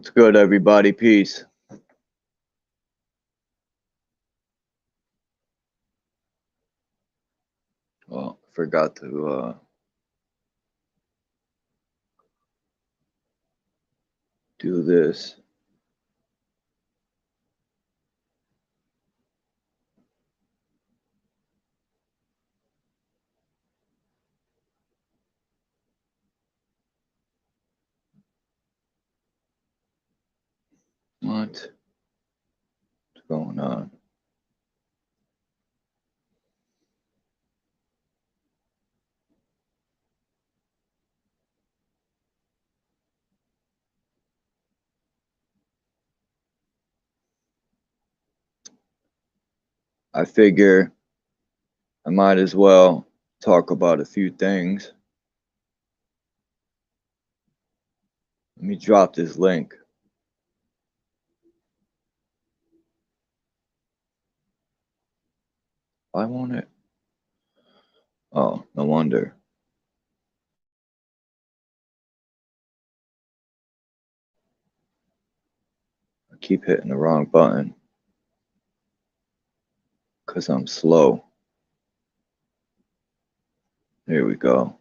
It's good, everybody. Peace. Well, forgot to do this. What's going on? I figure I might as well talk about a few things. Let me drop this link. Why won't it? Oh, no wonder. I keep hitting the wrong button because I'm slow. Here we go.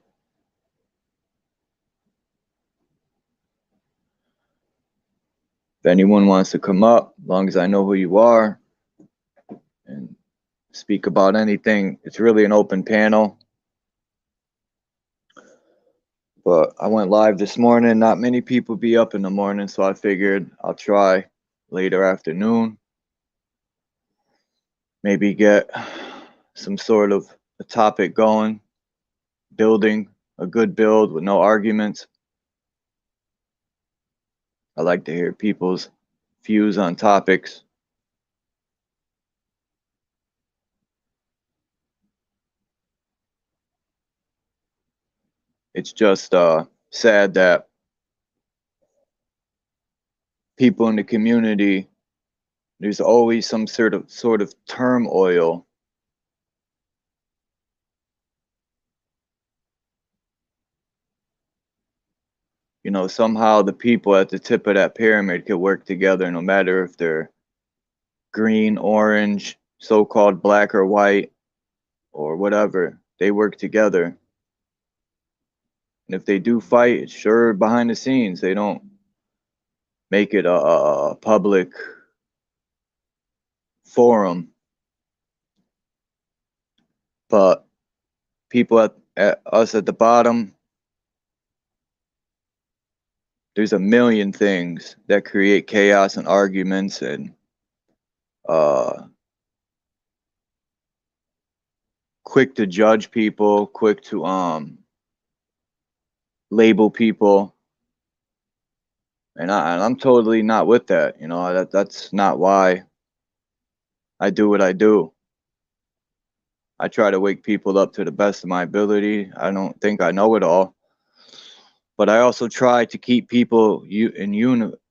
If anyone wants to come up, as long as I know who you are, and speak about anything, it's really an open panel. But I went live this morning. Not many people be up in the morning, so I figured I'll try later afternoon. Maybe get some sort of a topic going, building a good build with no arguments. I like to hear people's views on topics. It's just sad that people in the community, there's always some sort of turmoil. You know, somehow the people at the tip of that pyramid could work together, no matter if they're green, orange, so-called black or white, or whatever. They work together. And if they do fight, it's sure behind the scenes. They don't make it a public forum. But people at us at the bottom, there's a million things that create chaos and arguments and quick to judge people, quick to label people. And I'm totally not with that. You know, that's not why I do what I do. I try to wake people up to the best of my ability. I don't think I know it all, but I also try to keep people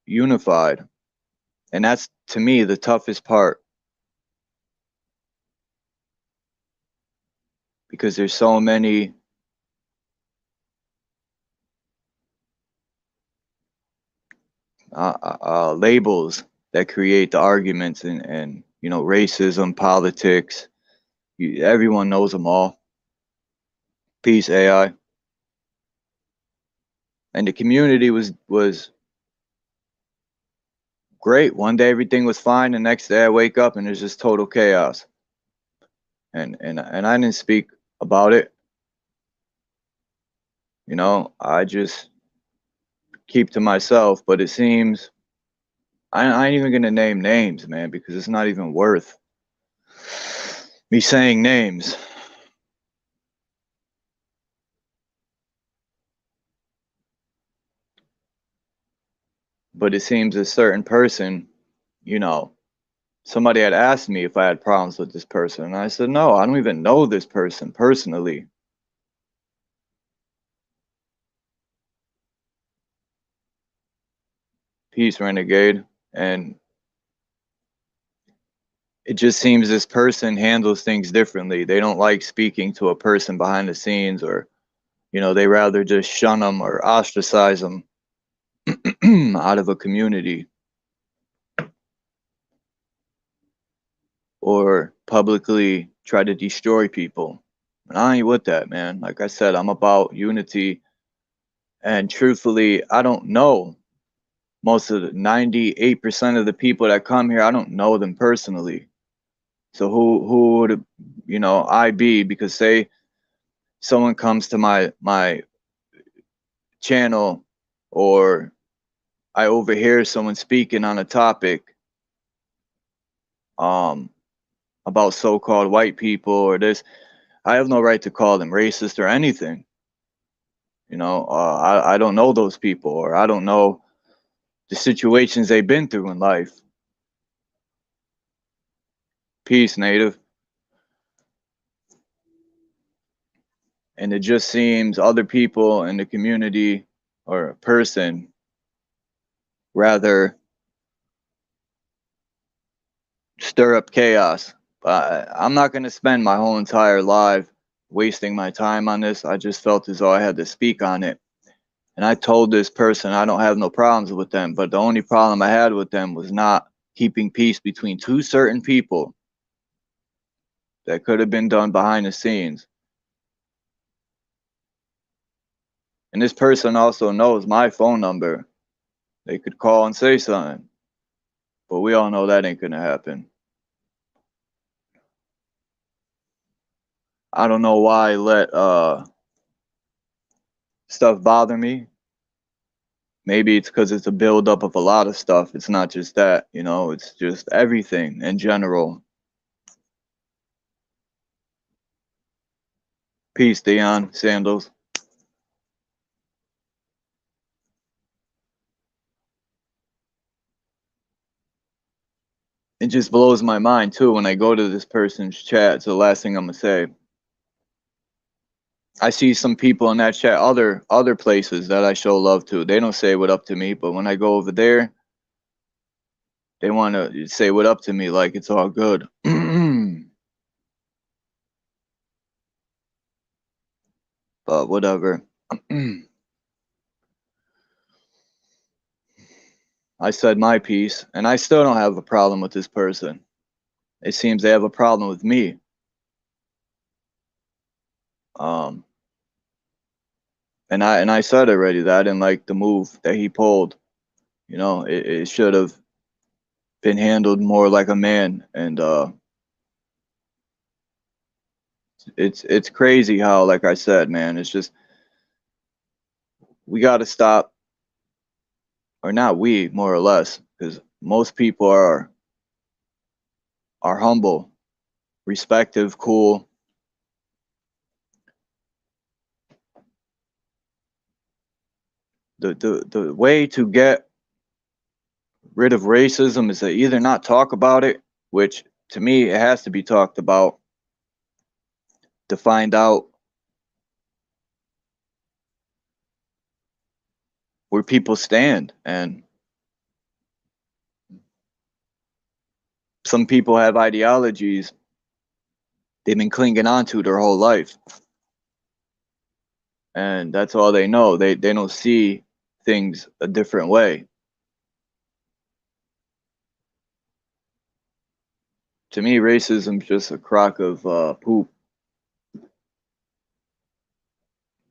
unified. And that's, to me, the toughest part, because there's so many labels that create the arguments and you know, racism, politics. Everyone knows them all. Peace, AI. And the community was great. One day everything was fine. The next day I wake up and there's just total chaos. And I didn't speak about it. You know, I just keep to myself. But it seems I ain't even gonna name names, man, because it's not even worth me saying names. But it seems a certain person, you know, somebody had asked me if I had problems with this person, and I said, no, I don't even know this person personally. Peace, Renegade. And it just seems this person handles things differently. They don't like speaking to a person behind the scenes, or, you know, they rather just shun them or ostracize them. out of a community or publicly try to destroy people. And I ain't with that, man. Like I said, I'm about unity. And truthfully, I don't know most of the 98% of the people that come here. I don't know them personally. So who would, I be? Because say someone comes to my channel, or I overhear someone speaking on a topic about so-called white people or this, I have no right to call them racist or anything. I don't know those people, or I don't know the situations they've been through in life. Peace, Native. And it just seems other people in the community or a person rather stir up chaos. I'm not going to spend my whole entire life wasting my time on this. I just felt as though I had to speak on it. And I told this person I don't have no problems with them, but the only problem I had with them was not keeping peace between two certain people that could have been done behind the scenes. And this person also knows my phone number. They could call and say something. But we all know that ain't going to happen. I don't know why I let stuff bother me. Maybe it's because it's a buildup of a lot of stuff. It's not just that, it's just everything in general. Peace, Dion Sandals. It just blows my mind too when I go to this person's chat. It's the last thing I'm gonna say. I see some people in that chat, other places that I show love to. They don't say what up to me, but when I go over there, they want to say what up to me like it's all good. But whatever. I said my piece, and I still don't have a problem with this person. It seems they have a problem with me. Um, and I said already that I didn't like the move that he pulled. It should have been handled more like a man. And it's crazy how, like I said, man, it's just we got to stop, or not we, more or less, because most people are humble, respective, cool. The way to get rid of racism is to either not talk about it, which to me it has to be talked about, to find out where people stand. And some people have ideologies they've been clinging on to their whole life, and that's all they know. They don't see things a different way. To me, racism's just a crock of poop.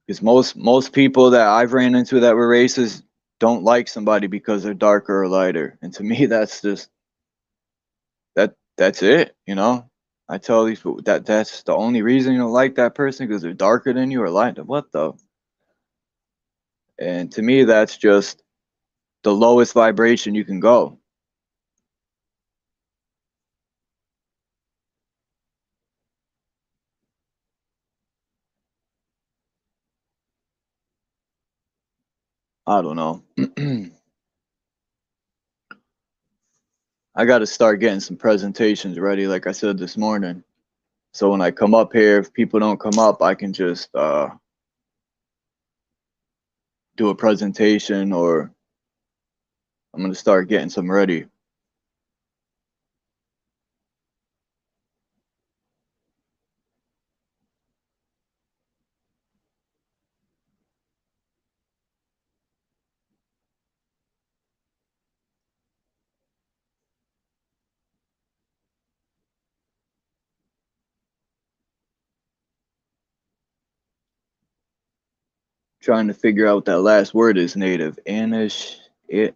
Because most people that I've ran into that were racist don't like somebody because they're darker or lighter. And to me, that's just that's it. I tell these people that's the only reason you don't like that person, because they're darker than you or lighter. What the? And to me, that's just the lowest vibration you can go. I don't know. I got to start getting some presentations ready, like I said this morning. So when I come up here, if people don't come up, I can just do a presentation, or I'm going to start getting some ready. Trying to figure out what that last word is. Native. It.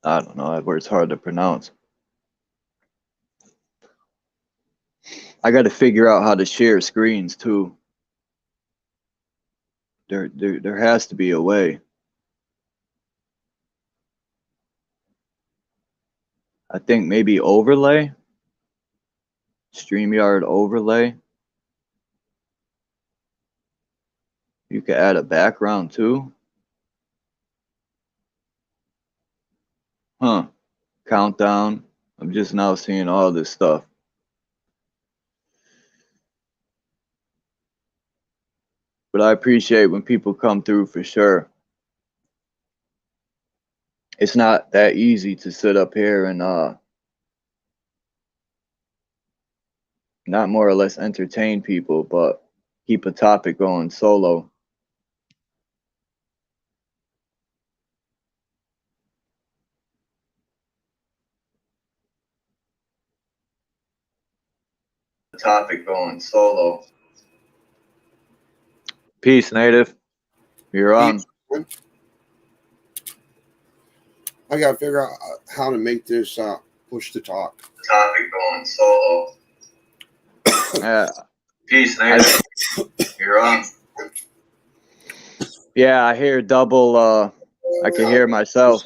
I don't know. That word's hard to pronounce. I got to figure out how to share screens too. There has to be a way. I think maybe overlay. StreamYard overlay. You could add a background too. Huh. Countdown. I'm just now seeing all this stuff. But I appreciate when people come through for sure. It's not that easy to sit up here and not more or less entertain people, but keep a topic going solo. Topic going solo. Peace, Native. You're on. I gotta figure out how to make this push to talk. Topic going solo. Peace, Native. You're on. Yeah, I hear double. I can hear myself.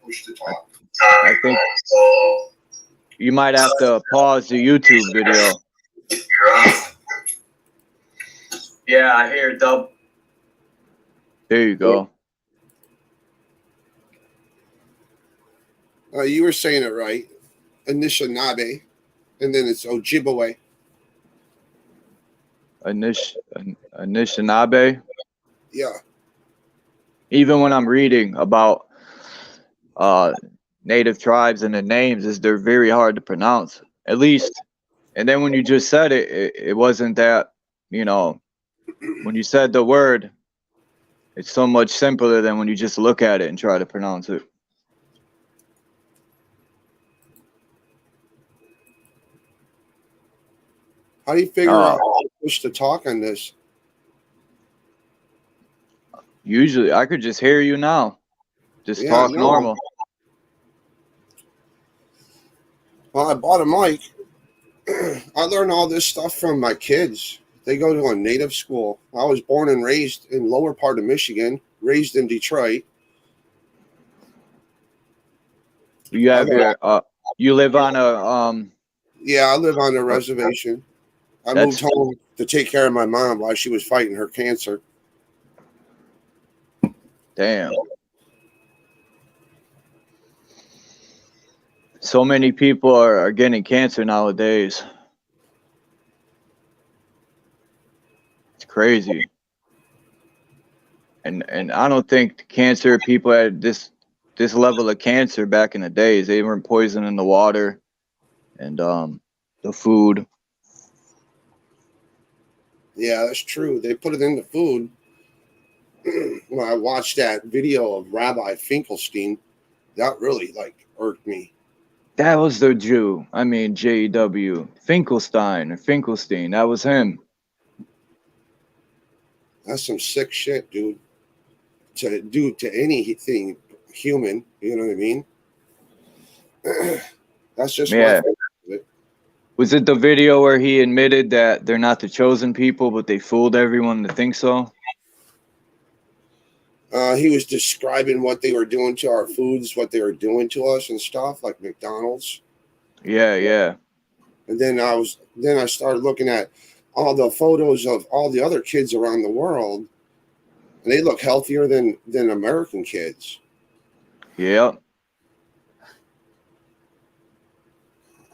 Push to talk. I think you might have to pause the YouTube video. You're on. Yeah, I hear double. There you go. You were saying it right. Anishinaabe, and then it's Ojibwe. Anishinaabe. Yeah. Even when I'm reading about native tribes and the names, they're very hard to pronounce. At least, and then when you just said it wasn't that. When you said the word, it's so much simpler than when you just look at it and try to pronounce it. How do you figure out how to push to talk on this? Usually, I could just hear you now. Just talk normal. Well, I bought a mic. I learned all this stuff from my kids. They go to a native school. I was born and raised in lower part of Michigan, raised in Detroit. You have you live on a Yeah, I live on a reservation. I moved home to take care of my mom while she was fighting her cancer. Damn. So many people are getting cancer nowadays. It's crazy. And I don't think cancer people had this level of cancer back in the days. They weren't poisoning the water and the food. Yeah, that's true. They put it in the food. When I watched that video of Rabbi Finkelstein, that really irked me. That was the Jew. I mean, J.W. Finkelstein or Finkelstein. That was him. That's some sick shit, dude. To do to anything human, you know what I mean? That's just my favorite. Was it the video where he admitted that they're not the chosen people, but they fooled everyone to think so? He was describing what they were doing to our foods, what they were doing to us and stuff, like McDonald's. Yeah. And then I started looking at all the photos of all the other kids around the world, and they look healthier than American kids. Yeah.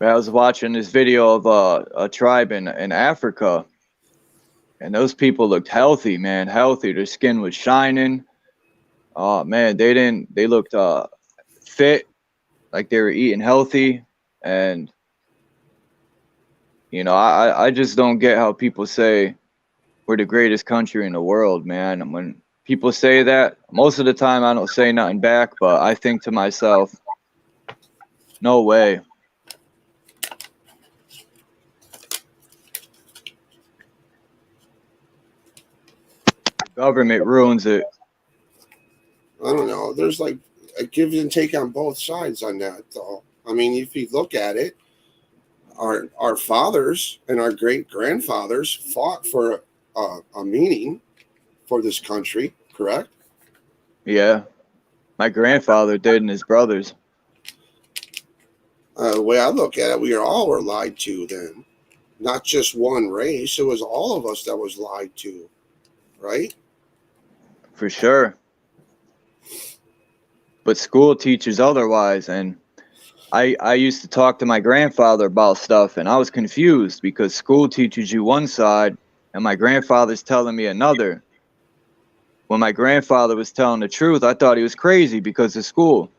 I was watching this video of a tribe in Africa, and those people looked healthy, man, healthy. Their skin was shining. Oh man, they looked fit, like they were eating healthy. And I just don't get how people say we're the greatest country in the world, man. And when people say that, most of the time I don't say nothing back, but I think to myself, no way. Government ruins it. I don't know. There's like a give and take on both sides on that, though. I mean, if you look at it, our fathers and our great grandfathers fought for a meaning for this country, correct? Yeah, my grandfather did and his brothers. The way I look at it, we all were lied to then. Not just one race, it was all of us that was lied to, right? For sure. But school teaches otherwise. And I used to talk to my grandfather about stuff, and I was confused because school teaches you one side, and my grandfather's telling me another. When my grandfather was telling the truth, I thought he was crazy because of school.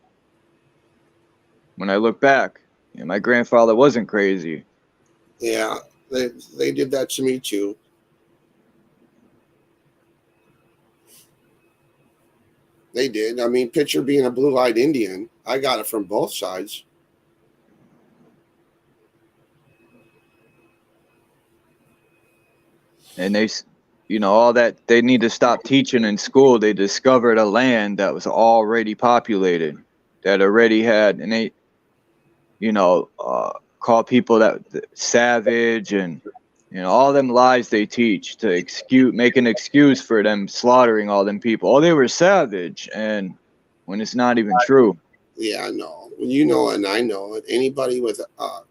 When I look back, my grandfather wasn't crazy. Yeah, they did that to me too. They did. I mean, picture being a blue-eyed Indian. I got it from both sides. And all that they need to stop teaching in school. They discovered a land that was already populated, that already had, and they, call people that savage, and all them lies they teach to make an excuse for them slaughtering all them people. Oh, they were savage, and when it's not even true. Yeah, I know. You know, and I know it. Anybody with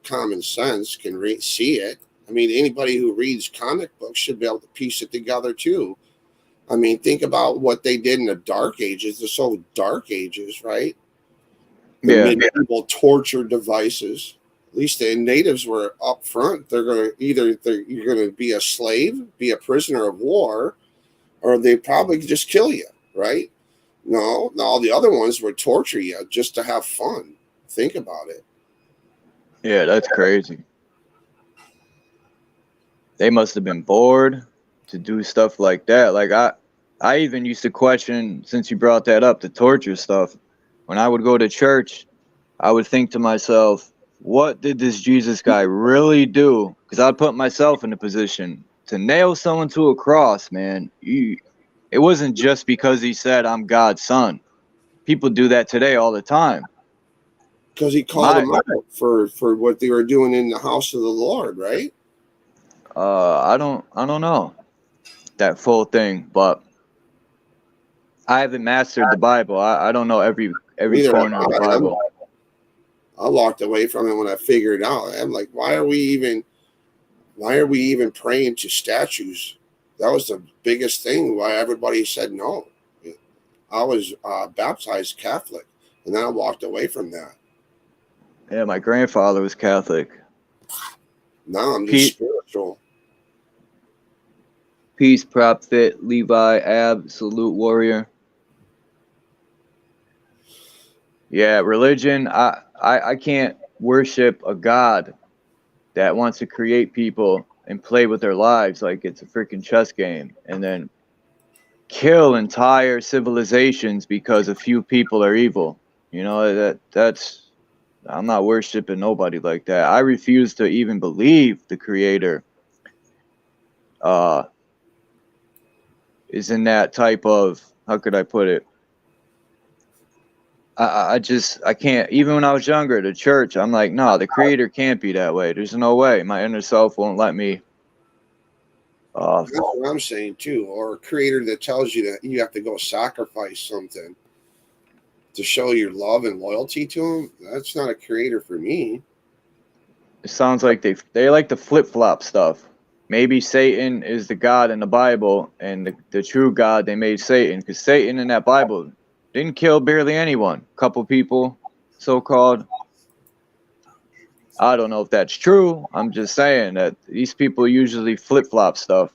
common sense can see it. I mean, anybody who reads comic books should be able to piece it together too. I mean, think about what they did in the Dark Ages, the so Dark Ages, right? The Yeah, medieval torture devices. At least the natives were up front. They're going to you're going to be a slave, be a prisoner of war, or they probably just kill you, right? No, all the other ones would torture you just to have fun. Think about it. yeah, that's crazy. They must have been bored to do stuff like that. Like I even used to question, since you brought that up, the torture stuff. When I would go to church, I would think to myself, what did this Jesus guy really do? Because I'd put myself in a position to nail someone to a cross, man. It wasn't just because he said, I'm God's son. People do that today all the time. Because he called My, them out for what they were doing in the house of the Lord, right? I don't know that full thing, but I haven't mastered the Bible. I don't know every Neither have corner of the I. Bible. I walked away from it when I figured it out. I'm like, why are we even praying to statues? That was the biggest thing why everybody said no. I was baptized Catholic, and then I walked away from that. Yeah, my grandfather was Catholic. Now I'm just Pete, spiritual. Peace, Prophet, Levi, Absolute Warrior. Yeah, religion. I can't worship a God that wants to create people and play with their lives like it's a freaking chess game, and then kill entire civilizations because a few people are evil. That's I'm not worshiping nobody like that. I refuse to even believe the creator uh is in that type of, how could I put it? I can't. Even when I was younger, the church, I'm like, no, the creator can't be that way. There's no way. My inner self won't let me. That's what I'm saying too. Or a creator that tells you that you have to go sacrifice something to show your love and loyalty to him. That's not a creator for me. It sounds like they like to flip flop stuff. Maybe Satan is the God in the Bible, and the true God they made Satan, because Satan in that Bible didn't kill barely anyone. A couple people, so called. I don't know if that's true. I'm just saying that these people usually flip flop stuff.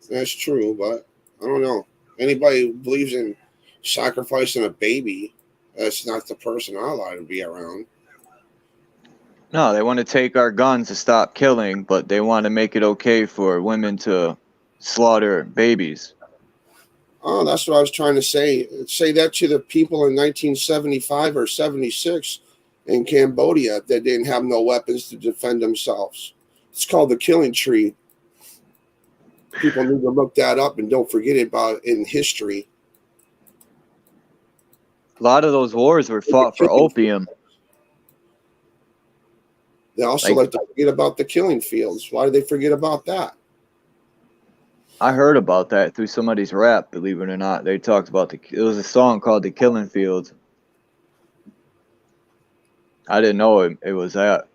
That's true, but I don't know. Anybody who believes in sacrificing a baby, that's not the person I like to be around. No, they want to take our guns to stop killing, but they want to make it okay for women to slaughter babies. Oh, that's what I was trying to say. Say that to the people in 1975 or 76 in Cambodia that didn't have no weapons to defend themselves. It's called the killing tree. People need to look that up and don't forget about it in history. A lot of those wars were fought for opium. They also like to forget about the killing fields. Why do they forget about that? I heard about that through somebody's rap, believe it or not. They talked about it was a song called The Killing Fields. I didn't know it was that.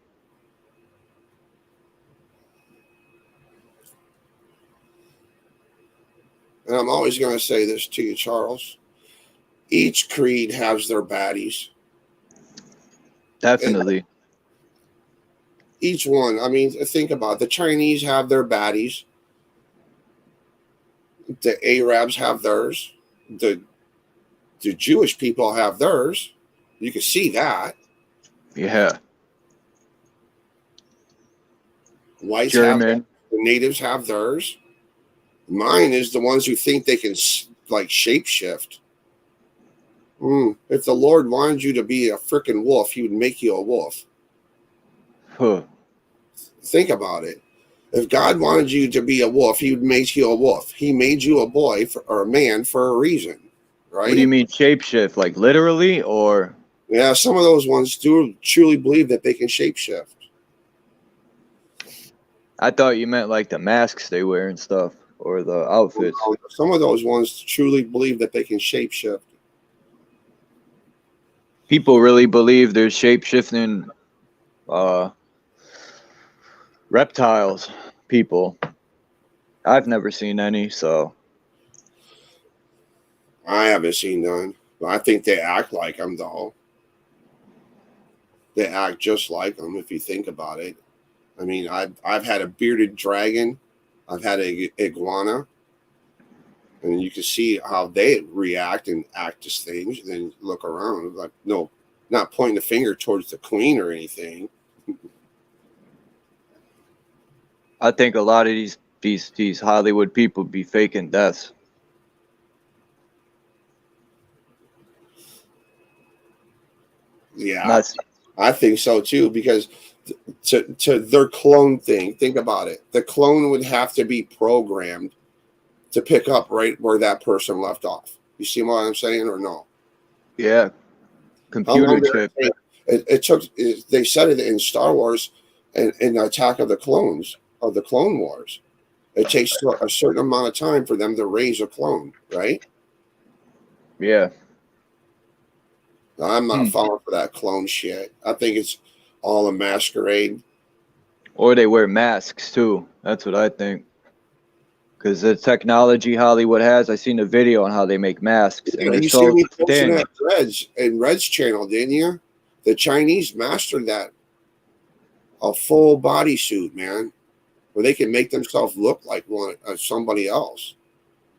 And I'm always going to say this to you, Charles. Each creed has their baddies. Definitely. And each one. I mean, think about it. The Chinese have their baddies. The Arabs have theirs. The Jewish people have theirs. You can see that. Yeah. Whites German. have theirs. The natives have theirs. Mine is the ones who think they can like shapeshift. If the Lord wanted you to be a freaking wolf, he would make you a wolf. Huh. Think about it. If God wanted you to be a wolf, he would make you a wolf. He made you a boy or a man for a reason, right? What do you mean shapeshift? Like literally, or? Yeah, some of those ones do truly believe that they can shapeshift. I thought you meant like the masks they wear and stuff, or the outfits. Some of those ones truly believe that they can shapeshift. People really believe there's shapeshifting reptiles, people. I've never seen any, so. I haven't seen none. But I think they act like them, though. They act just like them if you think about it. I mean, I've had a bearded dragon. I've had a iguana. And you can see how they react and act as things. And then look around. Like, no, not pointing the finger towards the queen or anything. I think a lot of these Hollywood people be faking deaths. Yeah, I think so too, because to their clone thing, think about it. The clone would have to be programmed to pick up right where that person left off. You see what I'm saying, or no? Yeah, computer chip. It took. They said it in Star Wars, and in the Attack of the Clones of the Clone Wars. It takes a certain amount of time for them to raise a clone, right? Yeah. I'm not falling for that clone shit. I think it's all a masquerade. Or they wear masks too. That's what I think. Because the technology Hollywood has, I seen a video on how they make masks, and they're so thin. Red's channel, didn't you? The Chinese mastered that. A full bodysuit, man, where they can make themselves look like somebody else.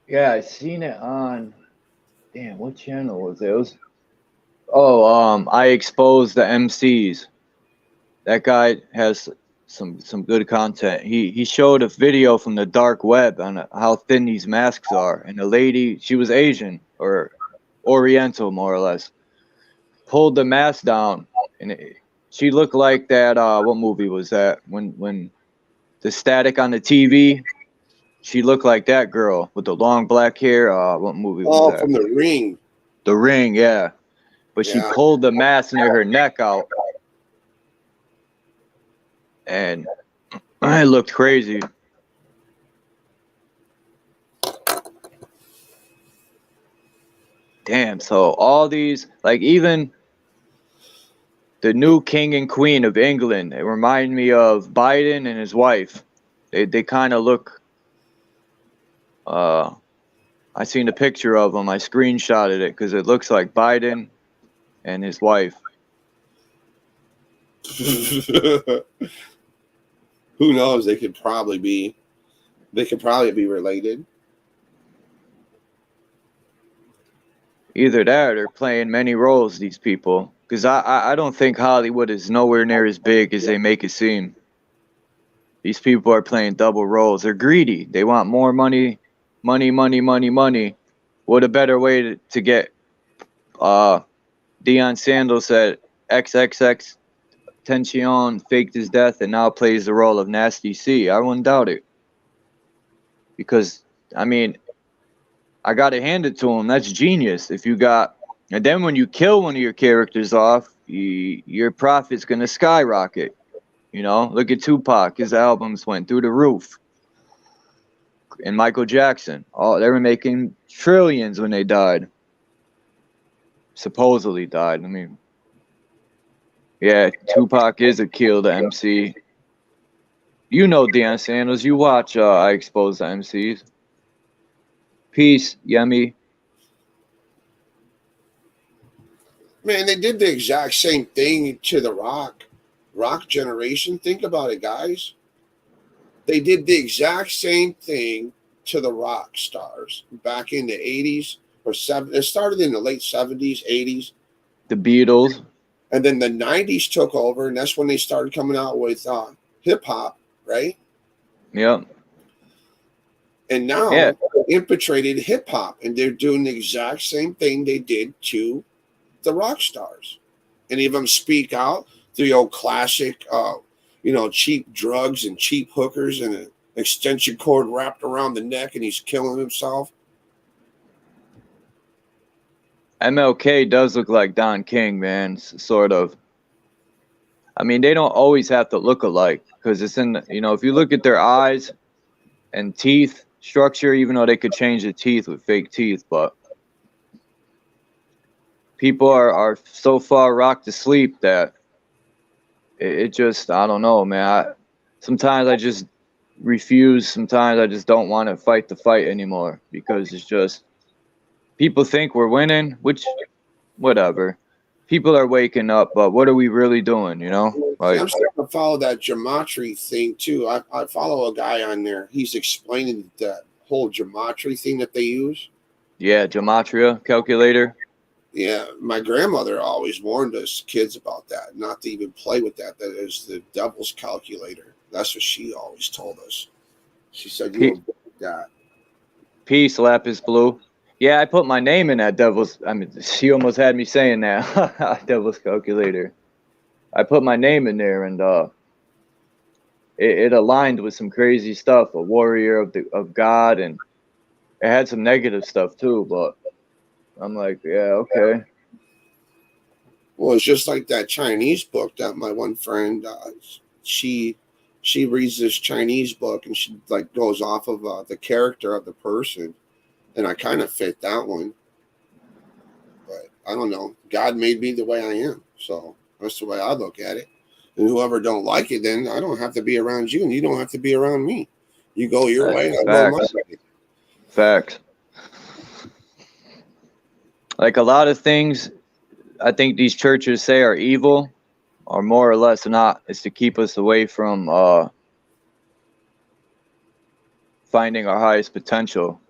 Yeah, I seen it on. Damn, what channel was it? It was. I exposed the MCs. That guy has some good content. He showed a video from the dark web on how thin these masks are, and the lady, she was Asian or Oriental more or less, pulled the mask down, and she looked like that. What movie was that? When the static on the TV. She looked like that girl with the long black hair. What movie was that? From The Ring. The Ring, yeah. But she pulled the mask near her neck out. And it looked crazy. Damn, so all these, like even the new king and queen of England, it remind me of Biden and his wife. They kind of look, I seen a picture of them. I screenshotted it because it looks like Biden and his wife. Who knows? They could probably be related. Either that or they're playing many roles, these people. Because I don't think Hollywood is nowhere near as big as they make it seem. These people are playing double roles. They're greedy. They want more money, money, money, money, money. What a better way to get Deion Sanders said XXX Tension faked his death and now plays the role of Nasty C. I wouldn't doubt it. because I mean, I gotta hand it to him. That's genius. If you got, and then when you kill one of your characters off, your profit's gonna skyrocket. You know, look at Tupac. His albums went through the roof. And Michael Jackson. Oh, they were making trillions when they died. Supposedly died. I mean, yeah, Tupac is a kill the MC. You know Deion Sanders. You watch I Expose the MCs. Peace, Yummy. Man, they did the exact same thing to the rock generation. Think about it, guys. They did the exact same thing to the rock stars back in the 80s or 70s. It started in the late 70s, 80s. The Beatles. And then the 90s took over, and that's when they started coming out with hip hop, right? Yep. And now Yeah. they infiltrated hip hop, and they're doing the exact same thing they did to the rock stars. Any of them speak out? The old classic, cheap drugs and cheap hookers and an extension cord wrapped around the neck, and he's killing himself. MLK does look like Don King, man. Sort of. I mean, they don't always have to look alike because it's in, if you look at their eyes and teeth structure, even though they could change the teeth with fake teeth, but people are so far rocked to sleep that it just, I don't know, man. Sometimes I just refuse. Sometimes I just don't want to fight the fight anymore because it's just, people think we're winning, which, whatever. People are waking up, but what are we really doing, Like, I'm starting to follow that gematria thing too. I follow a guy on there. He's explaining that whole gematria thing that they use. yeah, gematria calculator. Yeah, my grandmother always warned us kids about that, not to even play with that. That is the devil's calculator. That's what she always told us. She said, "You don't do that." Peace, Lapis Blue. Yeah, I put my name in that devil's. I mean, she almost had me saying that. Devil's calculator. I put my name in there, and it aligned with some crazy stuff. A warrior of God, and it had some negative stuff too. But I'm like, yeah, okay. Well, it's just like that Chinese book that my one friend, she reads this Chinese book and she like goes off of the character of the person, and I kind of fit that one. But I don't know. God made me the way I am, so that's the way I look at it. And whoever don't like it, then I don't have to be around you, and you don't have to be around me. You go your way, and I go my way. Facts. Like a lot of things, I think these churches say are evil, or more or less not. It's to keep us away from finding our highest potential.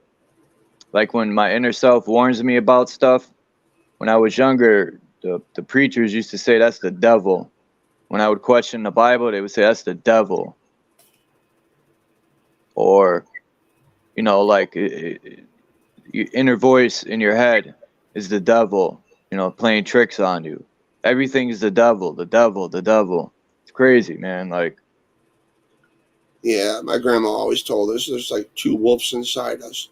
Like when my inner self warns me about stuff, when I was younger, the preachers used to say that's the devil. When I would question the Bible, they would say that's the devil. Or, like your inner voice in your head is the devil, playing tricks on you. Everything is the devil, the devil, the devil. It's crazy, man. Like, yeah, my grandma always told us there's like two wolves inside us.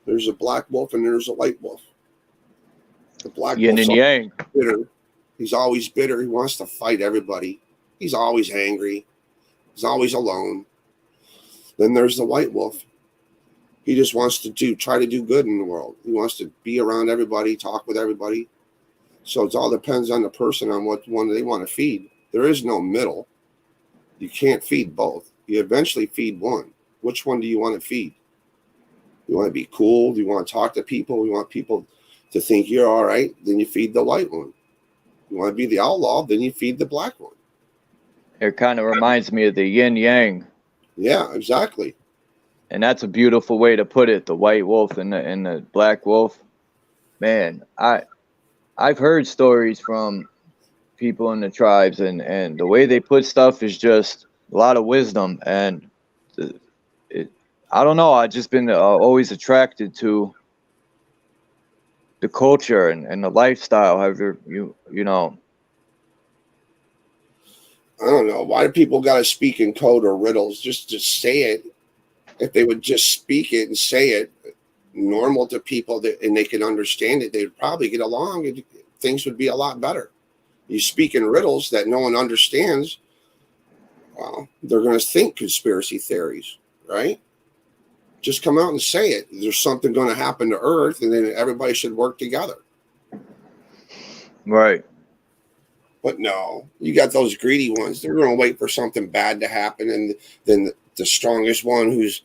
There's a black wolf and there's a white wolf. The black yin wolf's and yang. bitter. He's always bitter. He wants to fight everybody. He's always angry. He's always alone. Then there's the white wolf. He just wants to try to do good in the world. He wants to be around everybody, talk with everybody. So it all depends on the person on what one they want to feed. There is no middle. You can't feed both. You eventually feed one. Which one do you want to feed? You want to be cool? Do you want to talk to people? You want people to think you're all right? Then you feed the white one. You want to be the outlaw? Then you feed the black one. It kind of reminds me of the yin yang. Yeah, exactly. And that's a beautiful way to put it. The white wolf and the black wolf. Man, I've heard stories from people in the tribes, and the way they put stuff is just a lot of wisdom. And I don't know. I've just been always attracted to the culture and the lifestyle. However, I don't know. Why do people got to speak in code or riddles just to say it? If they would just speak it and say it normal to people and they can understand it, they'd probably get along and things would be a lot better. You speak in riddles that no one understands, well, they're going to think conspiracy theories, right? Just come out and say it. There's something going to happen to Earth, and then everybody should work together. Right. But no, you got those greedy ones. They're going to wait for something bad to happen, and then the strongest one who's,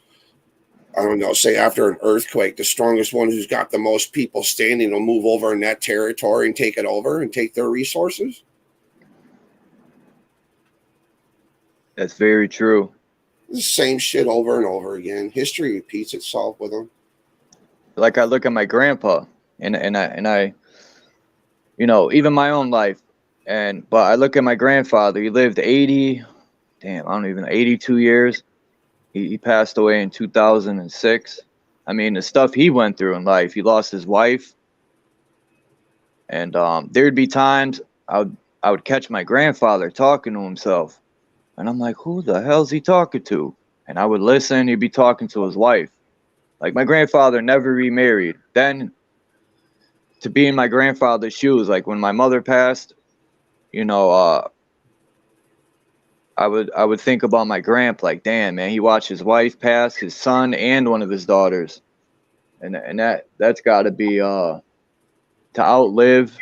I don't know, say after an earthquake, the strongest one who's got the most people standing will move over in that territory and take it over and take their resources. That's very true. The same shit over and over again. History repeats itself with them. Like I look at my grandpa, and I, you know, even my own life, but I look at my grandfather. He lived 80, damn, I don't even know, 82 years. He passed away in 2006. I mean, the stuff he went through in life. He lost his wife, and there'd be times I would catch my grandfather talking to himself, and I'm like, who the hell's he talking to? And I would listen. He'd be talking to his wife. Like my grandfather never remarried. Then to be in my grandfather's shoes, like when my mother passed, you know, I would think about my grandpa. Like, damn, man, he watched his wife pass, his son, and one of his daughters, and that's got to be to outlive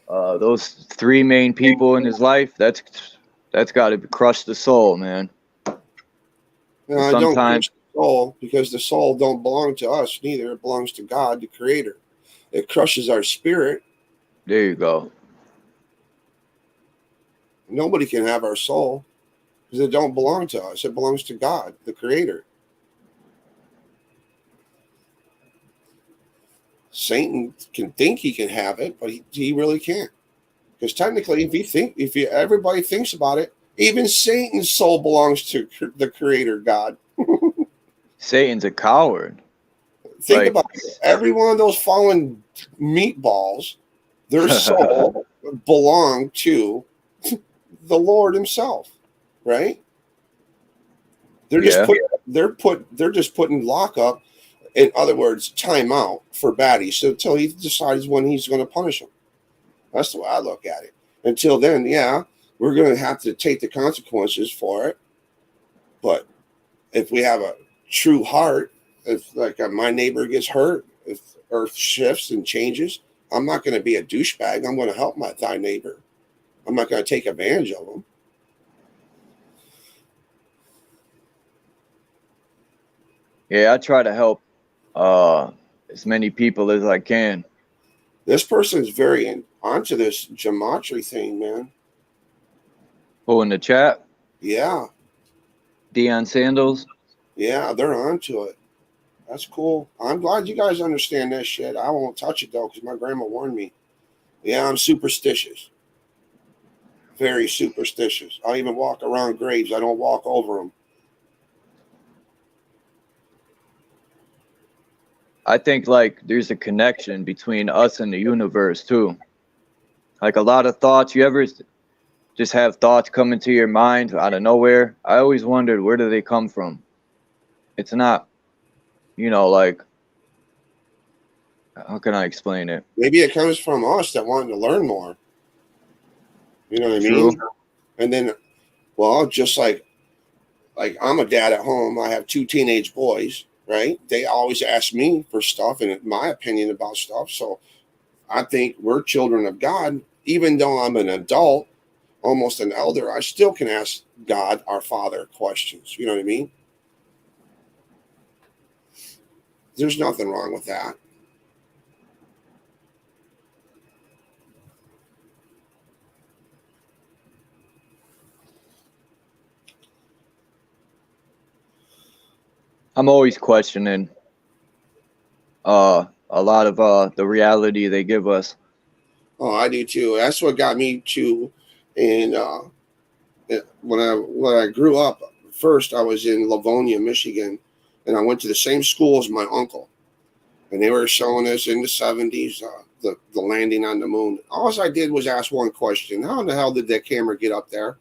those three main people in his life. That's got to crush the soul, man. No, And I don't sometimes, crush the soul because the soul don't belong to us neither. It belongs to God, the Creator. It crushes our spirit. there you go. Nobody can have our soul because it don't belong to us. It belongs to God, the Creator. Satan can think he can have it, but he really can't. Because technically, if everybody thinks about it, even Satan's soul belongs to the Creator God. Satan's a coward. Think Like, about it. Every one of those fallen meatballs, their soul belonged to the Lord Himself, right? They're just yeah, they're just putting lockup. In other words, time out for baddies so until he decides when he's going to punish them. That's the way I look at it. Until then, yeah, we're going to have to take the consequences for it. But if we have a true heart, if like my neighbor gets hurt, if Earth shifts and changes, I'm not going to be a douchebag. I'm going to help thy neighbor. I'm not going to take advantage of them. yeah, I try to help as many people as I can. This person's very onto this gematria thing, man. Who in the chat? Yeah, Deion Sandals. yeah, they're onto it. That's cool. I'm glad you guys understand that shit. I won't touch it though because my grandma warned me. Yeah, I'm superstitious. Very superstitious. I even walk around graves. I don't walk over them. I think like there's a connection between us and the universe too. Like a lot of thoughts. You ever just have thoughts come into your mind out of nowhere? I always wondered, where do they come from? It's not, like, how can I explain it? Maybe it comes from us that wanting to learn more. You know what I True. mean? And then, well, just like I'm a dad at home. I have two teenage boys, right? They always ask me for stuff and my opinion about stuff. So I think we're children of God. Even though I'm an adult, almost an elder, I still can ask God, our Father, questions. You know what I mean? There's nothing wrong with that. I'm always questioning a lot of the reality they give us. Oh, I do too. That's what got me to. And when I grew up, first I was in Livonia, Michigan, and I went to the same school as my uncle, and they were showing us in the '70s the landing on the moon. All I did was ask one question: how in the hell did that camera get up there?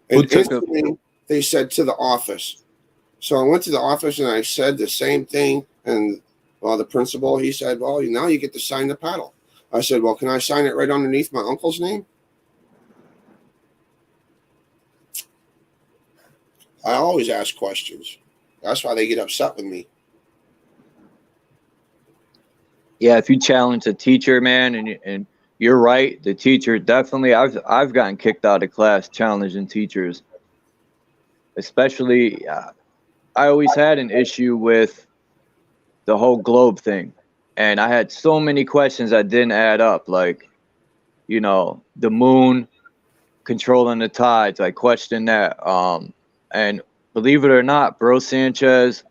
Who And took a instantly they said to the office. So I went to the office and I said the same thing. And the principal, he said, well, now you get to sign the paddle. I said, well, can I sign it right underneath my uncle's name? I always ask questions. That's why they get upset with me. Yeah, if you challenge a teacher, man, and you're right, the teacher definitely. I've gotten kicked out of class challenging teachers, especially. I always had an issue with the whole globe thing, and I had so many questions that didn't add up. Like, the moon controlling the tides. I questioned that. And believe it or not, Bro Sanchez,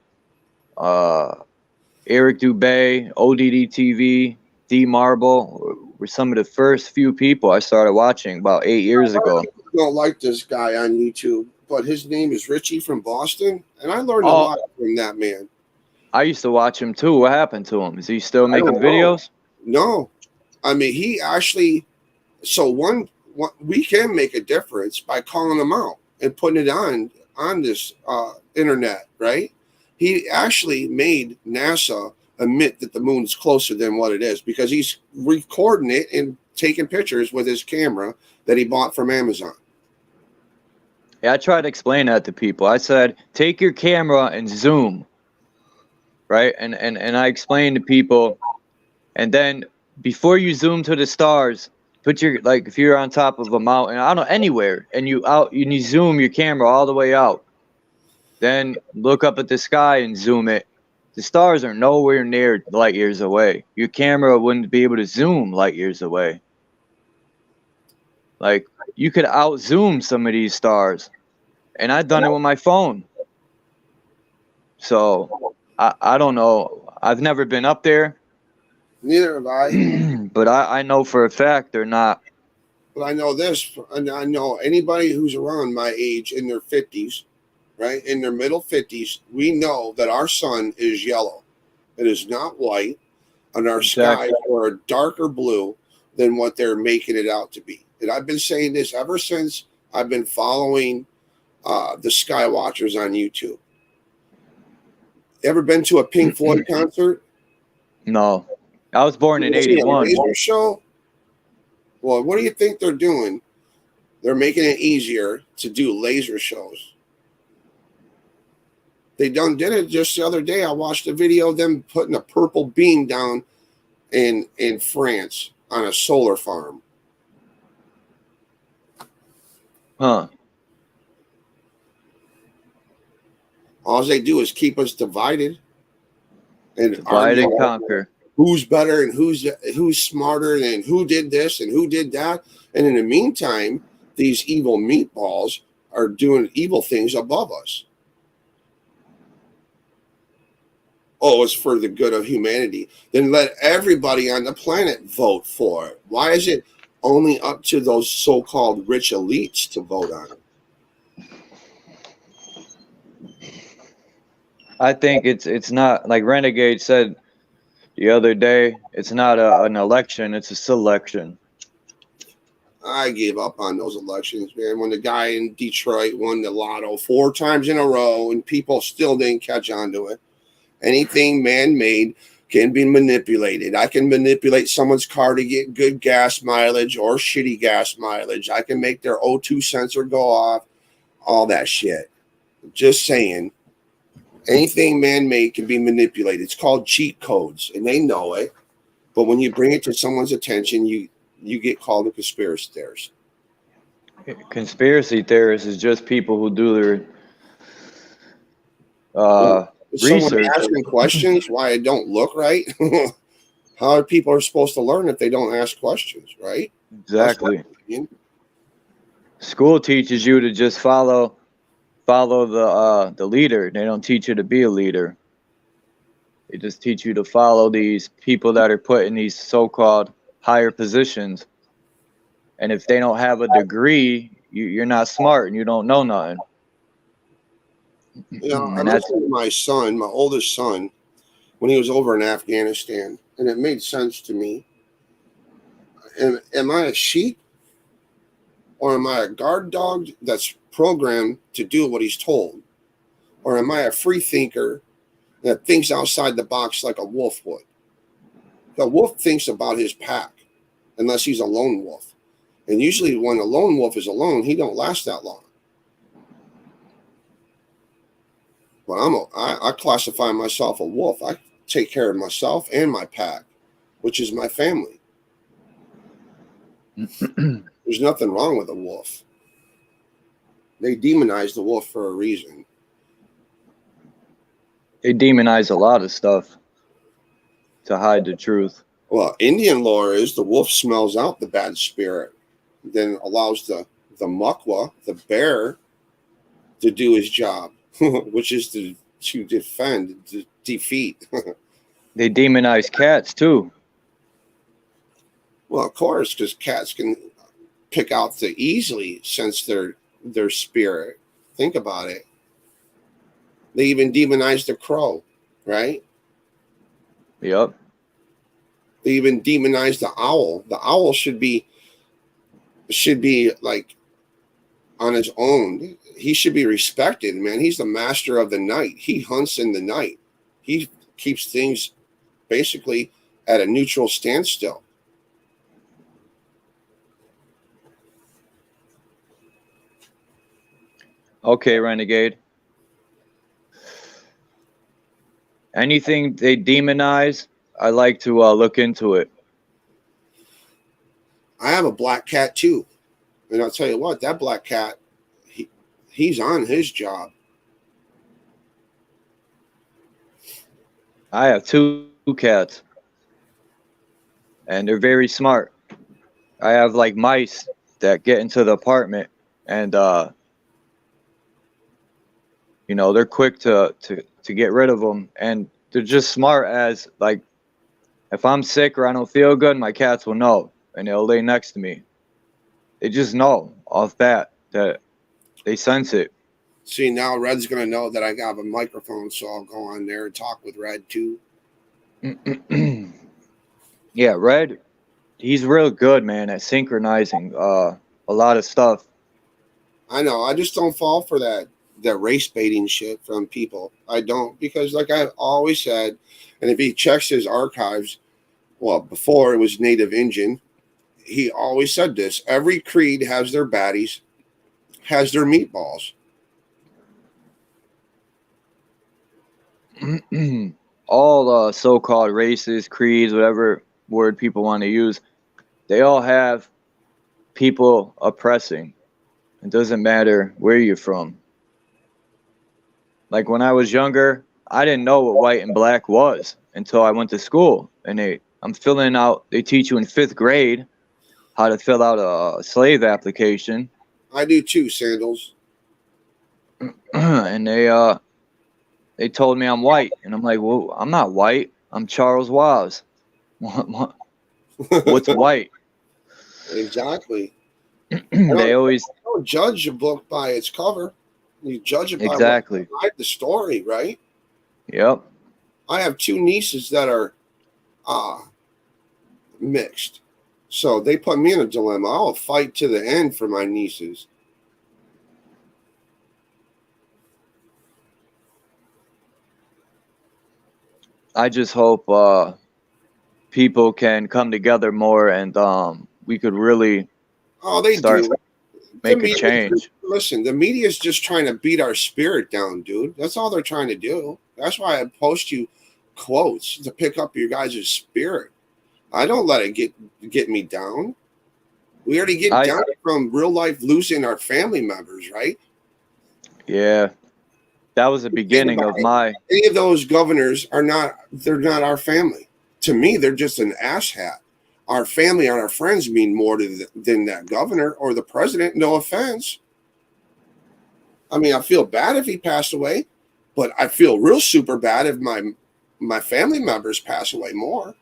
uh, Eric Dubay, ODD TV, D Marble were some of the first few people I started watching about 8 years A lot of ago. people don't like this guy on YouTube, but his name is Richie from Boston, and I learned a Oh, lot from that man. I used to watch him too. What happened to him? Is he still I making don't know. videos? No, I mean he actually. So one we can make a difference by calling him out and putting it on this internet, right? He actually made NASA admit that the moon's closer than what it is because he's recording it and taking pictures with his camera that he bought from Amazon. Yeah, I tried to explain that to people. I said, take your camera and zoom, right? And I explained to people, and then before you zoom to the stars, put your, like, if you're on top of a mountain, I don't know, anywhere, and you zoom your camera all the way out. Then look up at the sky and zoom it. The stars are nowhere near light years away. Your camera wouldn't be able to zoom light years away. Like, you could out zoom some of these stars, and I've done it with my phone. So I don't know. I've never been up there, Neither have I. but I know for a fact they're not. But I know this, and I know anybody who's around my age in their 50s, right? In their middle 50s, we know that our sun is yellow. It is not white, and our skies Exactly. are a darker blue than what they're making it out to be. And I've been saying this ever since I've been following the Sky Watchers on YouTube. Ever been to a Pink Floyd concert? No. I was born You in ever seen a 81. laser show? Well, what do you think they're doing? They're making it easier to do laser shows. They done did it just the other day. I watched a video of them putting a purple beam down in France on a solar farm. Huh. All they do is keep us divided and Divide argue and conquer. who's better and who's smarter and who did this and who did that. And in the meantime, these evil meatballs are doing evil things above us. Oh, it's for the good of humanity. Then let everybody on the planet vote for it. Why is it only up to those so-called rich elites to vote on it? I think it's not, like Renegade said the other day, it's not an election, it's a selection. I gave up on those elections, man. When the guy in Detroit won the lotto 4 times in a row and people still didn't catch on to it. Anything man-made can be manipulated. I can manipulate someone's car to get good gas mileage or shitty gas mileage. I can make their O2 sensor go off, all that shit. Just saying. Anything man-made can be manipulated. It's called cheat codes, and they know it. But when you bring it to someone's attention, you get called a conspiracy theorist. Conspiracy theorists is just people who do their Is someone research. asking questions why it don't look right? How are people supposed to learn if they don't ask questions, right? Exactly. School teaches you to just follow the leader. They don't teach you to be a leader. They just teach you to follow these people that are put in these so-called higher positions. And if they don't have a degree, you're not smart and you don't know nothing. You know, I And that's listened to my son, my oldest son, when he was over in Afghanistan, and it made sense to me. Am I a sheep? Or am I a guard dog that's programmed to do what he's told? Or am I a free thinker that thinks outside the box like a wolf would? The wolf thinks about his pack, unless he's a lone wolf. And usually when a lone wolf is alone, he don't last that long. But I classify myself a wolf. I take care of myself and my pack, which is my family. There's nothing wrong with a wolf. They demonize the wolf for a reason. They demonize a lot of stuff to hide the truth. Well, Indian lore is the wolf smells out the bad spirit, then allows the muckwa, the bear, to do his job, which is to defend, to defeat. They demonize cats too. Well, of course, because cats can pick out to easily sense their spirit. Think about it. They even demonize the crow, right? Yep. They even demonize the owl. The owl should be like on his own. He should be respected, man. He's the master of the night. He hunts in the night. He keeps things basically at a neutral standstill. Okay, Renegade. Anything they demonize, I like to look into it. I have a black cat too. And I'll tell you what, that black cat, he's on his job. I have two cats, and they're very smart. I have like mice that get into the apartment, and they're quick to get rid of them, and they're just smart as like if I'm sick or I don't feel good, my cats will know, and they'll lay next to me. They just know off bat that they sense it. See, now Red's going to know that I got a microphone, so I'll go on there and talk with Red too. Yeah, Red, he's real good, man, at synchronizing a lot of stuff. I know. I just don't fall for that race baiting shit from people. I don't, because like I've always said, and if he checks his archives, well, before it was Native Indian, he always said this: every creed has their baddies, has their meatballs. All so-called races, creeds, whatever word people want to use, they all have people oppressing. It doesn't matter where you're from. Like when I was younger, I didn't know what white and black was until I went to school. And they teach you in 5th grade how to fill out a slave application. I do too, Sandals. And they told me I'm white. And I'm like, well, I'm not white. I'm Charles Waz. What's white? Exactly. They always don't judge a book by its cover. You judge it by exactly the story, right? Yep. I have 2 nieces that are mixed, so they put me in a dilemma. I'll fight to the end for my nieces. I just hope people can come together more, and we could really start make a change. Listen, the media is just trying to beat our spirit down, dude. That's all they're trying to do. That's why I post you quotes to pick up your guys' spirit. I don't let it get me down. We already get down from real life losing our family members, right? Yeah. That was the beginning of my... Any of those governors they're not our family. To me, they're just an asshat. Our family and our friends mean more than that governor or the president. No offense. I mean, I feel bad if he passed away, but I feel real super bad if my family members pass away more.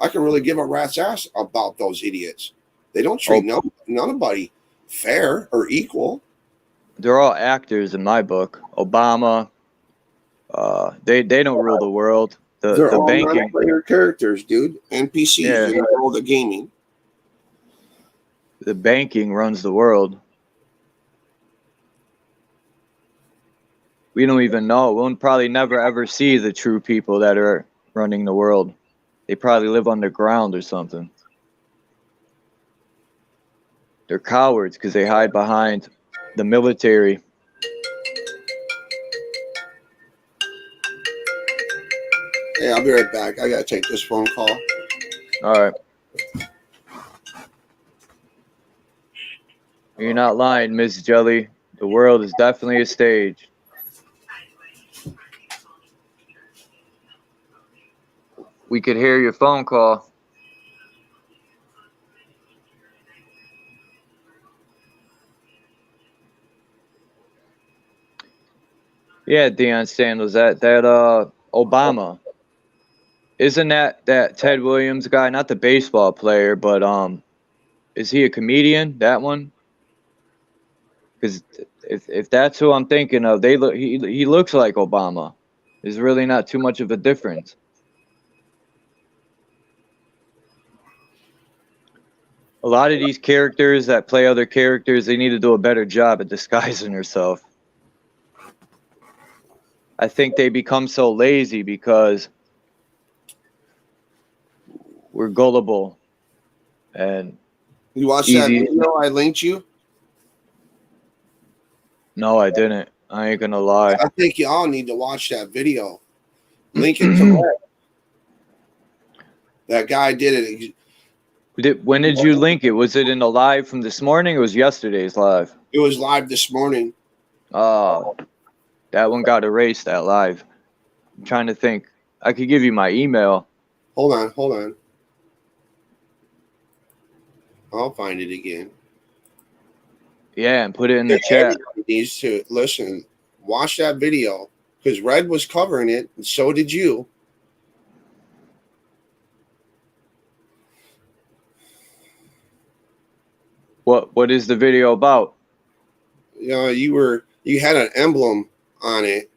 I can really give a rat's ass about those idiots. They don't treat nobody fair or equal. They're all actors in my book. Obama, they don't rule the world. They're all non-player characters, dude. NPCs in the world of gaming. the banking runs the world. We don't even know. We'll probably never ever see the true people that are running the world. They probably live underground or something. They're cowards because they hide behind the military. Hey, I'll be right back. I gotta take this phone call. All right. You're not lying, Miss Jelly. The world is definitely a stage. We could hear your phone call. Yeah, Deion Sanders, that Obama. Isn't that Ted Williams guy, not the baseball player, but is he a comedian? That one? Because if that's who I'm thinking of, he looks like Obama. There's really not too much of a difference. A lot of these characters that play other characters, they need to do a better job at disguising themselves. I think they become so lazy because we're gullible and You watched that easy. video I linked you? No, I didn't. I ain't gonna lie. I think y'all need to watch that video. Link it to Red. That guy did it. When did you link it? Was it in the live from this morning or was yesterday's live? It was live this morning. Oh, that one got erased, that live. I'm trying to think. I could give you my email. Hold on. I'll find it again. Yeah, and put it in the chat. Everybody needs to listen, watch that video because Red was covering it, and so did you. What is the video about? You know, you had an emblem on it.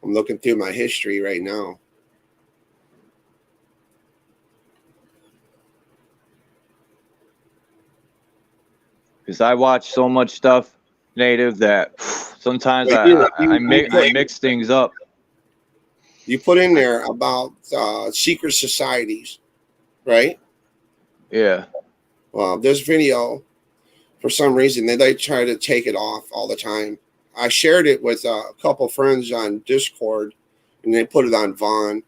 I'm looking through my history right now. Because I watch so much stuff native that sometimes I mix things up. You put in there about secret societies, right? Yeah. Well, this video, for some reason, they try to take it off all the time. I shared it with a couple friends on Discord, and they put it on Vaughn.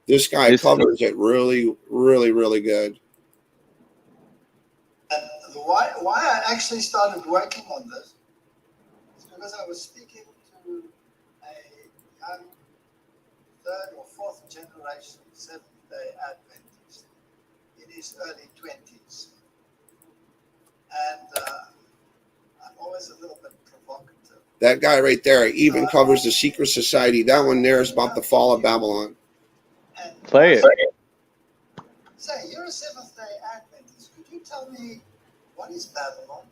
This guy covers it really, really, really good. And why I actually started working on this is because I was speaking to a young third or fourth generation Seventh-day Adventist in his early 20s. And I'm always a little bit provocative. That guy right there even covers the secret society. That one there is about the fall of Babylon. Play it. Say, you're a Seventh-day Adventist. Could you tell me what is Babylon?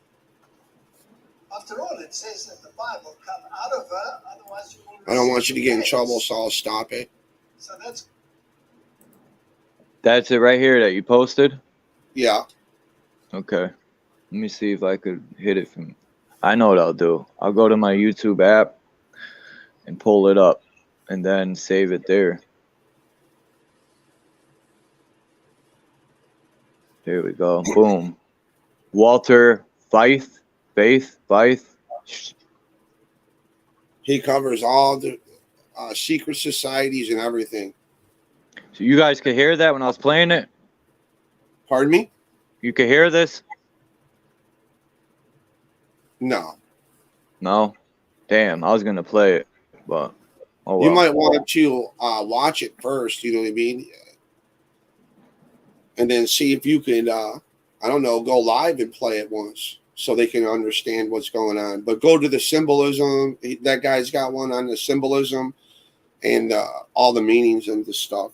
After all, it says that the Bible come out of her, otherwise you will. I don't want you to get in trouble, so I'll stop it. So that's it right here that you posted? Yeah. Okay. Let me see if I could hit it from. I know what I'll do. I'll go to my YouTube app and pull it up and then save it there. There we go. Boom. Walter Faith. He covers all the secret societies and everything. So you guys could hear that when I was playing it? Pardon me? You could hear this? No. No? Damn, I was going to play it, but oh well. You might want to watch it first, you know what I mean? And then see if you can, I don't know, go live and play it once so they can understand what's going on. But go to the symbolism. That guy's got one on the symbolism and all the meanings and the stuff.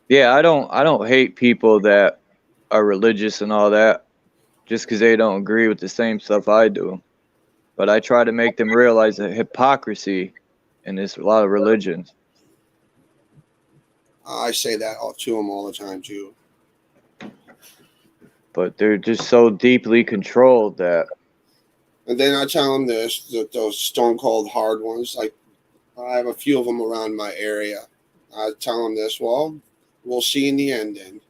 Yeah, I don't hate people that are religious and all that. just because they don't agree with the same stuff I do. But I try to make them realize the hypocrisy in this a lot of religions. I say that to them all the time too. But they're just so deeply controlled that And then I tell them this, that those stone cold hard ones, like I have a few of them around my area. I tell them this, well, we'll see in the end then.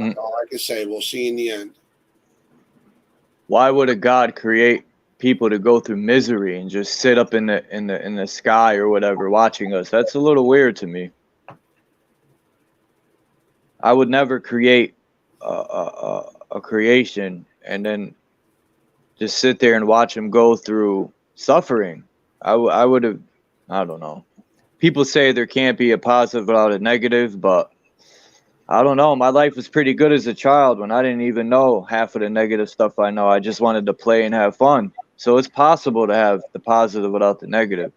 That's all I can say. We'll see in the end. why would a God create people to go through misery and just sit up in the sky or whatever watching us? That's a little weird to me. I would never create a creation and then just sit there and watch them go through suffering. I would have, I don't know. People say there can't be a positive without a negative, but I don't know. My life was pretty good as a child when I didn't even know half of the negative stuff I know. I just wanted to play and have fun. So it's possible to have the positive without the negative.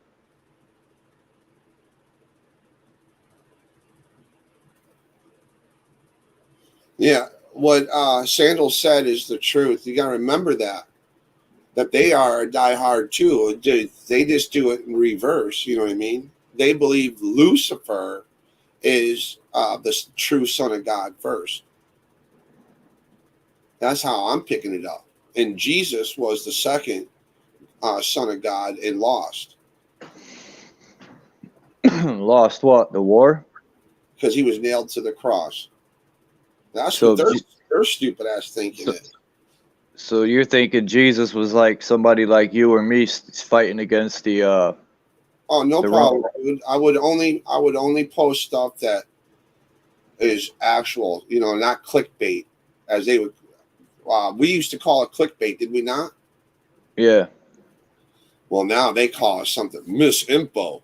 Yeah, what Sandal said is the truth. You got to remember that they are diehard too. They just do it in reverse. You know what I mean? They believe Lucifer is the true son of God first. That's how I'm picking it up. And Jesus was the second son of God and lost Lost what? The war? because he was nailed to the cross. That's So, what they're stupid ass thinking so, it. so you're thinking Jesus was like somebody like you or me fighting against Oh, no the problem, Rome? dude. I would only post stuff that is actual, not clickbait, as they would. We used to call it clickbait, did we not? Yeah. Well, now they call it something misinfo.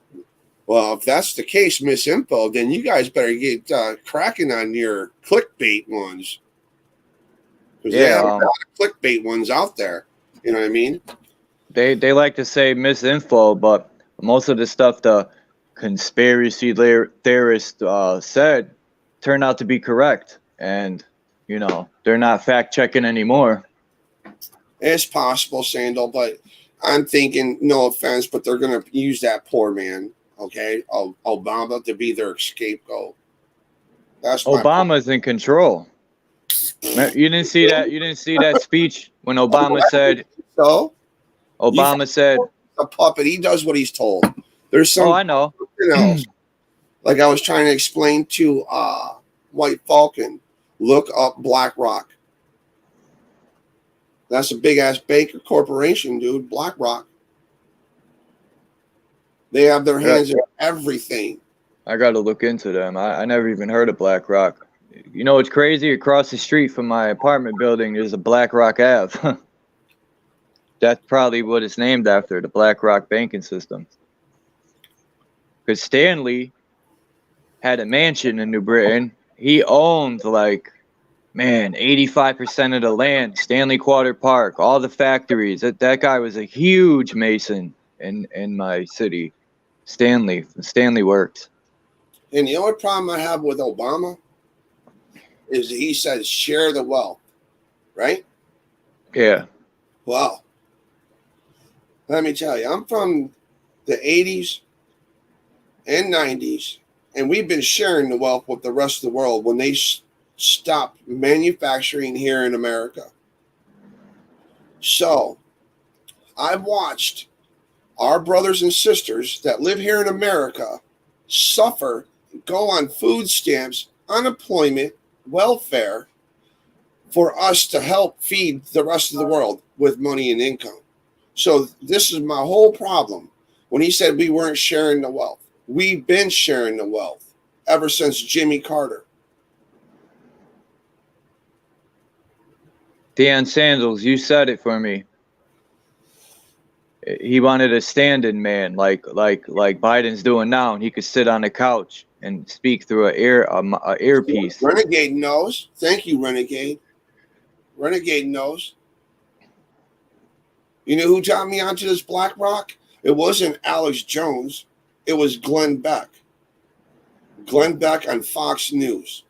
Well, if that's the case, misinfo, then you guys better get cracking on your clickbait ones because they have a Yeah. lot of clickbait ones out there. You know what I mean? They like to say misinfo, but most of the stuff the conspiracy theorists said turned out to be correct, and they're not fact checking anymore. It's possible, Sandal, but I'm thinking, no offense, but they're going to use that poor man, okay, Obama, to be their scapegoat. That's my point. Obama's in control. You didn't see that? You didn't see that speech when Obama said So you think Obama said, a puppet? He does what he's told. There's "Oh, something I know." else. Like I was trying to explain to White Falcon, look up BlackRock. That's a big ass Baker corporation, dude. BlackRock. They have their hands in everything. I got to look into them. I never even heard of BlackRock. You know what's crazy? Across the street from my apartment building is a BlackRock Ave. That's probably what it's named after, the BlackRock banking system. Because Stanley had a mansion in New Britain. He owned 85% of the land, Stanley Quarter Park, all the factories. That guy was a huge mason in my city. Stanley Works. And the only problem I have with Obama is that he says share the wealth, right? Yeah. Well, let me tell you, I'm from the 80s and 90s, and we've been sharing the wealth with the rest of the world when they stopped manufacturing here in America. So I've watched our brothers and sisters that live here in America suffer, go on food stamps, unemployment, welfare, for us to help feed the rest of the world with money and income. So this is my whole problem. When he said we weren't sharing the wealth, we've been sharing the wealth ever since Jimmy Carter. Deion Sanders, you said it for me. He wanted a stand-in man, like Biden's doing now, and he could sit on the couch and speak through a earpiece. Renegade knows. Thank you, Renegade. Renegade knows. You know who taught me onto this BlackRock? It wasn't Alex Jones. It was Glenn Beck. Glenn Beck on Fox News.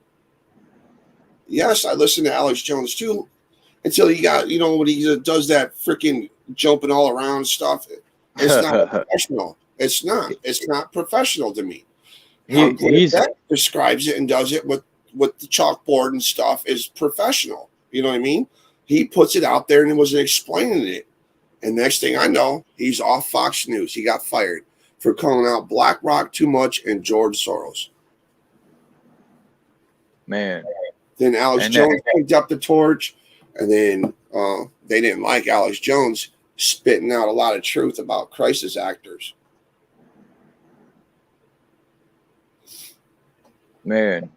Yes, I listen to Alex Jones too, until he got, when he does that freaking jumping all around stuff. It's not professional. It's not. It's not professional to me. How Glenn he's Beck describes it and does it with the chalkboard and stuff is professional. You know what I mean? He puts it out there and he wasn't explaining it. And next thing I know, he's off Fox News. He got fired for calling out BlackRock too much and George Soros. Man. Then Alex Jones picked up the torch, and then they didn't like Alex Jones spitting out a lot of truth about crisis actors. Man.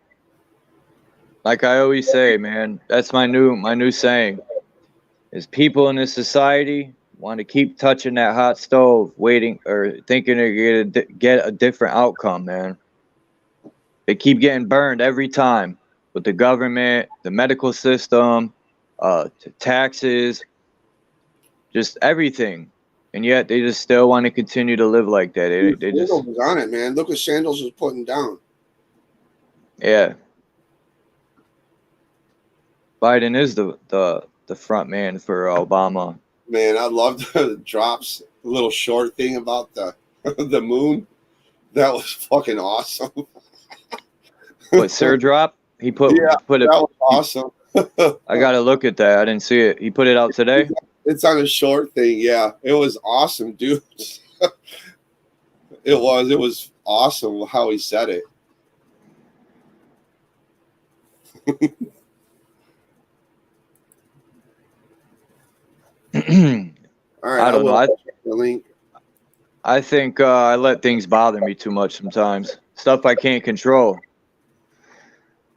Like I always say, man, that's my new saying. Is people in this society want to keep touching that hot stove, waiting or thinking they're gonna get a different outcome, man. They keep getting burned every time with the government, the medical system, taxes, just everything, and yet they just still want to continue to live like that. They just was on it, man. Look what Sandals was putting down. Yeah. Biden is the front man for Obama. Man, I love the drops. The little short thing about the the moon. That was fucking awesome. What, Sir Drop? He put it. That was awesome. I gotta look at that. I didn't see it. He put it out today. It's on a short thing. Yeah, it was awesome, dude. It was awesome how he said it. All right, I don't know. The link. I think I let things bother me too much sometimes. Stuff I can't control.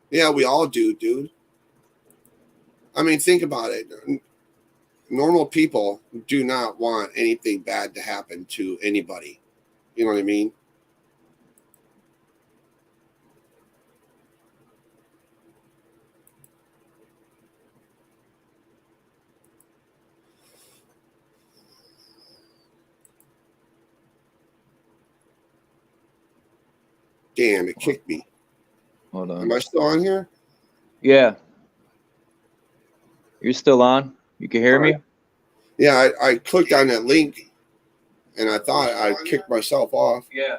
Yeah, we all do, dude. I mean, think about it. Normal people do not want anything bad to happen to anybody. You know what I mean? Damn, it kicked me. Hold on. Am I still on here? Yeah. You're still on? You can hear me? Yeah, I clicked on that link and I thought I kicked myself off. Yeah.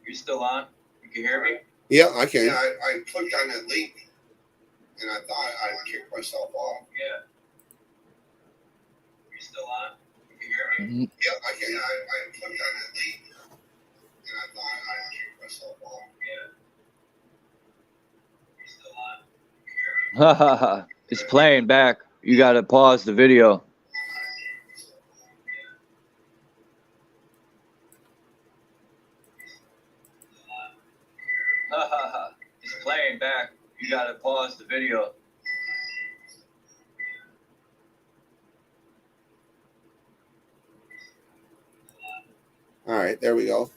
You're still on? You can hear me? Yeah, I can. Yeah, I clicked on that link and I thought I kicked myself off. Yeah. You're still on? You can hear me? Yeah, I can. I clicked on that link and I thought I kicked myself off. Yeah. You're still on? You can hear me? It's playing back. You gotta pause the video. It's playing back. You gotta pause the video. All right, there we go.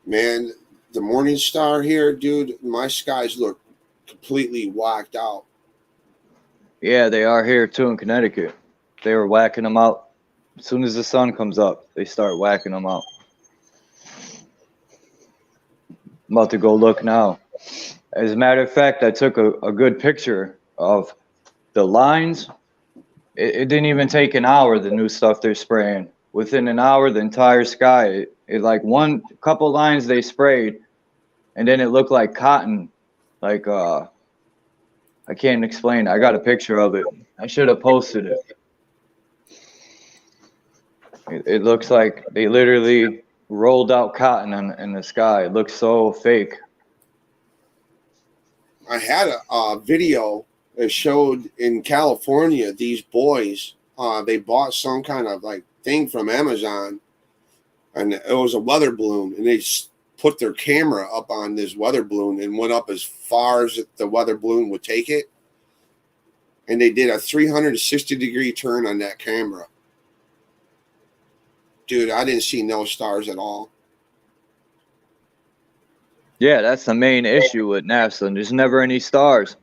Man, the morning star here, dude, my skies look completely whacked out. Yeah, they are here too in Connecticut. They were whacking them out. As soon as the sun comes up, they start whacking them out. I'm about to go look now. As a matter of fact, I took a good picture of the lines. It didn't even take an hour, the new stuff they're spraying. Within an hour, the entire sky, it like one couple lines they sprayed, and then it looked like cotton. Like, I can't explain. I got a picture of it. I should have posted it. It looks like they literally rolled out cotton in the sky. It looks so fake. I had a video that showed in California, these boys, they bought some kind of like thing from Amazon, and it was a weather balloon, and they put their camera up on this weather balloon and went up as far as the weather balloon would take it, and they did a 360-degree turn on that camera. Dude, I didn't see no stars at all. Yeah, that's the main issue with NASA. There's never any stars.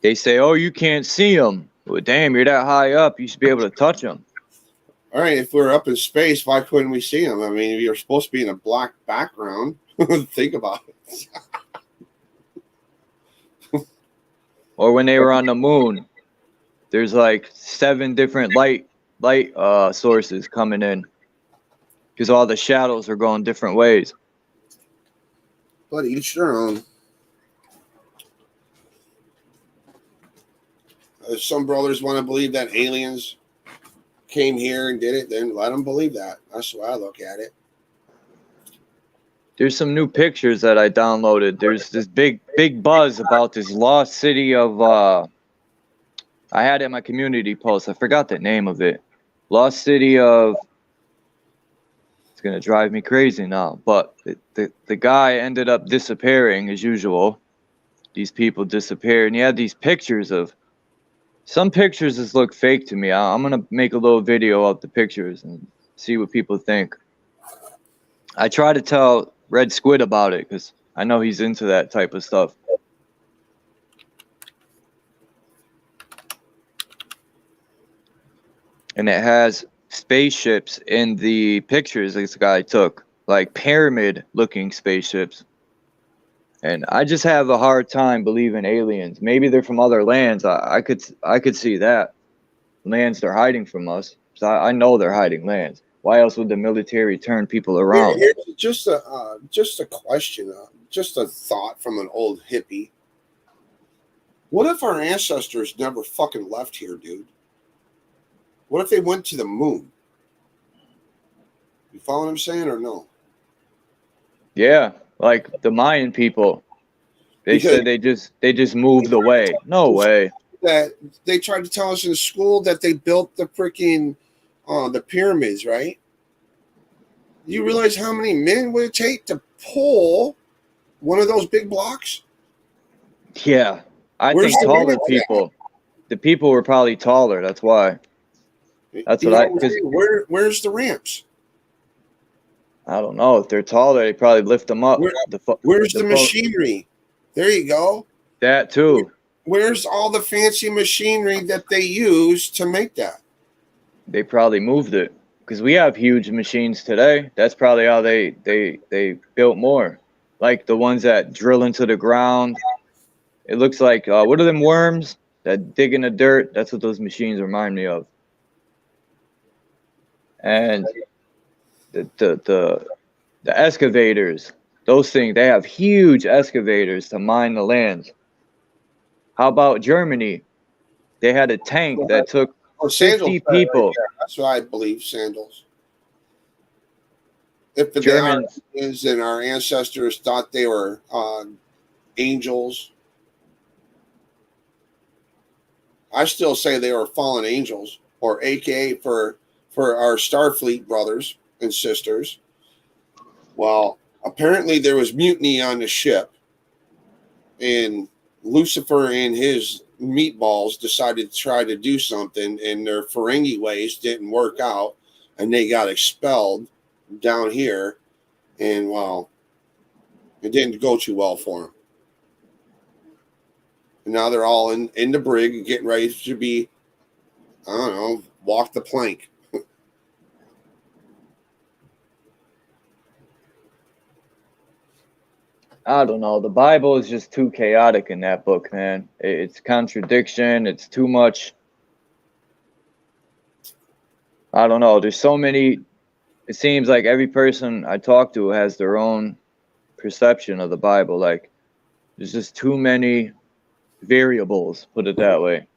They say, oh, you can't see them. Well, damn, you're that high up. You should be able to touch them. all right, if we're up in space, why couldn't we see them? I mean, you're supposed to be in a black background. Think about it. Or when they were on the moon, there's like 7 different light sources coming in because all the shadows are going different ways. But each their own. If some brothers want to believe that aliens came here and did it, then let them believe that. That's the way I look at it. There's some new pictures that I downloaded. There's this big buzz about this lost city of I had it in my community post. I forgot the name of it. Lost city of, it's gonna drive me crazy now. But the guy ended up disappearing as usual. These people disappeared, and he had these pictures of, some pictures just look fake to me. I'm gonna make a little video of the pictures and see what people think. I try to tell Red Squid about it because I know he's into that type of stuff. And it has spaceships in the pictures this guy took, like pyramid-looking spaceships. And I just have a hard time believing aliens. Maybe they're from other lands. I could see that. Lands they're hiding from us. So I know they're hiding lands. Why else would the military turn people around? Here's just a question, just a thought from an old hippie. What if our ancestors never fucking left here, dude? What if they went to the moon? You follow what I'm saying or no? Yeah, like the Mayan people. They Because said they just moved away. No way. that they tried to tell us in school that they built the freaking the pyramids, right? You realize how many men would it take to pull one of those big blocks? Yeah, I Where's think the taller limit? people. The people were probably taller. That's why. That's You what I. know, Cause where's the ramps? I don't know if they're taller. They probably lift them up. Where's the machinery? There you go. That too. Where's all the fancy machinery that they use to make that? They probably moved it because we have huge machines today. That's probably how they built more, like the ones that drill into the ground. It looks like what are them worms that dig in the dirt? That's what those machines remind me of. And the excavators, those things, they have huge excavators to mine the lands. How about Germany? They had a tank that took 50 people. Right, that's what I believe, sandals. If the Germans and our ancestors thought they were angels, I still say they were fallen angels, or AKA for our Starfleet brothers and sisters. Well, apparently there was mutiny on the ship, and Lucifer and his meatballs decided to try to do something, and their Ferengi ways didn't work out, and they got expelled down here, and well, it didn't go too well for them. And now they're all in the brig, getting ready to be, I don't know, walk the plank. I don't know. The Bible is just too chaotic in that book, man. It's contradiction. It's too much. I don't know. There's so many. It seems like every person I talk to has their own perception of the Bible. Like, there's just too many variables, put it that way.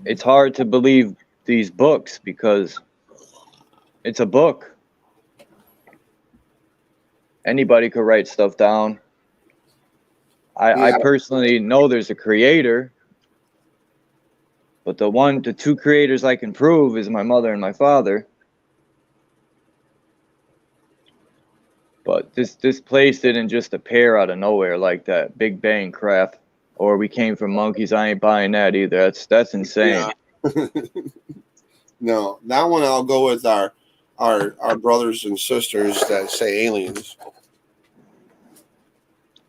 It's hard to believe these books because it's a book. Anybody could write stuff down. I personally know there's a creator, but the 2 creators I can prove is my mother and my father. But this place didn't just appear out of nowhere like that. Big Bang crap. Or we came from monkeys. I ain't buying that either. That's insane. Yeah. No, that one I'll go with our brothers and sisters that say aliens.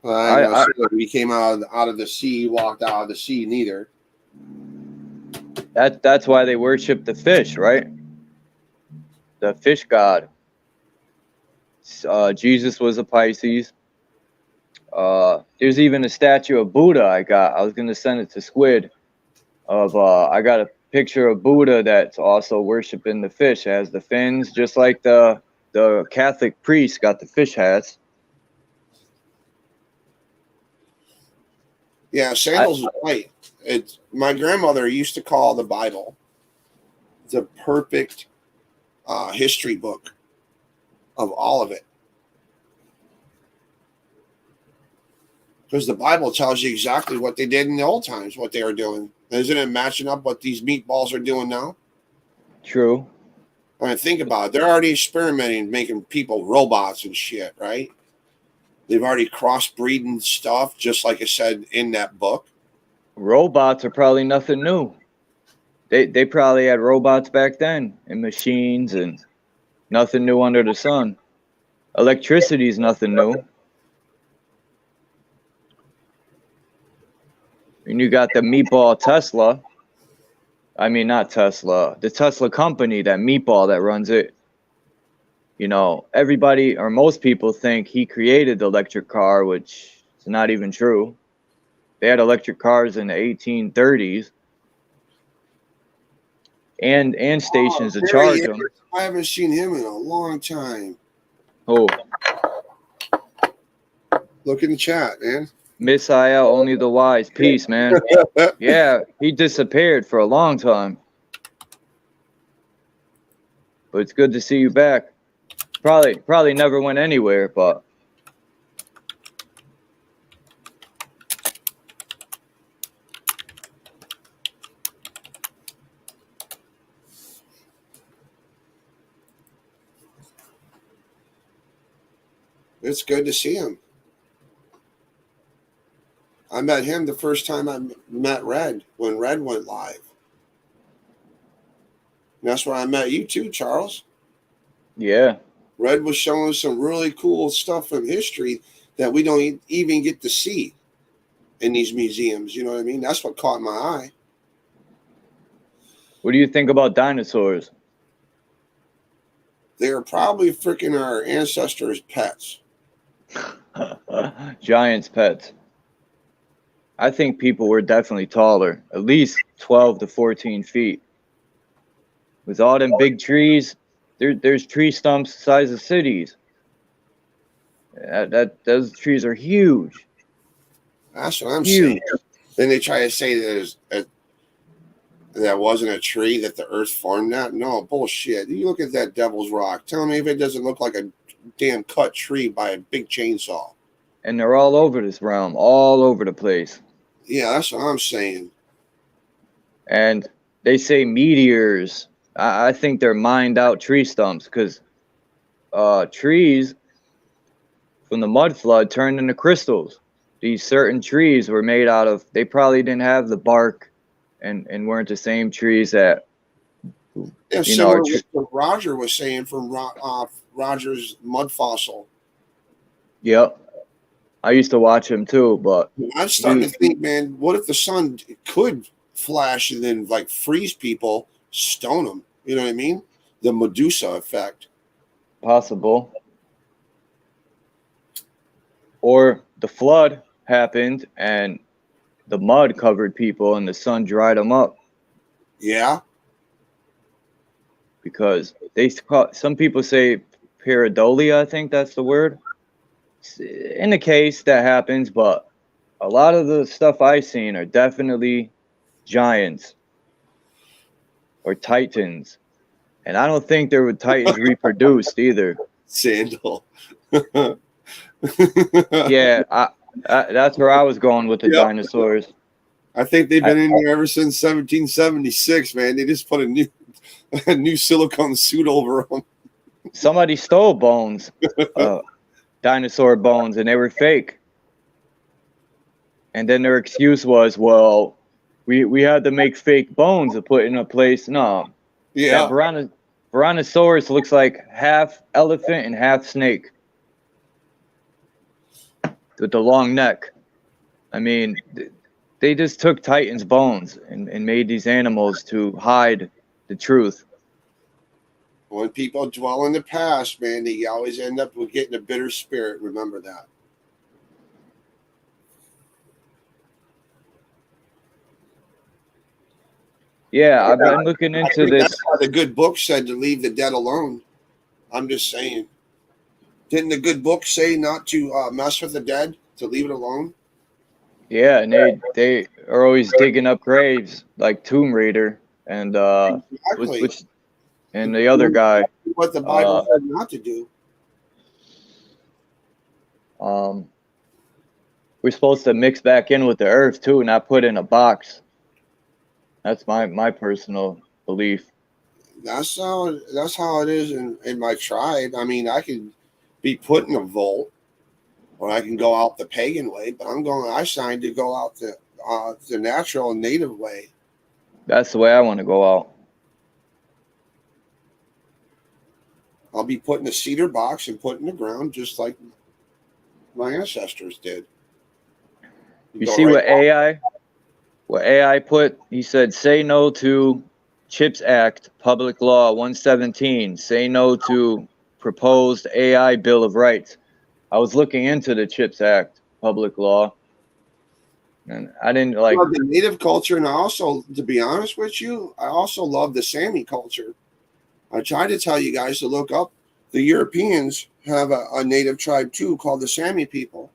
We came out of the sea, walked out of the sea, neither. That's why they worship the fish, right? The fish god. Jesus was a Pisces. There's even a statue of Buddha I got. I was gonna send it to Squid. I got a picture of Buddha that's also worshiping the fish. It has the fins, just like the Catholic priest got the fish hats. Yeah, Sandals is right. It's my grandmother used to call the Bible the perfect history book of all of it, because the Bible tells you exactly what they did in the old times, what they were doing. Isn't it matching up what these meatballs are doing now? True. I mean, think about it. They're already experimenting, making people robots and shit, right? They've already crossbreeding stuff, just like it said in that book. Robots are probably nothing new. They probably had robots back then and machines and nothing new under the sun. Electricity is nothing new. And you got the meatball Tesla. I mean, not Tesla. The Tesla company, that meatball that runs it. You know, everybody or most people think he created the electric car, which is not even true. They had electric cars in the 1830s and stations to There he charge is. them. I haven't seen him in a long time. Oh, Look in the chat, man. Miss IL, only the wise. Peace, man. Yeah, he disappeared for a long time. But it's good to see you back. Probably never went anywhere, but It's good to see him. I met him the first time I met Red, when Red went live. And that's where I met you too, Charles. yeah. Red was showing some really cool stuff from history that we don't even get to see in these museums. You know what I mean? That's what caught my eye. What do you think about dinosaurs? They were probably freaking our ancestors' pets. Giants pets. I think people were definitely taller, at least 12 to 14 feet. With all them big trees, there's tree stumps the size of cities. Those trees are huge. That's what I'm Huge. saying. Then they try to say that wasn't a tree, that the earth formed that. No, bullshit. You look at that Devil's Rock. Tell me if it doesn't look like a damn cut tree by a big chainsaw. And they're all over this realm, all over the place. Yeah, that's what I'm saying. And they say meteors. I think they're mined out tree stumps because trees from the mud flood turned into crystals. These certain trees were made out of, they probably didn't have the bark and weren't the same trees that, Yeah, you know, similar to what Roger was saying from Roger's mud fossil. yep. I used to watch him too, but I'm starting to think, man, what if the sun could flash and then like freeze people, stone them? You know what I mean? The Medusa effect. possible. Or the flood happened and the mud covered people and the sun dried them up Yeah. because some people say pareidolia, I think that's the word. In the case that happens, but a lot of the stuff I've seen are definitely giants or titans. And I don't think there were titans reproduced either. Sandal. Yeah, that's where I was going with the dinosaurs. I think they've been in here ever since 1776, man. They just put a new silicone suit over them. Somebody stole bones, dinosaur bones, and they were fake. And then their excuse was, well, we had to make fake bones to put in a place. No, Yeah. that Brontosaurus looks like half elephant and half snake with the long neck. I mean, they just took Titan's bones and made these animals to hide the truth. When people dwell in the past, man, they always end up with getting a bitter spirit. Remember that. Yeah, I've been looking I into think this. that's why the good book said to leave the dead alone. I'm just saying. Didn't the good book say not to mess with the dead, to leave it alone? Yeah, and they are always digging up graves like Tomb Raider and Exactly. which and the other guy. What the Bible Uh, said not to do. um, we're supposed to mix back in with the earth too, not put in a box. That's my personal belief. That's how it is in my tribe. I mean, I could be put in a vault, or I can go out the pagan way, but I signed to go out the natural and native way. That's the way I want to go out. I'll be put in a cedar box and put in the ground just like my ancestors did. You Go see right what AI put? He said, "Say no to Chips Act, Public Law 117. Say no to proposed AI Bill of Rights." I was looking into the Chips Act, Public Law, and I didn't like. love the native culture, and I also, to be honest with you, I also love the Sami culture. I tried to tell you guys to look up. The Europeans have a native tribe too called the Sami people.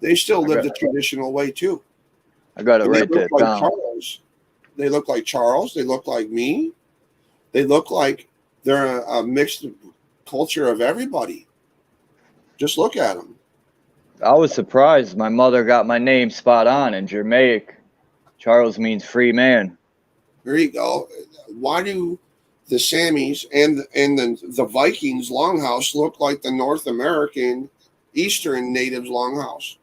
They still I live got the traditional way too, I got to and they write look that like down. Charles. They look like Charles. They look like me. They look like they're a mixed culture of everybody. Just look at them. I was surprised. My mother got my name spot on in Germanic. Charles means free man. There you go. Why do the Samis and the Vikings longhouse look like the North American Eastern natives longhouse?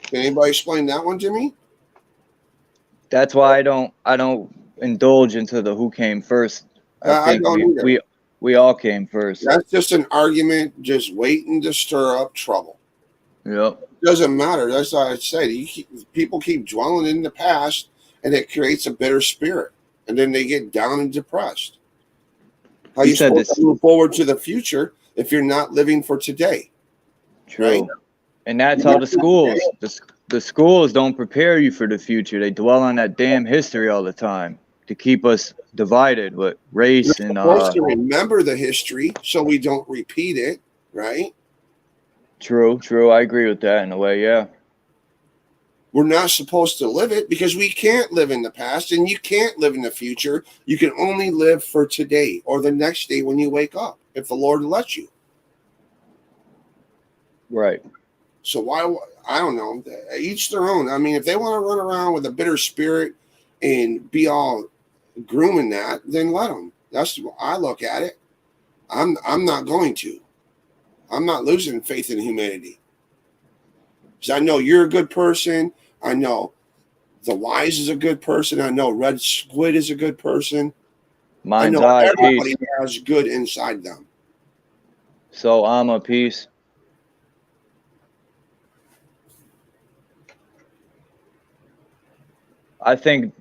Can anybody explain that one to me? That's why I don't indulge into the who came first. I I think don't we either. we we all came first. That's just an argument, just waiting to stir up trouble. Yep. Doesn't matter. That's what I said. People keep dwelling in the past, and it creates a bitter spirit, and then they get down and depressed. How He you said supposed to this. move forward to the future if you're not living for today, right? True. And that's how the schools don't prepare you for the future. They dwell on that damn history all the time to keep us divided with We're race and supposed to remember the history so we don't repeat it, right? true. I agree with that in a way, yeah. We're not supposed to live it because we can't live in the past and you can't live in the future. You can only live for today or the next day when you wake up, if the Lord lets you. Right. So why? I don't know. Each their own. I mean, if they want to run around with a bitter spirit and be all grooming that, then let them. That's what I look at it. I'm not going to. I'm not losing faith in humanity. Because I know you're a good person. I know the Wise is a good person. I know Red Squid is a good person. I Mind's know eye, everybody peace. has good inside them. So I'm a peace. I think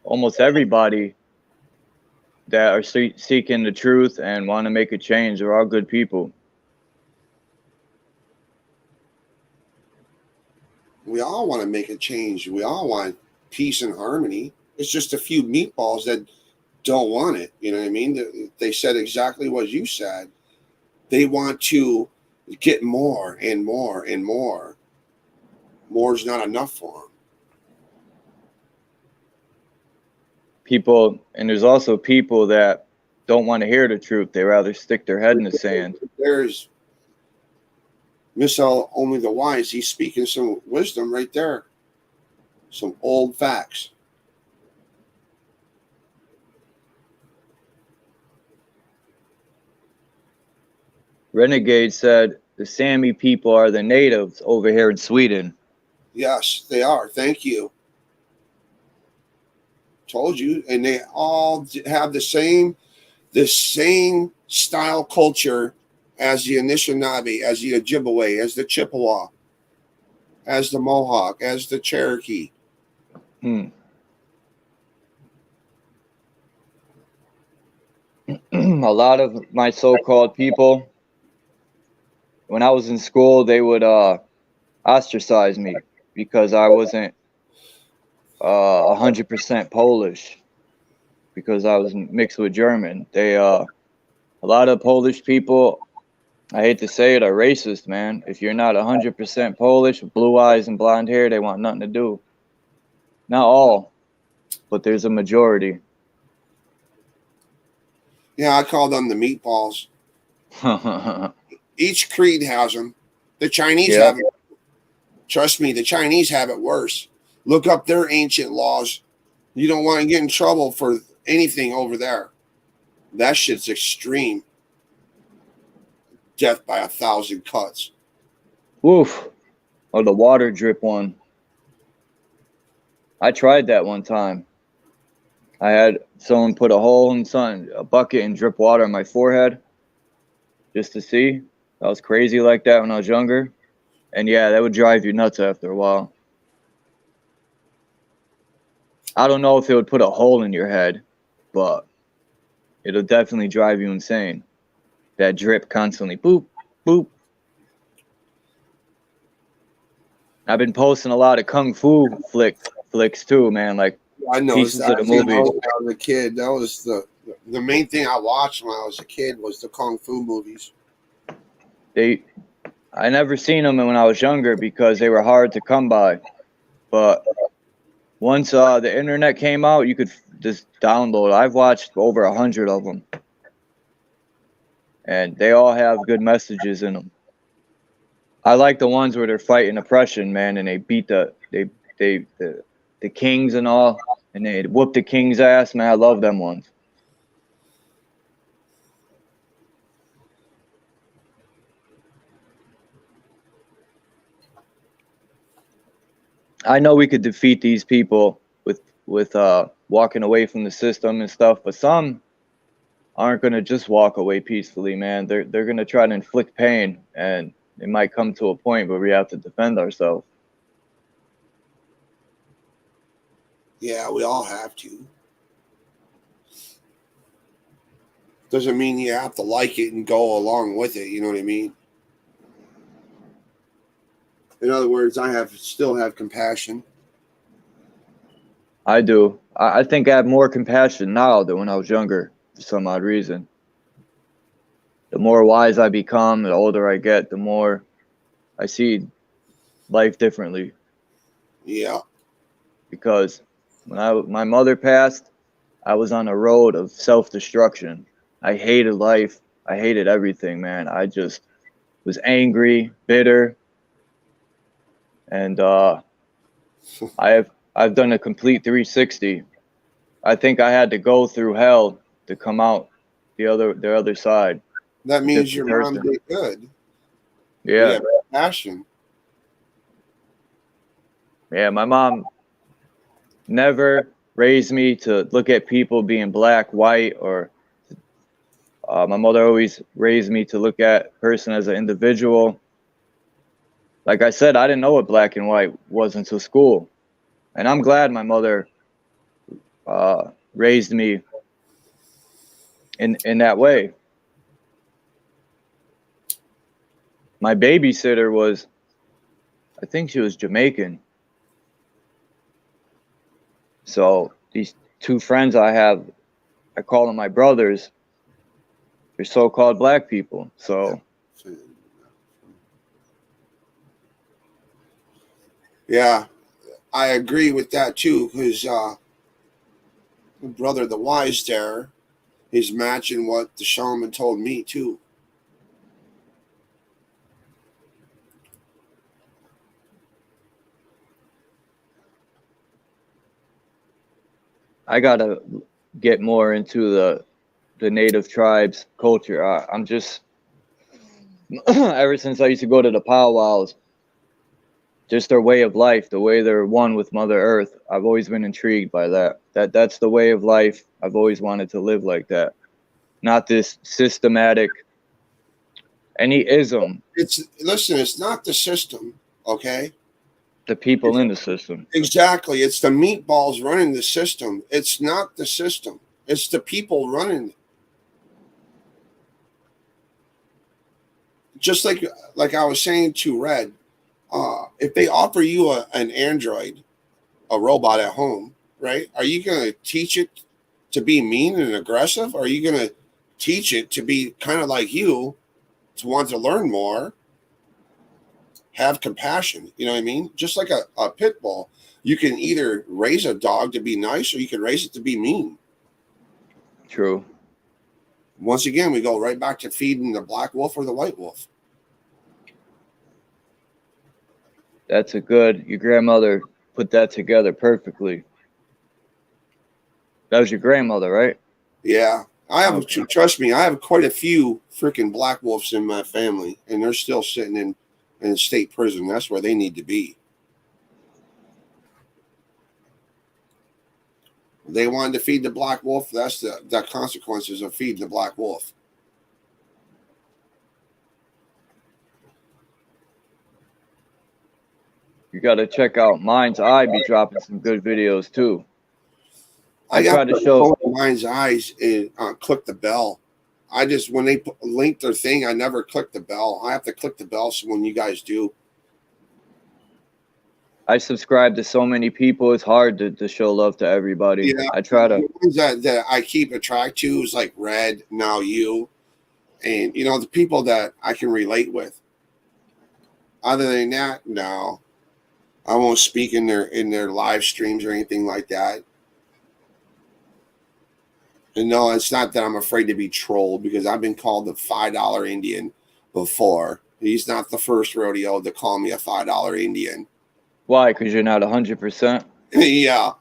almost everybody that are seeking the truth and want to make a change are all good people. We all want to make a change. We all want peace and harmony. It's just a few meatballs that don't want it. You know what I mean? They said exactly what you said. They want to get more and more and more. More is not enough for them. People, and there's also people that don't want to hear the truth. They rather stick their head in the sand. There's Missile Only the Wise. He's speaking some wisdom right there. Some old facts. Renegade said the Sami people are the natives over here in Sweden. Yes, they are. Thank you. Told you. And they all have the same style culture as the Anishinaabe, as the Ojibwe, as the Chippewa, as the Mohawk, as the Cherokee. A lot of my so-called people, when I was in school, they would ostracize me because I wasn't 100% Polish, because I was mixed with German. A lot of Polish people, I hate to say it, are racist, man. If you're not 100% Polish, with blue eyes and blonde hair, they want nothing to do. Not all, but there's a majority. Yeah, I call them the meatballs. Each creed has them. The Chinese Yeah. have it. Trust me, the Chinese have it worse. Look up their ancient laws. You don't want to get in trouble for anything over there. That shit's extreme. Death by 1,000 cuts. Woof. Oh, the water drip one. I tried that one time. I had someone put a bucket and drip water on my forehead just to see. I was crazy like that when I was younger. And yeah, that would drive you nuts after a while. I don't know if it would put a hole in your head, but it'll definitely drive you insane. That drip constantly, boop, boop. I've been posting a lot of kung fu flicks too, man. Like I noticed pieces that. of the I seen movies. those when I was a kid. That was the main thing I watched when I was a kid was the kung fu movies. I never seen them when I was younger because they were hard to come by. But once the internet came out, you could just download. I've watched over 100 of them, and they all have good messages in them. I like the ones where they're fighting oppression, man, and they beat the kings and all, and they whoop the king's ass, man. I love them ones. I know we could defeat these people with walking away from the system and stuff, but some aren't gonna just walk away peacefully, man. They're gonna try to inflict pain, and it might come to a point where we have to defend ourselves. Yeah, we all have to. Doesn't mean you have to like it and go along with it. You know what I mean? In other words, still have compassion. I do. I think I have more compassion now than when I was younger, for some odd reason. The more wise I become, the older I get, the more I see life differently. Yeah. Because when my mother passed, I was on a road of self-destruction. I hated life. I hated everything, man. I just was angry, bitter, and I've done a complete 360. I think I had to go through hell to come out the other side. That A means your different mom person. did good. You Yeah, have passion. yeah. My mom never raised me to look at people being black, white, or my mother always raised me to look at a person as an individual. Like I said, I didn't know what black and white was until school, and I'm glad my mother raised me in that way. My babysitter was, I think she was Jamaican. So these two friends I have, I call them my brothers. They're so-called black people. So Yeah, I agree with that too. Because brother, the wise there, is matching what the shaman told me too. I gotta get more into the native tribes culture. I'm just ever since I used to go to the powwows, just their way of life, the way they're one with Mother Earth. I've always been intrigued by that. That's the way of life. I've always wanted to live like that. Not this systematic any ism. It's listen. It's not the system, okay? The people in the system. Exactly. It's the meatballs running the system. It's not the system. It's the people running. Just like I was saying to Red, if they offer you an android, a robot at home, right? Are you going to teach it to be mean and aggressive? Or are you going to teach it to be kind of like you, to want to learn more, have compassion? You know what I mean? Just like a pit bull, you can either raise a dog to be nice or you can raise it to be mean. True. Once again, we go right back to feeding the black wolf or the white wolf. That's your grandmother put that together perfectly. That was your grandmother, right? Yeah. Okay. Trust me, I have quite a few freaking black wolves in my family, and they're still sitting in state prison. That's where they need to be. They wanted to feed the black wolf. That's the consequences of feeding the black wolf. You got to check out Mind's Eye. Be dropping some good videos too. I try got to to show Mind's Eyes and click the bell. I just, when they link their thing, I never click the bell. I have to click the bell so when you guys do. I subscribe to so many people. It's hard to show love to everybody. Yeah, I try to. the ones that I keep a track to is like Red, now you, and the people that I can relate with. Other than that, no, I won't speak in their live streams or anything like that. And no, it's not that I'm afraid to be trolled, because I've been called the $5 Indian before. He's not the first rodeo to call me a $5 Indian. Why? Because you're not 100%. Yeah.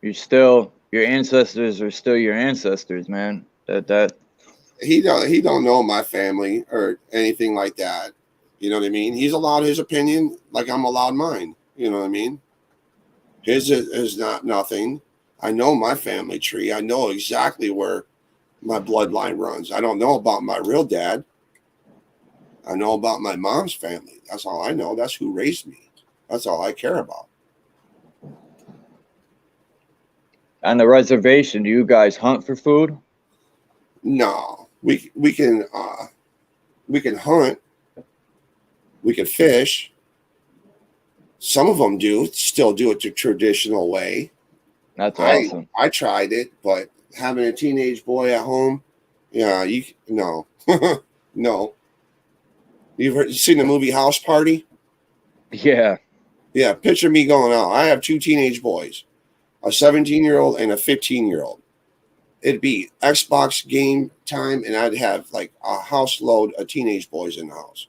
Your ancestors are still your ancestors, man. That He don't know my family or anything like that. You know what I mean? He's allowed his opinion like I'm allowed mine. You know what I mean? His is not nothing. I know my family tree. I know exactly where my bloodline runs. I don't know about my real dad. I know about my mom's family. That's all I know. That's who raised me. That's all I care about. On the reservation, do you guys hunt for food? No, we can hunt. We can fish. Some of them still do it the traditional way. That's awesome. I tried it, but having a teenage boy at home, yeah, no. No. You seen the movie House Party? Yeah. Yeah, picture me going out. I have two teenage boys, a 17-year-old and a 15-year-old. It'd be Xbox game time, and I'd have like a house load of teenage boys in the house.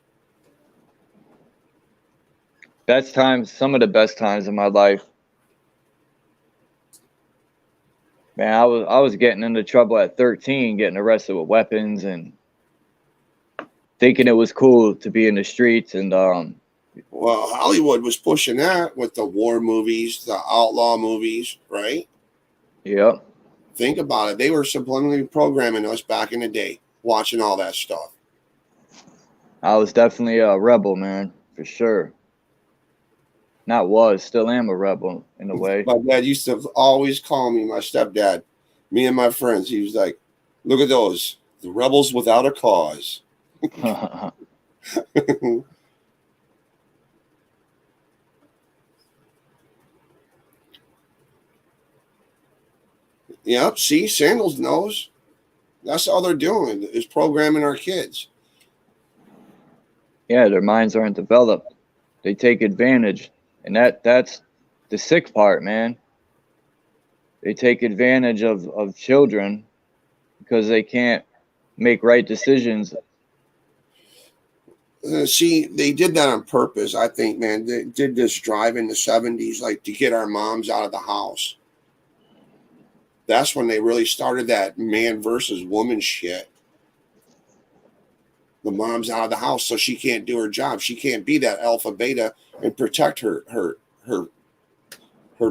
Best times, some of the best times in my life. Man, I was getting into trouble at 13, getting arrested with weapons and thinking it was cool to be in the streets. And Well, Hollywood was pushing that with the war movies, the outlaw movies, right? Yep. Think about it. They were subliminally programming us back in the day, watching all that stuff. I was definitely a rebel, man, for sure. Still am a rebel in a way. My dad used to always call me, my stepdad, me and my friends. He was like, "Look at those, the rebels without a cause." Yep. See, Sandals knows. That's all they're doing is programming our kids. Yeah, their minds aren't developed. They take advantage. And that's the sick part, man. They take advantage of children because they can't make right decisions. See, they did that on purpose, I think, man. They did this drive in the 70s, like to get our moms out of the house. That's when they really started that man versus woman shit. The mom's out of the house, so she can't do her job. She can't be that alpha beta and protect her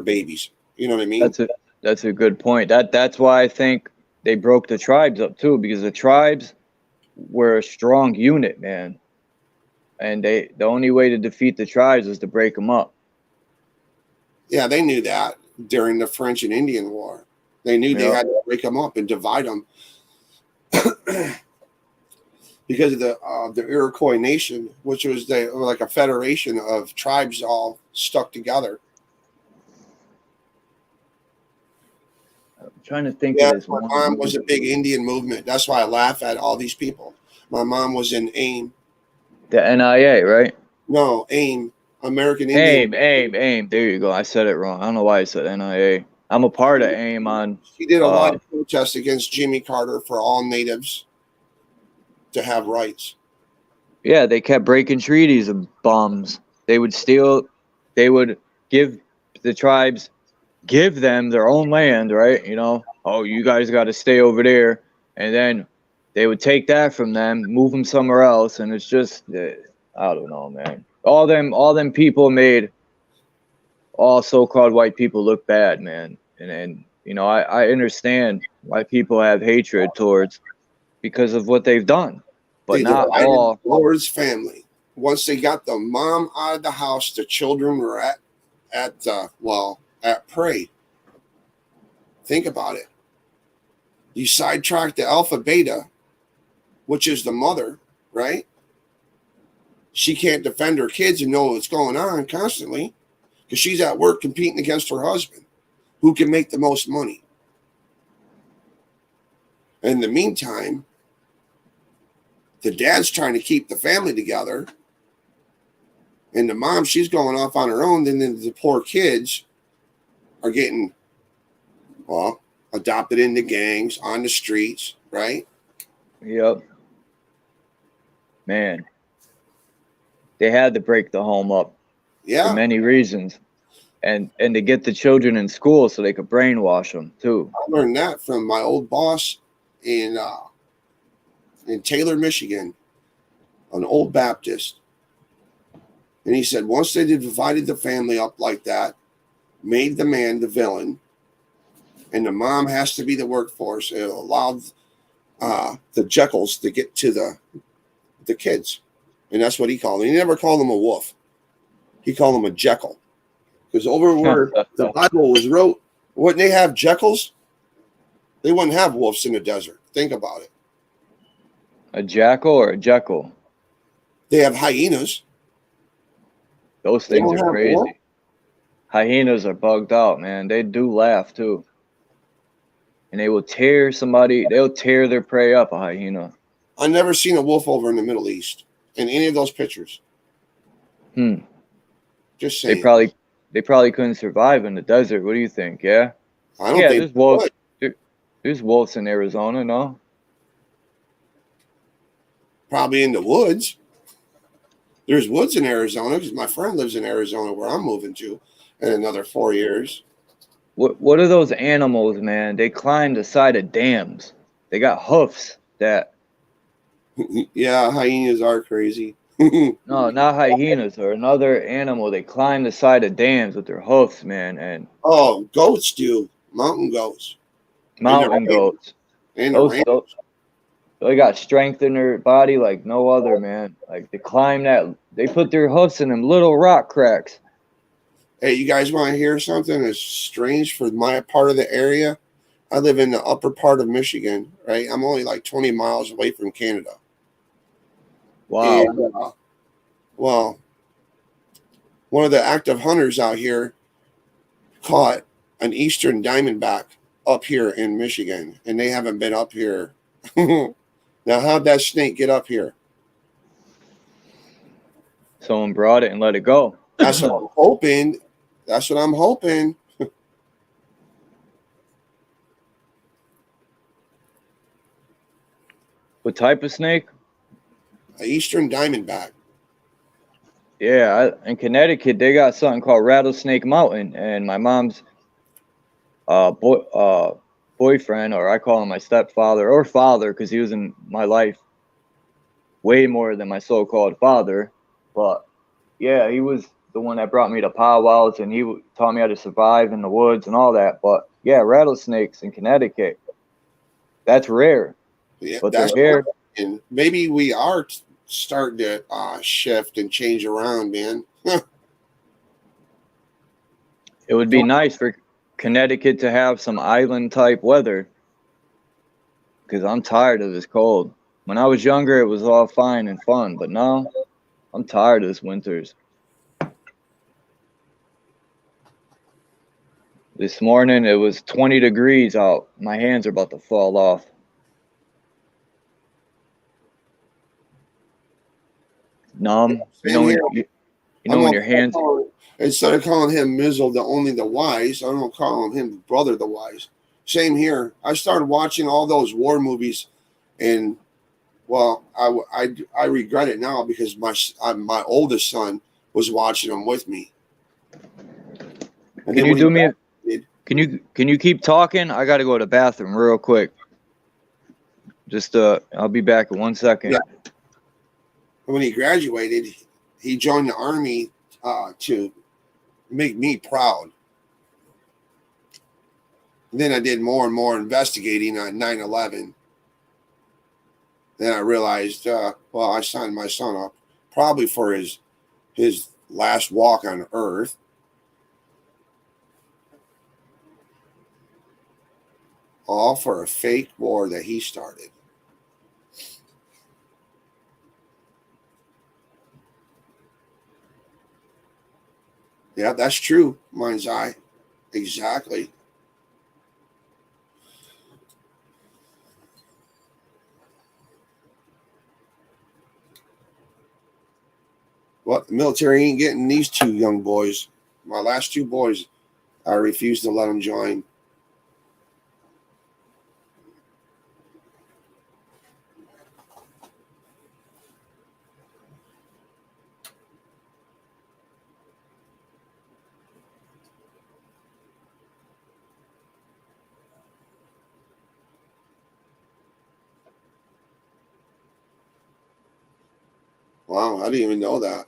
babies. You know what I mean? That's a good point. That's why I think they broke the tribes up too, because the tribes were a strong unit, man. And the only way to defeat the tribes is to break them up. Yeah, they knew that during the French and Indian War. They knew they Yep. had to break them up and divide them because of the Iroquois nation, which was like a federation of tribes all stuck together. I'm trying to think of Yeah, this my one mom was movie. a big Indian movement. That's why I laugh at all these people. My mom was in AIM. The NIA, right? No, AIM, American Indian. AIM. There you go. I said it wrong. I don't know why I said NIA. I'm a part of AIM on. She did a lot of protests against Jimmy Carter for all natives to have rights. Yeah, they kept breaking treaties of bums. They would steal. They would give the tribes, give them their own land, right? You know, oh, you guys got to stay over there, and then they would take that from them, move them somewhere else, and it's just, I don't know, man. All them people made all so-called white people look bad, man. And you know, I understand why people have hatred towards because of what they've done, but They not divided the all. Lord's family. Once they got the mom out of the house, the children were at prey. Think about it. You sidetrack the alpha beta, which is the mother, right? She can't defend her kids and know what's going on constantly because she's at work competing against her husband, who can make the most money. In the meantime, the dad's trying to keep the family together, and the mom, she's going off on her own. Then the poor kids are getting, well, adopted into gangs on the streets, right? Yep, man. They had to break the home up for Yeah, many reasons, and to get the children in school so they could brainwash them too. I learned that from my old boss in Taylor, Michigan, an old Baptist. And he said once they divided the family up like that, made the man the villain, and the mom has to be the workforce, it allowed the Jekylls to get to the kids. And that's what he called them. He never called them a wolf. He called them a Jekyll. Because over where the Bible was wrote, wouldn't they have Jekylls? They wouldn't have wolves in the desert. Think about it. A jackal or a jekyll? They have hyenas. Those They things don't are have wolves. crazy. Hyenas are bugged out, man. They do laugh too, and they will tear somebody. They'll tear their prey up. A hyena. I never seen a wolf over in the Middle East in any of those pictures. Hmm. Just They saying. probably couldn't survive in the desert. What do you think? Yeah. I don't Yeah. think There's wolves. would. There's wolves in Arizona. No. Probably in the woods. There's woods in Arizona because my friend lives in Arizona where I'm moving to in another 4 years. What are those animals, man? They climb the side of dams. They got hoofs that. Yeah, hyenas are crazy. No, not hyenas or another animal. They climb the side of dams with their hoofs, man, and Oh, goats do. Mountain goats. And the mountain ram- goats. and the ram. Those they got strength in their body like no other, man. Like they climb that. They put their hoofs in them little rock cracks. Hey, you guys want to hear something that's strange for my part of the area? I live in the upper part of Michigan, right? I'm only like 20 miles away from Canada. Wow. And, well, one of the active hunters out here caught an eastern diamondback up here in Michigan, and they haven't been up here. Now, how'd that snake get up here? Someone brought it and let it go. That's what I'm hoping. That's what I'm hoping. What type of snake? An eastern diamondback. Yeah, in Connecticut they got something called Rattlesnake Mountain, and my mom's boyfriend, or I call him my stepfather or father, because he was in my life way more than my so-called father. But yeah, he was the one that brought me to powwows, and he taught me how to survive in the woods and all that. But yeah, rattlesnakes in Connecticut, that's rare, Yeah, but they're that's here. and maybe we are starting to shift and change around, man. It would be nice for Connecticut to have some island type weather, because I'm tired of this cold. When I was younger, it was all fine and fun, but now I'm tired of this winters. This morning it was 20 degrees out. My hands are about to fall off. Numb. You know Same here. when your hands. Instead of calling him Mizzle the only the wise, I don't call him brother the wise. Same here. I started watching all those war movies, and well, I regret it now because my oldest son was watching them with me. And Can you do me? Can you keep talking? I got to go to the bathroom real quick. Just I'll be back in 1 second. Yeah. When he graduated, he joined the army to make me proud. And then I did more and more investigating on 9/11. Then I realized, well, I signed my son up probably for his last walk on Earth. All for a fake war that he started. Yeah, that's true, mind's eye. Exactly. Well, the military ain't getting these two young boys. My last two boys, I refused to let them join. Wow, I didn't even know that.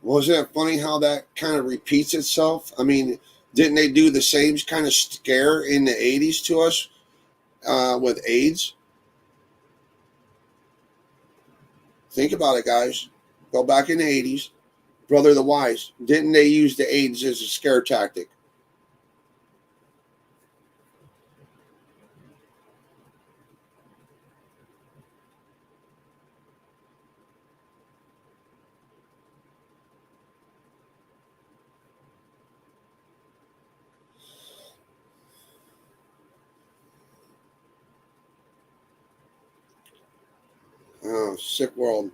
Wasn't it funny how that kind of repeats itself? I mean, didn't they do the same kind of scare in the 80s to us with AIDS? Think about it, guys. Go back in the 80s. Brother the Wise. Didn't they use the AIDS as a scare tactic? Oh, sick world.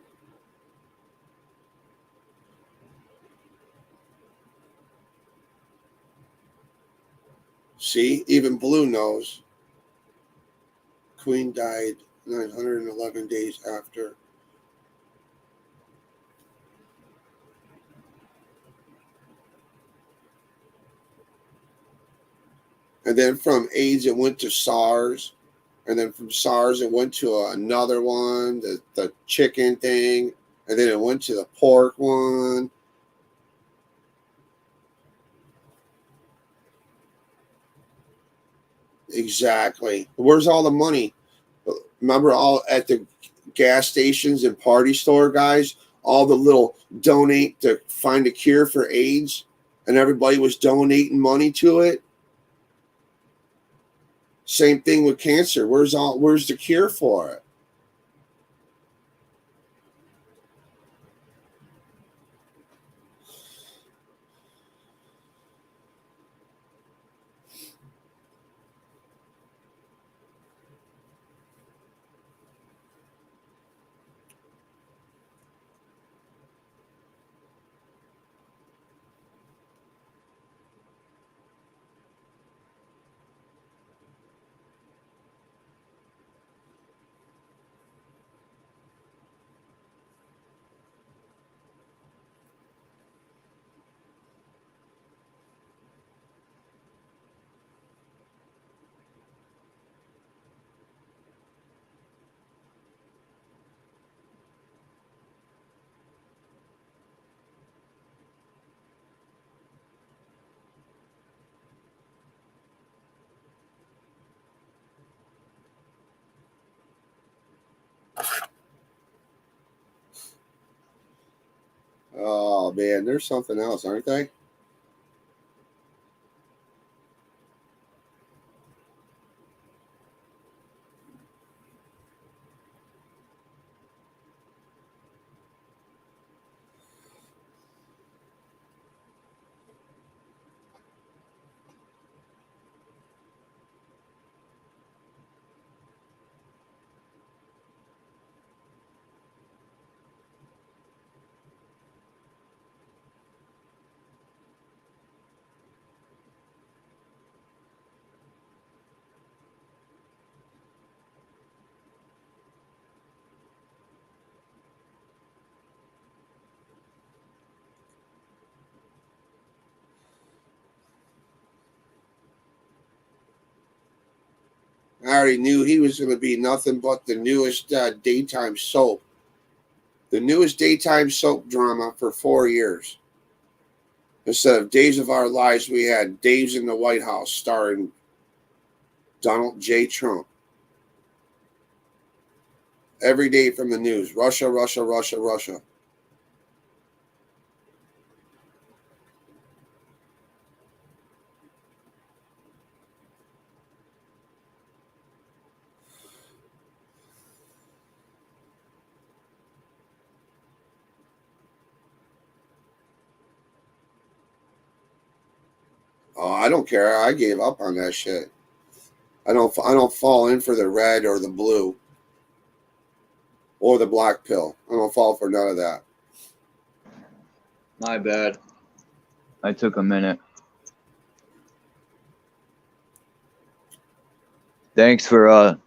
See, even Blue knows. Queen died 911 days after. And then from AIDS, it went to SARS. And then from SARS, it went to another one, the chicken thing. And then it went to the pork one. Exactly. Where's all the money? Remember all at the gas stations and party store guys, all the little donate to find a cure for AIDS, and everybody was donating money to it. Same thing with cancer. Where's the cure for it? Oh man, there's something else, aren't they? I already knew he was going to be nothing but the newest daytime soap. The newest daytime soap drama for 4 years. Instead of Days of Our Lives, we had Days in the White House starring Donald J. Trump. Every day from the news. Russia, Russia, Russia, Russia. Oh, I don't care. I gave up on that shit. I don't fall in for the red or the blue or the black pill. I don't fall for none of that. My bad. I took a minute. Thanks for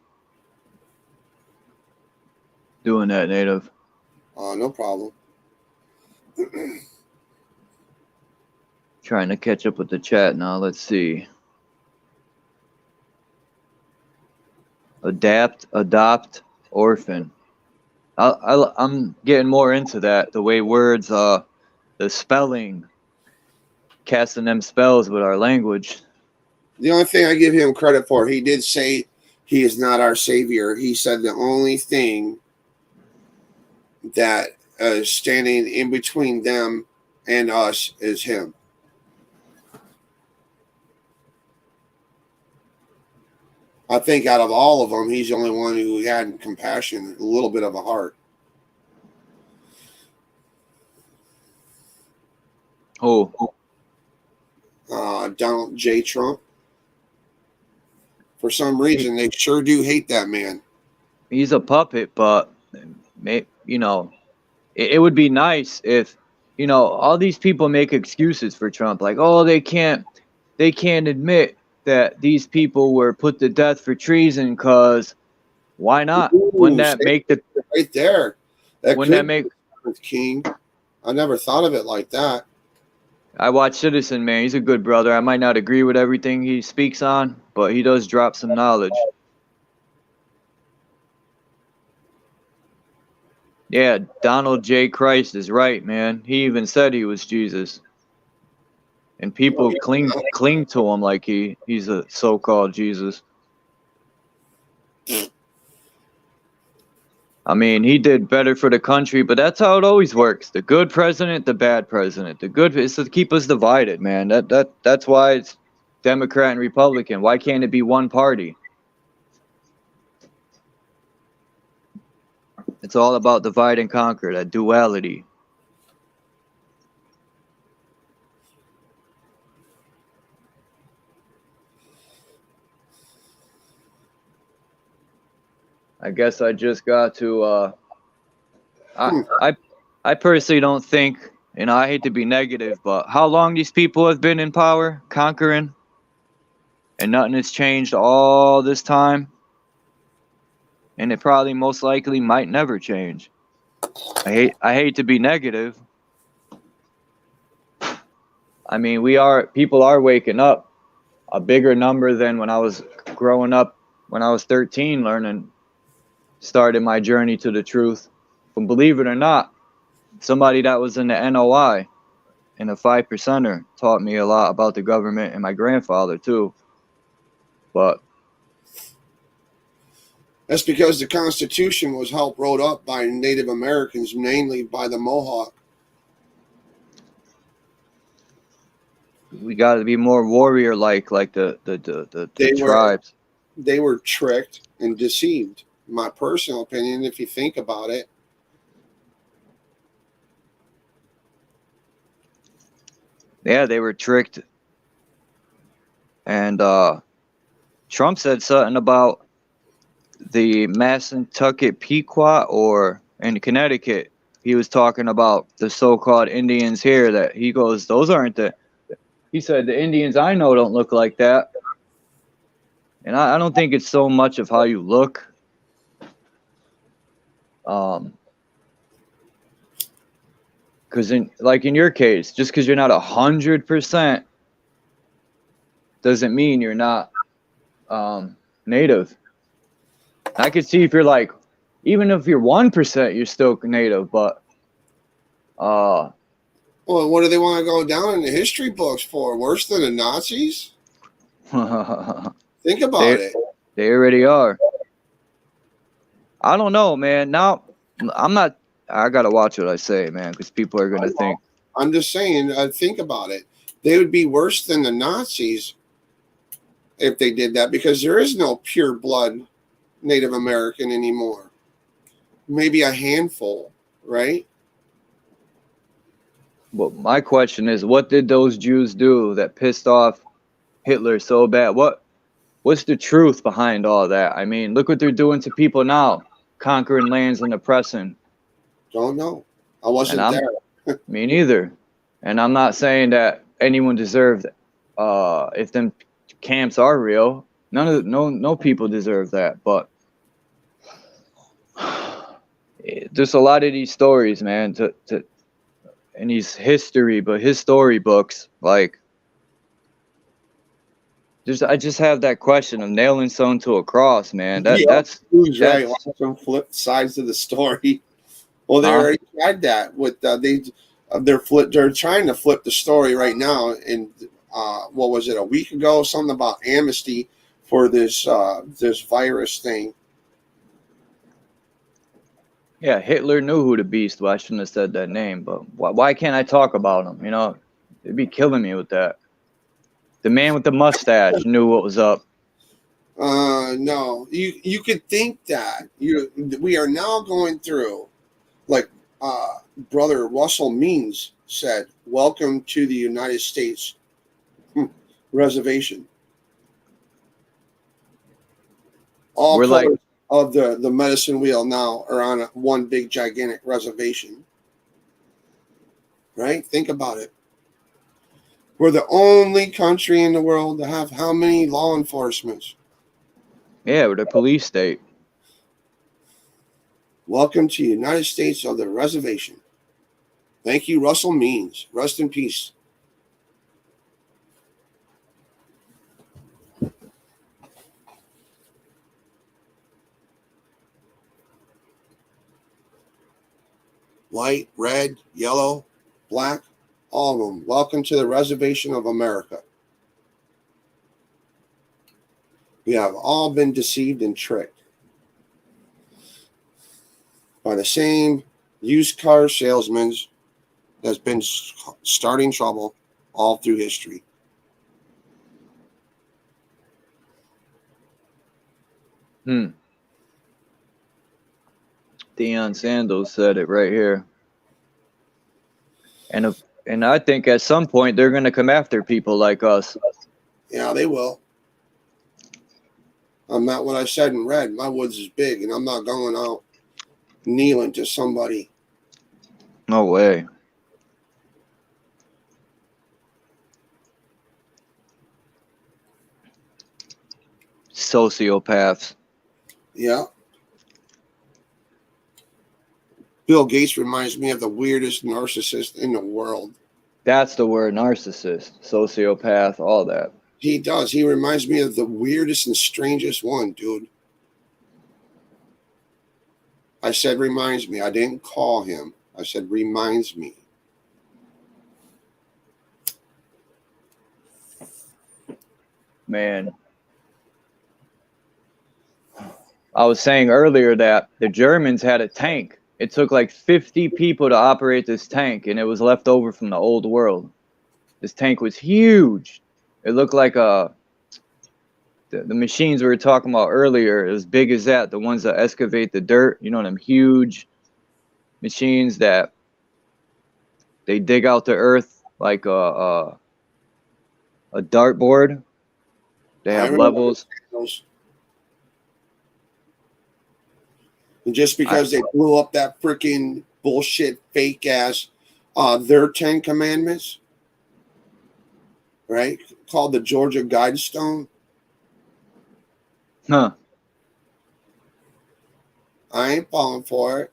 doing that, Native. No problem. Trying to catch up with the chat now. Let's see. Adapt, adopt, orphan. I'm getting more into that. The way words, the spelling, casting them spells with our language. The only thing I give him credit for, he did say he is not our savior. He said the only thing that is standing in between them and us is him. I think out of all of them, he's the only one who had compassion, a little bit of a heart. Oh, Donald J. Trump. For some reason, they sure do hate that man. He's a puppet, but it would be nice if, all these people make excuses for Trump, like, oh, they can't admit that these people were put to death for treason, because why not? Wouldn't that make the right there? Wouldn't that make King? I never thought of it like that. I watch Citizen, man. He's a good brother. I might not agree with everything he speaks on, but he does drop some knowledge. Yeah, Donald J. Christ is right, man. He even said he was Jesus. And people cling to him like he's a so-called Jesus. I mean, he did better for the country, but that's how it always works. The good president, the bad president. The good is to keep us divided, man. That's why it's Democrat and Republican. Why can't it be one party? It's all about divide and conquer, that duality. I guess I just got to I Hmm. I I personally don't think, I hate to be negative, but how long these people have been in power, conquering, and nothing has changed all this time, and it probably most likely might never change. I hate to be negative. I mean, people are waking up, a bigger number than when I was growing up, when I was 13, learning, started my journey to the truth. But believe it or not, somebody that was in the NOI and a 5%er taught me a lot about the government, and my grandfather too. But That's because the Constitution was helped wrote up by Native Americans, mainly by the Mohawk. we got to be more warrior like the They were tribes. they were tricked and deceived. My personal opinion, if you think about it, Yeah, they were tricked. And Trump said something about the Massanutten Pequot, or in Connecticut. He was talking about the so-called Indians here, that he goes, those aren't he said, the Indians I know don't look like that. And I don't think it's so much of how you look. Because in your case, just because you're not 100% doesn't mean you're not native. I could see if you're like, even if you're 1%, you're still native. But uh, well, what do they want to go down in the history books for? Worse than the Nazis? Think about they it. they already are. I don't know, man. Now I'm not. I gotta watch what I say, man, because people are I gonna know. think. I'm just saying, think about it. They would be worse than the Nazis if they did that because there is no pure blood Native American anymore. Maybe a handful, right? But my question is, what did those Jews do that pissed off Hitler so bad? What's the truth behind all that? I mean, look what they're doing to people now, conquering lands and oppressing. Don't know. I And wasn't I'm there. Me neither. And I'm not saying that anyone deserved. If them camps are real, no people deserve that. But there's a lot of these stories, man. And these his story books, like. I just have that question of nailing someone to a cross, man. Yeah, who's right? That's Watch them flip sides of the story. Well, they huh? already tried that with they're trying to flip the story right now. And what was it, a week ago? Something about amnesty for this virus thing. Yeah, Hitler knew who the beast was. I shouldn't have said that name, but why can't I talk about him? They'd be killing me with that. The man with the mustache knew what was up. No, you could think that we are now going through, like brother Russell Means said, "Welcome to the United States reservation." All We're like, colors of the medicine wheel now are on one big gigantic reservation. Right? Think about it. We're the only country in the world to have how many law enforcements? yeah, we're the police state. Welcome to the United States of the reservation. Thank you, Russell Means. Rest in peace. White, red, yellow, black, all of them. Welcome to the reservation of America. We have all been deceived and tricked by the same used car salesman that's been starting trouble all through history. Hmm. Deion Sanders said it right here. And I think at some point they're gonna come after people like us. Yeah, they will. I'm not what I said in red. My woods is big, and I'm not going out kneeling to somebody. No way. Sociopaths. Yeah. Bill Gates reminds me of the weirdest narcissist in the world. That's the word, narcissist, sociopath, all that. He does. He reminds me of the weirdest and strangest one, dude. I said reminds me. I didn't call him. I said reminds me. Man. I was saying earlier that the Germans had a tank. It took like 50 people to operate this tank, and it was left over from the old world. This tank was huge. It looked like the machines we were talking about earlier, as big as that, the ones that excavate the dirt, you know, them huge machines that they dig out the earth like a dartboard. They I have remember levels. those. And just I, because they blew up that freaking bullshit fake ass their 10 commandments, right? Called the Georgia Guidestone. huh. I ain't falling for it.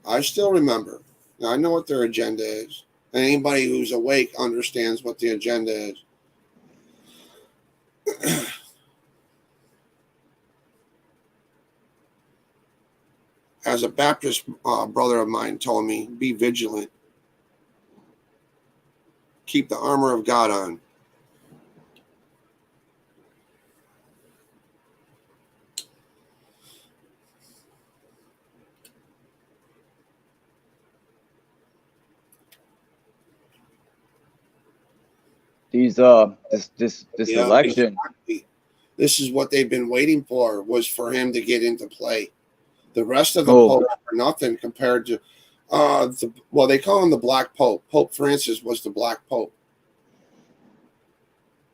I still remember. Now, I know what their agenda is. And anybody who's awake understands what the agenda is. As a Baptist brother of mine told me, be vigilant. Keep the armor of God on. This Yeah, election. exactly. This is what they've been waiting for, was for him to get into play. The rest of the Oh, popes are nothing compared to they call him the Black Pope. Pope Francis was the Black Pope.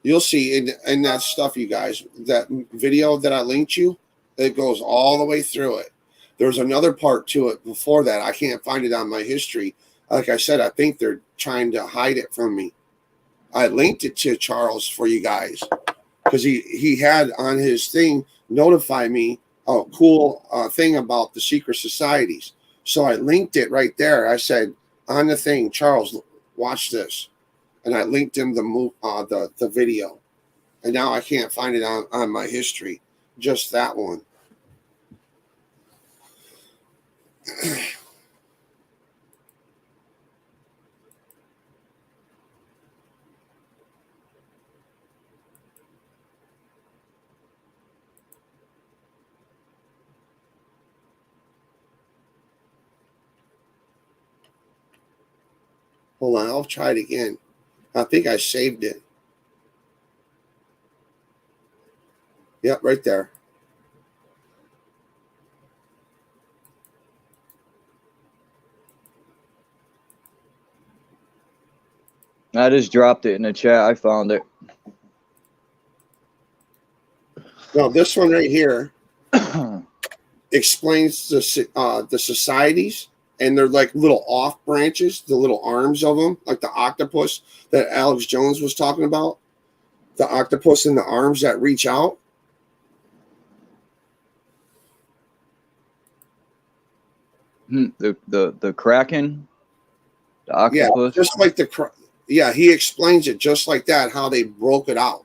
You'll see in that stuff, you guys, that video that I linked you, it goes all the way through it. There's another part to it before that. I can't find it on my history. Like I said, I think they're trying to hide it from me. I linked it to Charles for you guys because he had on his thing notify me a cool thing about the secret societies. So I linked it right there. I said on the thing, Charles, watch this, and I linked him the video, and now I can't find it on my history. Just that one. Hold on, I'll try it again. I think I saved it. Yep, right there. I just dropped it in the chat. I found it. No, this one right here explains the societies, and they're like little off branches, the little arms of them, like the octopus that Alex Jones was talking about. The octopus and the arms that reach out. The Kraken, the Yeah, octopus. just like he explains it just like that, how they broke it out.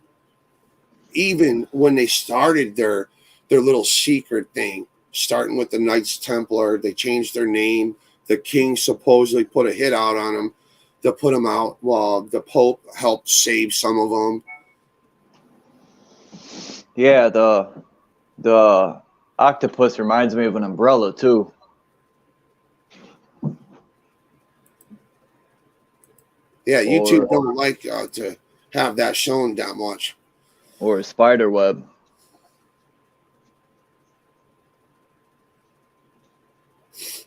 Even when they started their little secret thing, starting with the Knights Templar, they changed their name. The king supposedly put a hit out on them to put them out. Well, the Pope helped save some of them. Yeah, the octopus reminds me of an umbrella too. Yeah, YouTube don't like to have that shown that much. Or a spider web.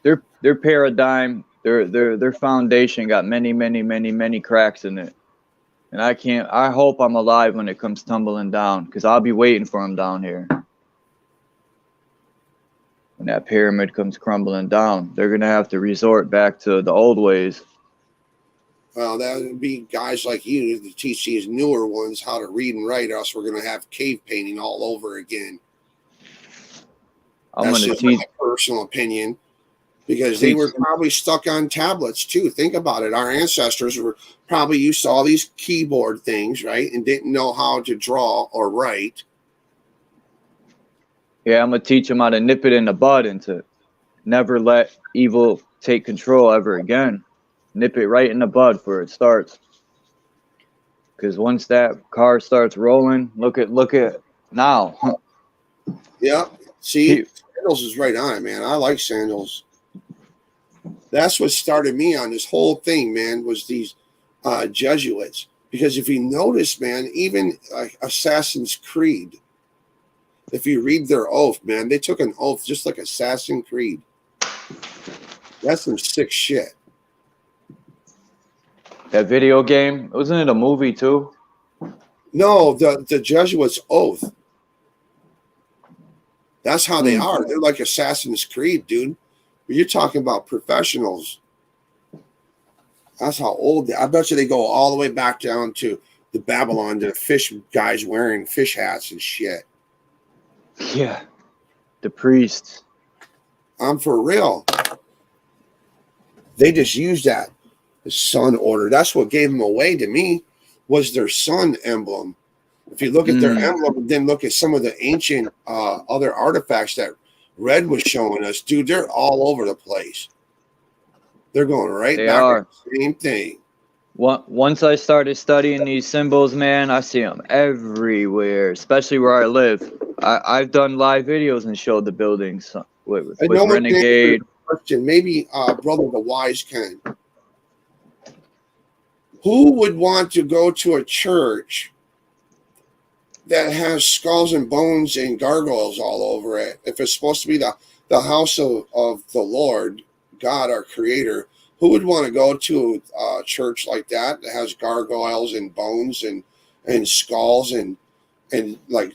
Their paradigm, their foundation got many cracks in it. And I hope I'm alive when it comes tumbling down, because I'll be waiting for them down here. When that pyramid comes crumbling down, they're going to have to resort back to the old ways. Well, that would be guys like you to teach these newer ones how to read and write, or else we're going to have cave painting all over again. I'm That's going to just my teach. personal opinion, because they were probably stuck on tablets too. Think about it. Our ancestors were probably used to all these keyboard things, right? And didn't know how to draw or write. Yeah, I'm going to teach them how to nip it in the bud and to never let evil take control ever again. Nip it right in the bud before it starts. Because once that car starts rolling, look at now. Yeah. See, Sandals is right on it, man. I like Sandals. That's what started me on this whole thing, man, was these Jesuits. Because if you notice, man, even Assassin's Creed, if you read their oath, man, they took an oath just like Assassin's Creed. That's some sick shit. That video game, wasn't it a movie too? No, the Jesuits' oath. That's how they are. They're like Assassin's Creed, dude. But you're talking about professionals. That's how old I bet you they go all the way back down to the Babylon, the fish guys wearing fish hats and shit. Yeah. The priests. I'm for real. They just used that. The sun order. That's what gave them away to me, was their sun emblem. If you look at their emblem and then look at some of the ancient other artifacts that Red was showing us, dude, they're all over the place. They're going right back to the same thing. Once I started studying these symbols, man, I see them everywhere, especially where I live. I've done live videos and showed the buildings with Renegade. Question, maybe Brother the Wise can. Who would want to go to a church that has skulls and bones and gargoyles all over it if it's supposed to be the house of the Lord, God, our Creator? Who would want to go to a church like that has gargoyles and bones and skulls and like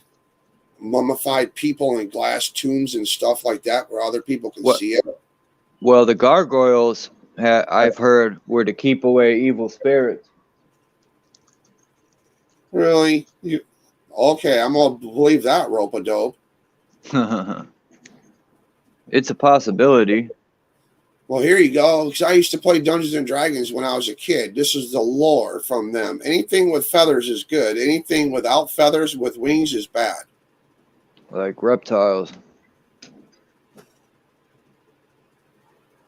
mummified people in glass tombs and stuff like that where other people can see it? Well, the gargoyles, I've heard, were to keep away evil spirits. Really? Okay, I'm going to believe that, rope-a-dope. It's a possibility. Well, here you go. Because I used to play Dungeons and Dragons when I was a kid. This is the lore from them. Anything with feathers is good. Anything without feathers with wings is bad. Like reptiles.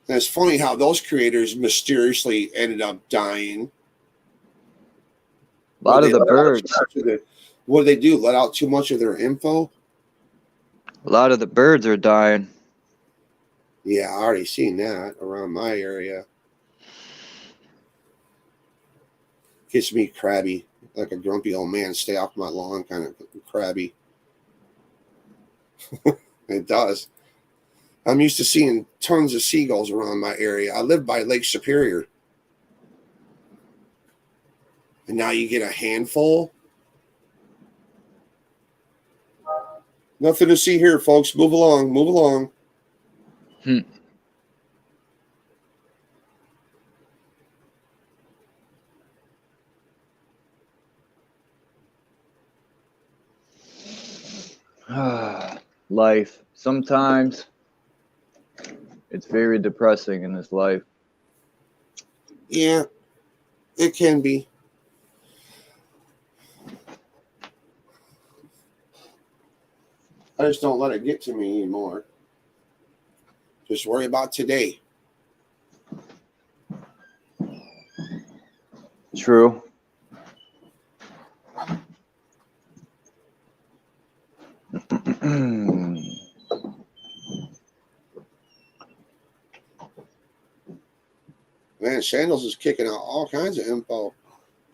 And it's funny how those creators mysteriously ended up dying. A lot of the birds. What do they do? Let out too much of their info? A lot of the birds are dying. Yeah, I already seen that around my area. Gets me crabby, like a grumpy old man, stay off my lawn kind of crabby. It does. I'm used to seeing tons of seagulls around my area. I live by Lake Superior. And now you get a handful. Nothing to see here, folks. Move along. Move along. Life. Sometimes it's very depressing in this life. Yeah, it can be. I just don't let it get to me anymore. Just worry about today. True. Man, Sandals is kicking out all kinds of info.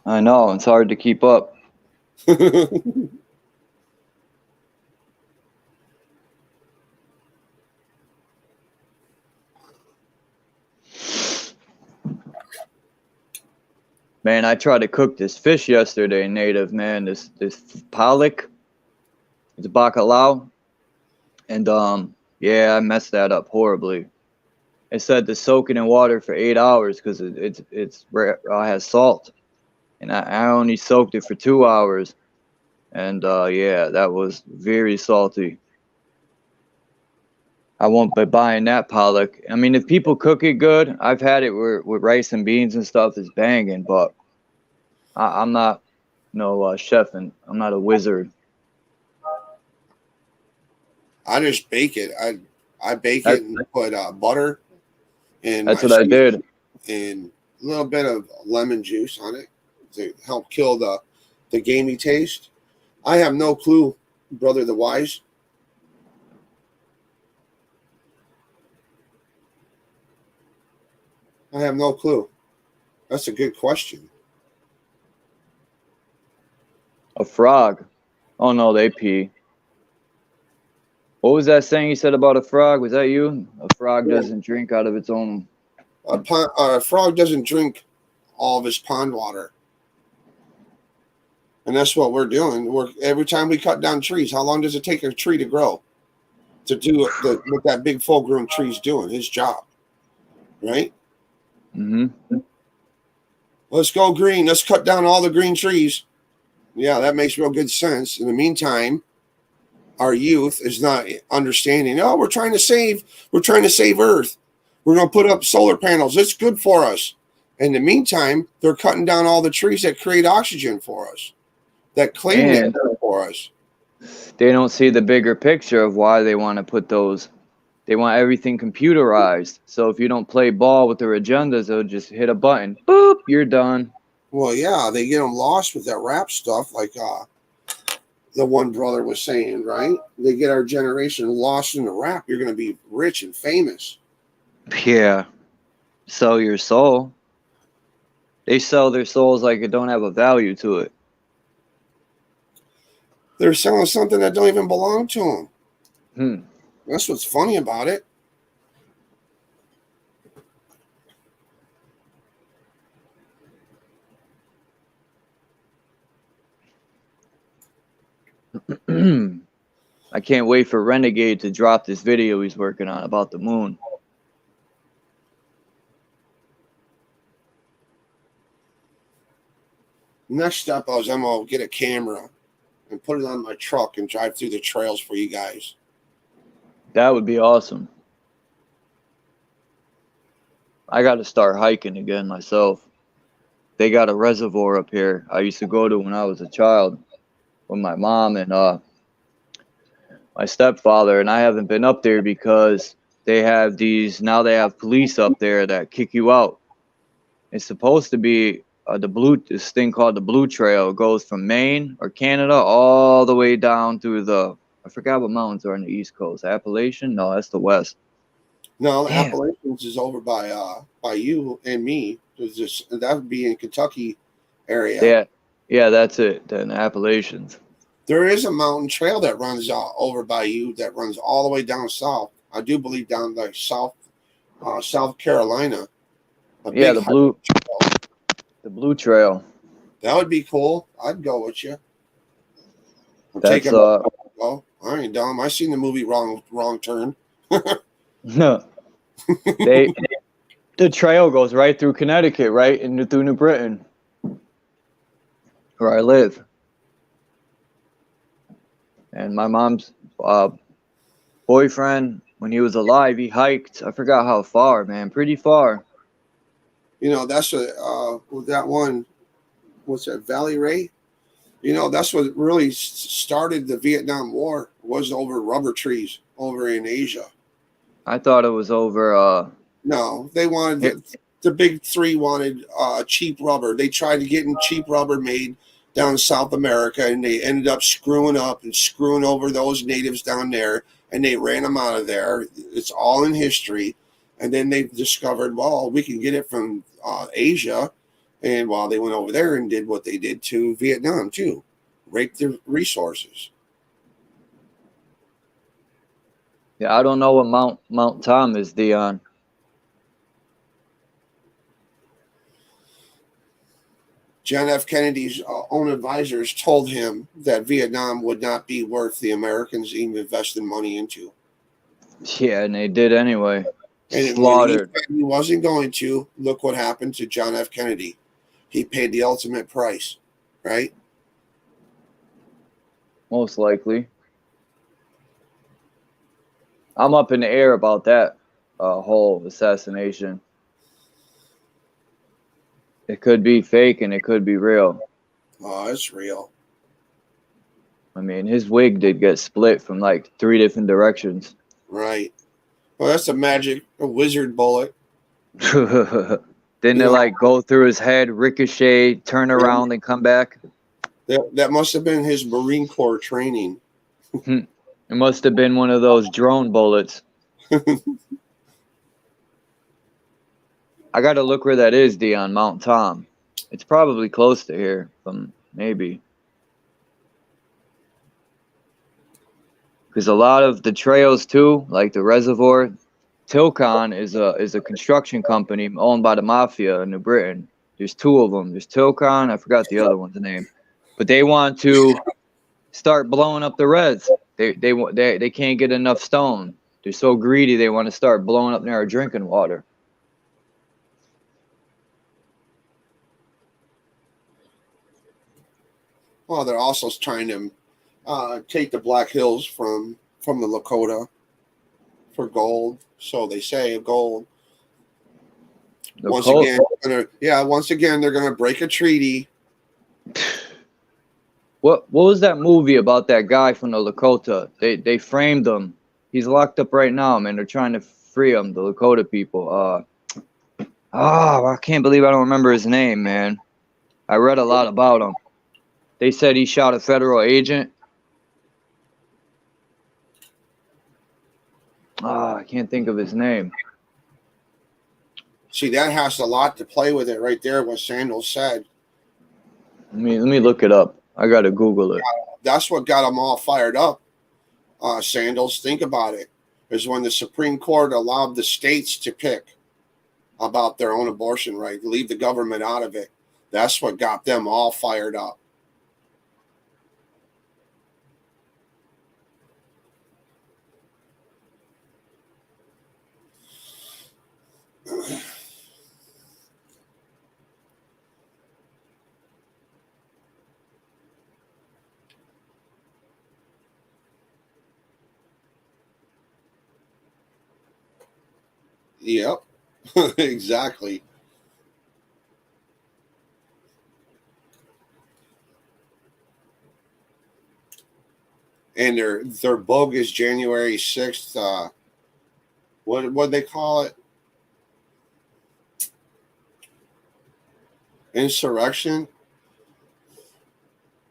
I know, it's hard to keep up. Man, I tried to cook this fish yesterday, native, man. This pollock, it's bacalao. And yeah, I messed that up horribly. It said to soak it in water for 8 hours because has salt, and I only soaked it for 2 hours, and yeah, that was very salty. I won't be buying that pollock. I mean, if people cook it good, I've had it with rice and beans and stuff. It's banging, but I'm not no chef, and I'm not a wizard. I just bake it. I bake That, it and put butter and that's my what I did. and a little bit of lemon juice on it to help kill the gamey taste. I have no clue, brother the wise. I have no clue. That's a good question. A frog. Oh no, they pee. What was that saying you said about a frog? Was that you? A frog doesn't drink out of its own. A frog doesn't drink all of his pond water, and that's what we're doing. Every time we cut down trees, how long does it take a tree to grow? To do what that big full-grown tree's doing, his job, right? Mm-hmm. Let's go green. Let's cut down all the green trees. Yeah, that makes real good sense. In the meantime, our youth is not understanding. Oh, we're trying to save Earth. We're going to put up solar panels. It's good for us. In the meantime, they're cutting down all the trees that create oxygen for us, that clean the air for us. They don't see the bigger picture of why they want to put those. They want everything computerized. So if you don't play ball with their agendas, they'll just hit a button. Boop, you're done. Well, yeah, they get them lost with that rap stuff, like the one brother was saying, right? They get our generation lost in the rap. You're going to be rich and famous. Yeah. Sell your soul. They sell their souls like it don't have a value to it. They're selling something that don't even belong to them. Hmm. That's what's funny about it. I can't wait for Renegade to drop this video he's working on about the moon. Next step is I'm going to get a camera and put it on my truck and drive through the trails for you guys. That would be awesome. I got to start hiking again myself. They got a reservoir up here I used to go to when I was a child with my mom and my stepfather, and I haven't been up there because they have police up there that kick you out. It's supposed to be this thing called the Blue Trail. It goes from Maine or Canada all the way down through I forgot what mountains are on the East Coast. Appalachian? No, that's the West. No, the Damn. Appalachians is over by you and me. That would be in Kentucky area. Yeah, that's it. The Appalachians. There is a mountain trail that runs over by you that runs all the way down south. I do believe down like South Carolina. Yeah, the Blue Trail. That would be cool. I'd go with you. That's Oh, I ain't dumb. I seen the movie Wrong Turn. no. The trail goes right through Connecticut, right into through New Britain, where I live. And my mom's boyfriend, when he was alive, he hiked. I forgot how far, man. Pretty far. You know, that's that one. What's that? Valley Ray. You know, that's what really started the Vietnam War. Was over rubber trees over in Asia. I thought it was over. No, they wanted the big three wanted cheap rubber. They tried to get cheap rubber made down in South America, and they ended up screwing up and screwing over those natives down there, and they ran them out of there. It's all in history. And then they discovered, well, we can get it from Asia. And while they went over there and did what they did to Vietnam too, raped their resources. Yeah, I don't know what Mount Tom is, Dion. John F. Kennedy's own advisors told him that Vietnam would not be worth the Americans even investing money into. Yeah, and they did anyway. And when he Slaughtered. said he wasn't going to, look what happened to John F. Kennedy. He paid the ultimate price, right? Most likely. I'm up in the air about that whole assassination. It could be fake and it could be real. Oh, it's real. I mean, his wig did get split from like 3 different directions. Right. Well, that's a wizard bullet. Didn't You it know, like go through his head, ricochet, turn around, and come back? that must have been his Marine Corps training. It must have been one of those drone bullets. I gotta look where that is, Dion. Mount Tom. It's probably close to here, maybe. Because a lot of the trails too, like the reservoir, Tilcon is a construction company owned by the mafia in New Britain. There's 2 of them. There's Tilcon. I forgot the other one's name, but they want to start blowing up the res. They can't get enough stone. They're so greedy. They want to start blowing up their drinking water. Well, they're also trying to take the Black Hills from the Lakota for gold. So they say gold. Once again, they're gonna break a treaty. What was that movie about that guy from the Lakota? They framed him. He's locked up right now, man. They're trying to free him, the Lakota people. I can't believe I don't remember his name, man. I read a lot about him. They said he shot a federal agent. I can't think of his name. See, that has a lot to play with it right there, what Sandals said. Let me look it up. I gotta Google it. That's what got them all fired up. Sandals, think about it. Is when the Supreme Court allowed the states to pick about their own abortion right, leave the government out of it. That's what got them all fired up. Yep, exactly. And their bogus January 6th, what they call it? Insurrection.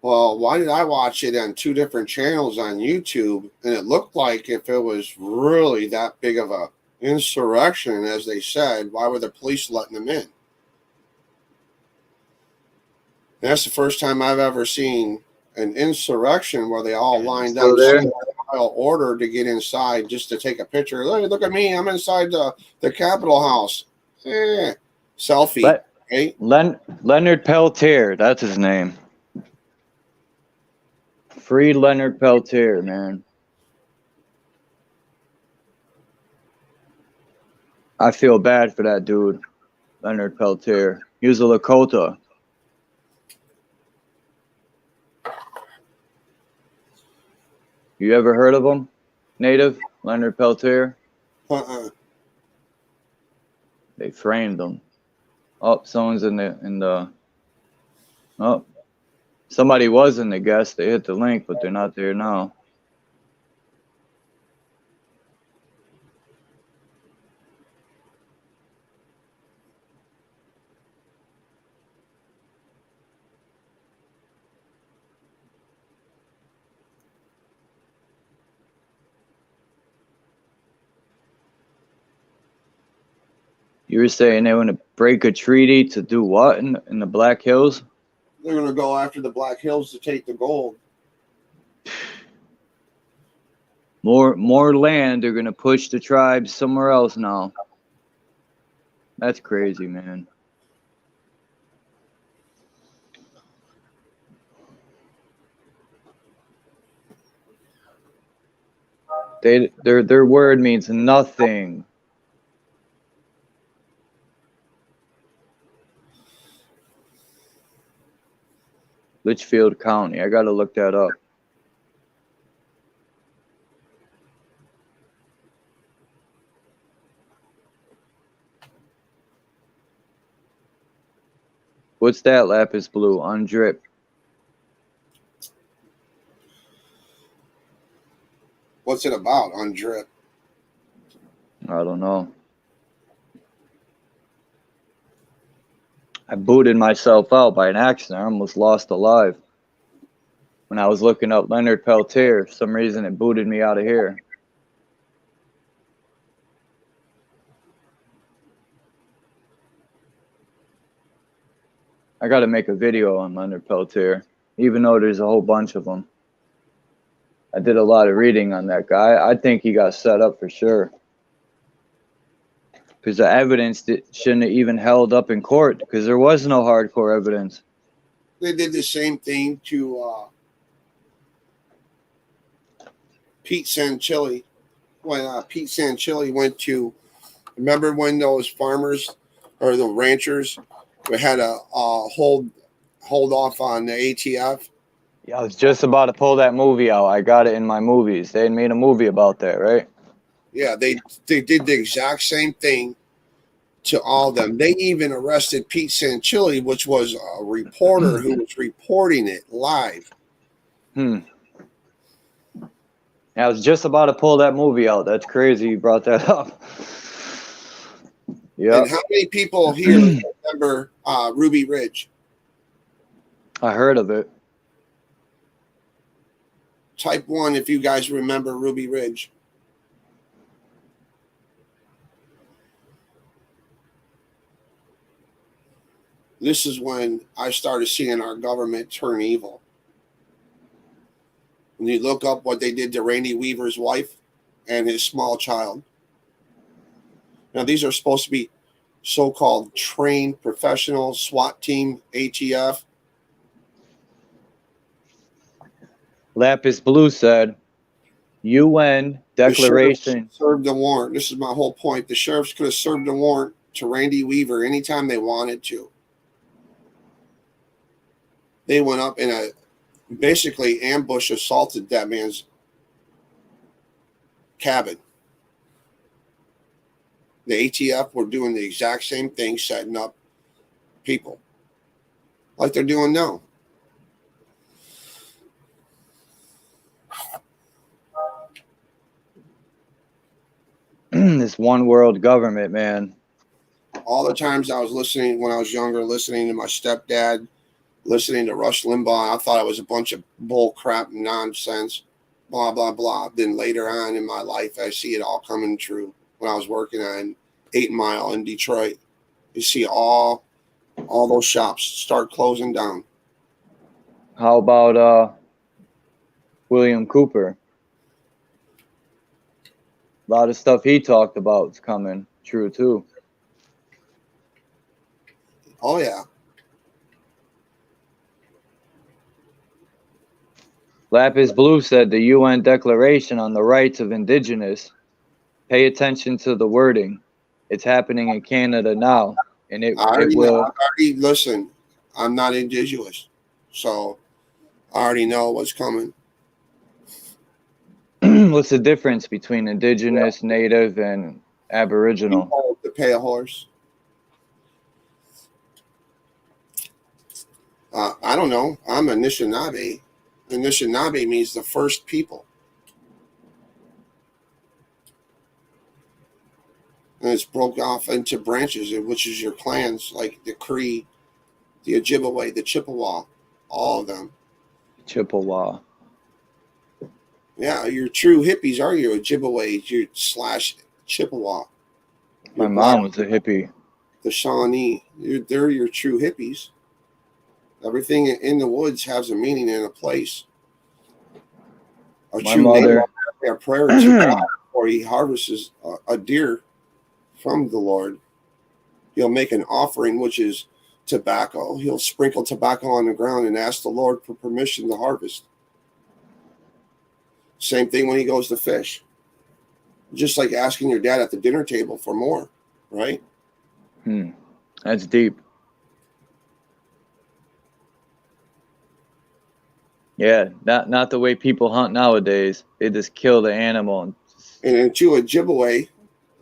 Well, why did I watch it on 2 different channels on YouTube? And it looked like if it was really that big of a insurrection, as they said, why were the police letting them in? And that's the first time I've ever seen an insurrection where they all lined up single file order to get inside just to take a picture. Look at me, I'm inside the Capitol House. Selfie. Right? Leonard Peltier, that's his name. Free Leonard Peltier, man. I feel bad for that dude, Leonard Peltier. He was a Lakota. You ever heard of him? Native? Leonard Peltier? They framed him. Oh, someone's in the oh. Somebody was in the guest. They hit the link, but they're not there now. You were saying they want to break a treaty to do what in the Black Hills? They're going to go after the Black Hills to take the gold. More land. They're going to push the tribes somewhere else now. That's crazy, man. Their word means nothing. Litchfield County. I gotta look that up. What's that, Lapis Blue? Undrip. What's it about on drip? I don't know. I booted myself out by an accident. I almost lost alive. When I was looking up Leonard Peltier, for some reason it booted me out of here. I gotta make a video on Leonard Peltier, even though there's a whole bunch of them. I did a lot of reading on that guy. I think he got set up for sure. Because the evidence shouldn't have even held up in court, because there was no hardcore evidence. They did the same thing to Pete Sanchilli. When Pete Sanchilli went to, remember when those farmers or the ranchers had a hold off on the ATF? Yeah, I was just about to pull that movie out. I got it in my movies. They had made a movie about that, right? Yeah, they did the exact same thing to all of them. They even arrested Pete Sanchilli, which was a reporter who was reporting it live. Yeah, I was just about to pull that movie out. That's crazy you brought that up. Yeah. And how many people here remember Ruby Ridge? I heard of it. Type 1 if you guys remember Ruby Ridge. This is when I started seeing our government turn evil. When you look up what they did to Randy Weaver's wife and his small child. Now, these are supposed to be so-called trained professional SWAT team, ATF. Lapis Blue said, UN declaration. Served the warrant. This is my whole point. The sheriffs could have served a warrant to Randy Weaver anytime they wanted to. They went up and basically ambush assaulted that man's cabin. The ATF were doing the exact same thing, setting up people like they're doing now. This one world government, man. All the times I was listening when I was younger, listening to my stepdad, listening to Rush Limbaugh, I thought it was a bunch of bull crap nonsense, blah, blah, blah. Then later on in my life, I see it all coming true. When I was working on 8 Mile in Detroit, you see all those shops start closing down. How about William Cooper? A lot of stuff he talked about is coming true too. Oh, yeah. Lapis Blue said the UN Declaration on the Rights of Indigenous. Pay attention to the wording. It's happening in Canada now, and it will. Listen, I'm not indigenous, so I already know what's coming. What's the difference between indigenous, native, and aboriginal? To pay a horse. I don't know. I'm a Anishinaabe. Anishinaabe means the first people. And it's broke off into branches, which is your clans, like the Cree, the Ojibwe, the Chippewa, all of them. Chippewa. Yeah, your true hippies are your Ojibwe, your / Chippewa. My mom was a hippie. The Shawnee, they're your true hippies. Everything in the woods has a meaning and a place. My mother. A prayer to God before he harvests a deer from the Lord. He'll make an offering, which is tobacco. He'll sprinkle tobacco on the ground and ask the Lord for permission to harvest. Same thing when he goes to fish. Just like asking your dad at the dinner table for more, right? That's deep. Yeah, not the way people hunt nowadays. They just kill the animal. And in to Ojibwe,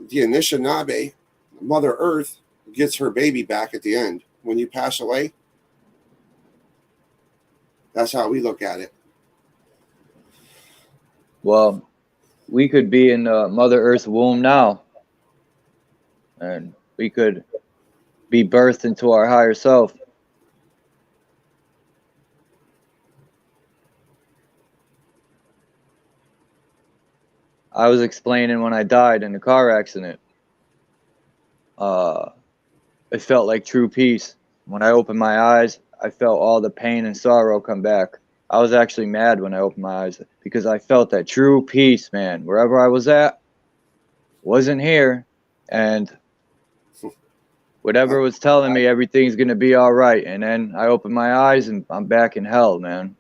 the Anishinaabe, Mother Earth gets her baby back at the end. When you pass away, that's how we look at it. Well, we could be in Mother Earth's womb now, and we could be birthed into our higher self. I was explaining when I died in a car accident. It felt like true peace. When I opened my eyes, I felt all the pain and sorrow come back. I was actually mad when I opened my eyes because I felt that true peace, man. Wherever I was at, wasn't here, and whatever was telling me everything's gonna be all right. And then I opened my eyes and I'm back in hell, man.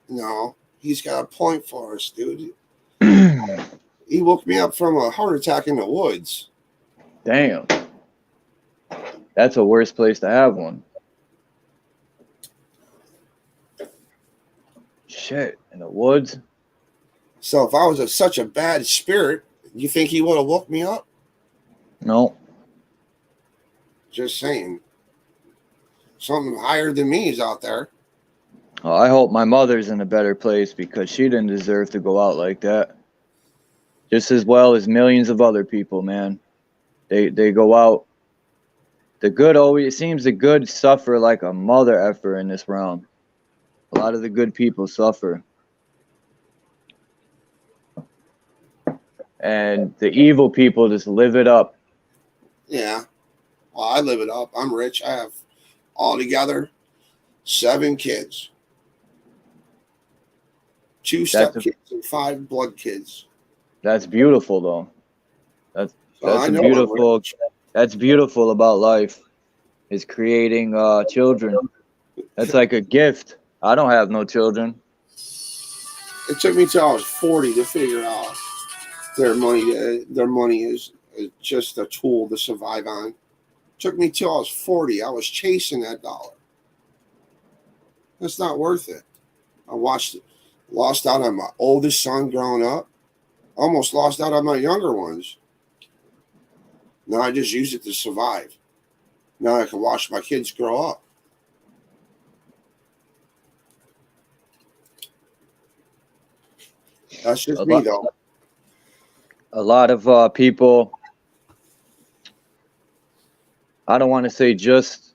No, he's got a point for us, dude. He woke me up from a heart attack in the woods. Damn. That's a worse place to have one. Shit, in the woods? So if I was such a bad spirit, you think he would have woke me up? No. Just saying. Something higher than me is out there. Well, I hope my mother's in a better place because she didn't deserve to go out like that. Just as well as millions of other people, man. They go out. The good always, it seems the good suffer like a mother effer in this realm. A lot of the good people suffer. And the evil people just live it up. Yeah. Well, I live it up. I'm rich. I have altogether 7 kids. 2 step kids and 5 blood kids. That's beautiful, though. That's I know beautiful. That's beautiful about life, is creating children. That's like a gift. I don't have no children. It took me till I was 40 to figure out their money. Their money is just a tool to survive on. It took me till I was 40. I was chasing that dollar. That's not worth it. I lost out on my oldest son growing up. Almost lost out on my younger ones. Now I just use it to survive. Now I can watch my kids grow up. That's just me, though. A lot of people, I don't want to say just,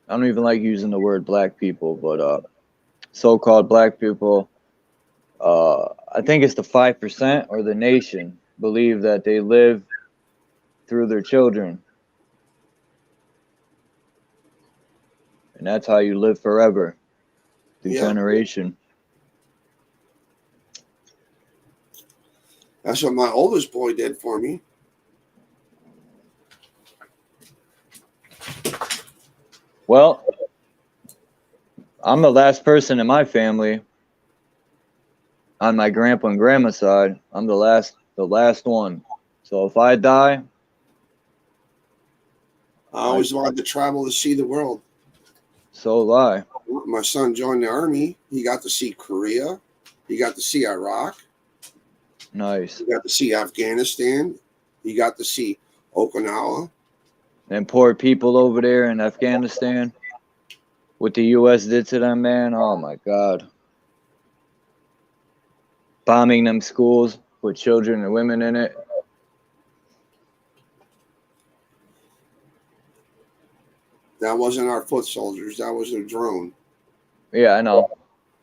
I don't even like using the word black people, but so-called black people, I think it's the 5% or the nation, believe that they live through their children. And that's how you live forever, through generation. That's what my oldest boy did for me. Well, I'm the last person in my family. On my grandpa and grandma's side, I'm the last one. So if I die, I always wanted to travel to see the world. So do I. My son joined the army. He got to see Korea. He got to see Iraq. Nice. He got to see Afghanistan. He got to see Okinawa. And poor people over there in Afghanistan, what the U.S. did to them, man. Oh, my God. Bombing them schools with children and women in it. That wasn't our foot soldiers. That was a drone. Yeah, I know.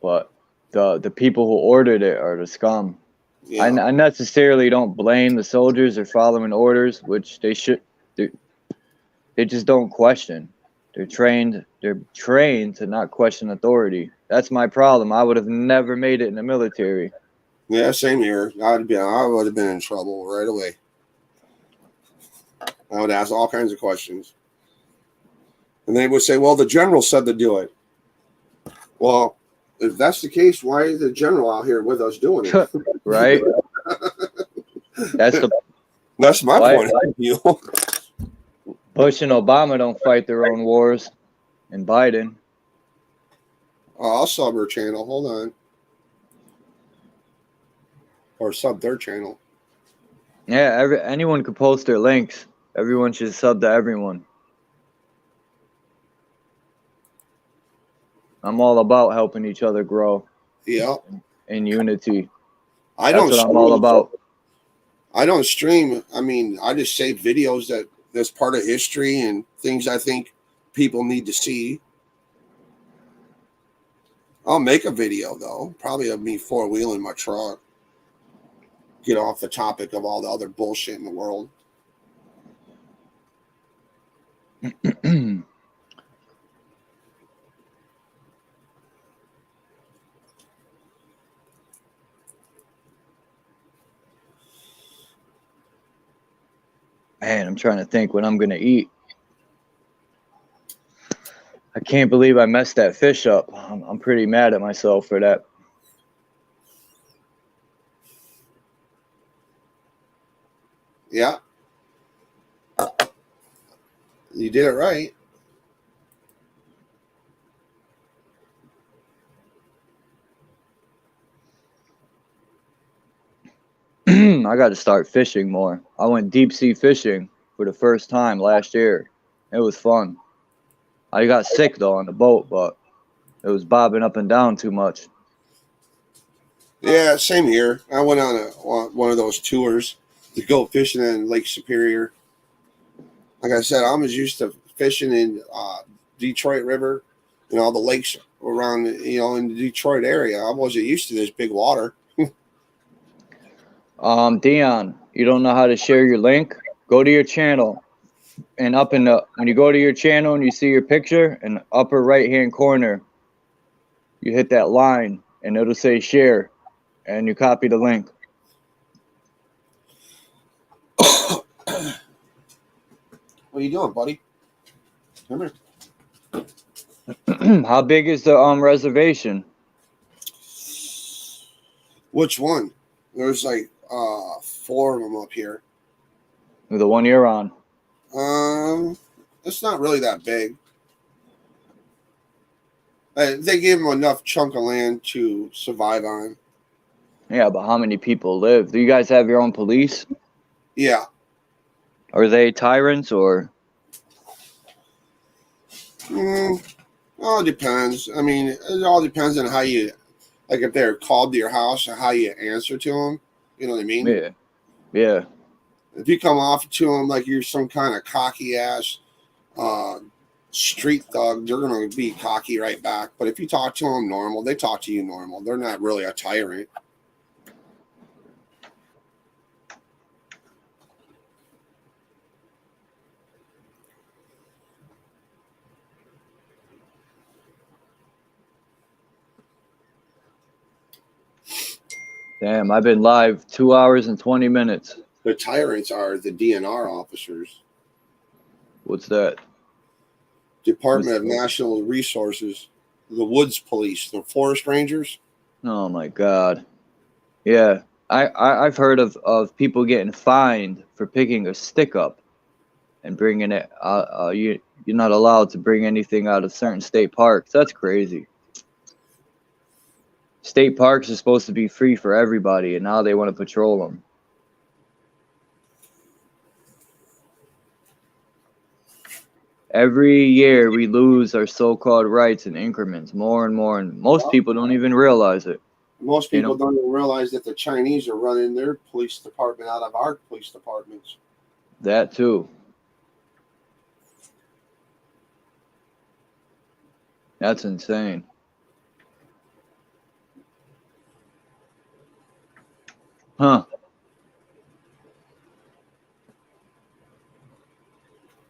But the people who ordered it are the scum. Yeah. I necessarily don't blame the soldiers. They're following orders, which they should. They just don't question. They're trained to not question authority. That's my problem. I would have never made it in the military. Yeah, same here. I would have been in trouble right away. I would ask all kinds of questions. And they would say, well, the general said to do it. Well, if that's the case, why is the general out here with us doing it? Right? That's the That's my why point of view. Bush and Obama don't fight their own wars, and Biden. I'll sub her channel. Hold on. Or sub their channel. Yeah, anyone could post their links. Everyone should sub to everyone. I'm all about helping each other grow Yeah. in unity. I That's don't what I'm all stream. about. I don't stream. I mean, I just save videos that's part of history and things I think people need to see. I'll make a video though, probably of me four-wheeling my truck. Get off the topic of all the other bullshit in the world. Man, I'm trying to think what I'm gonna eat. I can't believe I messed that fish up. I'm pretty mad at myself for that. Yeah. You did it right. I got to start fishing more. I went deep sea fishing for the first time last year. It was fun. I got sick though on the boat, but it was bobbing up and down too much. Yeah, same here. I went on one of those tours to go fishing in Lake Superior. Like I said, I'm as used to fishing in Detroit River, all the lakes around, in the Detroit area. I wasn't used to this big water. Dion, you don't know how to share your link? Go to your channel, and when you go to your channel and you see your picture in the upper right hand corner, you hit that line and it'll say share, and you copy the link. What are you doing, buddy? Come here. How big is the reservation? Which one? There's like 4 of them up here. The one you're on. It's not really that big. They gave them enough chunk of land to survive on. Yeah, but how many people live? Do you guys have your own police? Yeah. Are they tyrants or? All depends. I mean, it all depends on how you, like if they're called to your house or how you answer to them. You know what I mean? Yeah. Yeah. If you come off to them like you're some kind of cocky ass street thug, they're going to be cocky right back. But if you talk to them normal, they talk to you normal. They're not really a tyrant. Damn, I've been live 2 hours and 20 minutes. The tyrants are the DNR officers. What's that? Department of National Resources, the Woods Police, the forest rangers. Oh my God. Yeah. I've heard of people getting fined for picking a stick up and bringing it. You're not allowed to bring anything out of certain state parks. That's crazy. State parks are supposed to be free for everybody, and now they want to patrol them. Every year we lose our so-called rights in increments, more and more, and most people don't even realize it. Most people don't even realize that the Chinese are running their police department out of our police departments. That too. That's insane. Huh.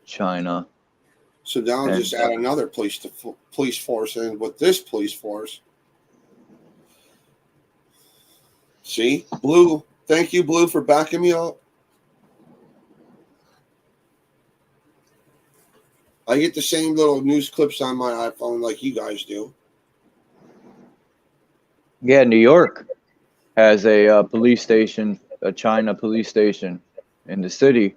China. So now just add another police force in with this police force. See, Blue. Thank you, Blue, for backing me up. I get the same little news clips on my iPhone like you guys do. Yeah, New York has a police station a China police station in the city.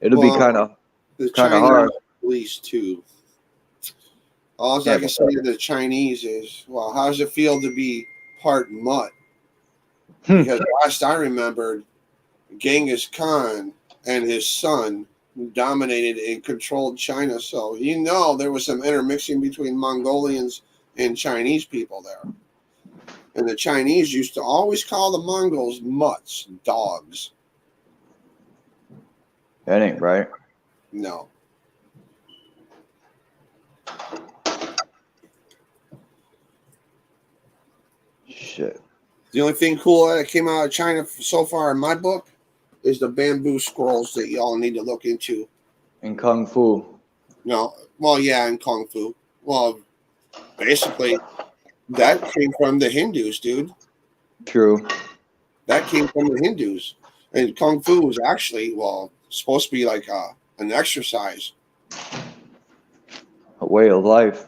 It'll be Well, kind of the hard. Chinese police too. All I Yeah, can say to the Chinese is, well, how does it feel to be part mutt? Because last I remembered, Genghis Khan and his son dominated and controlled China. So there was some intermixing between Mongolians and Chinese people there. And the Chinese used to always call the Mongols mutts, dogs. that ain't right. No. Shit. The only thing cool that came out of China so far in my book is the bamboo scrolls that y'all need to look into. In Kung Fu. No, well, yeah, in Kung Fu. Well, basically, that came from the Hindus, dude. True. That came from the Hindus. And Kung Fu was actually, supposed to be like an exercise. A way of life.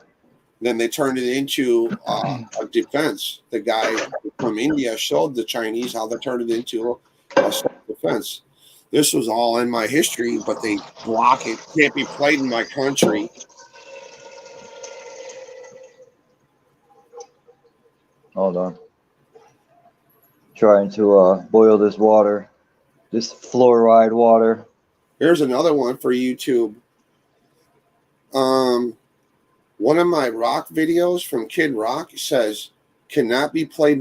Then they turned it into a defense. The guy from India showed the Chinese how they turned it into a self-defense. This was all in my history, but they block it. Can't be played in my country. Hold on. Trying to boil this water. This fluoride water. Here's another one for YouTube. One of my rock videos from Kid Rock says cannot be played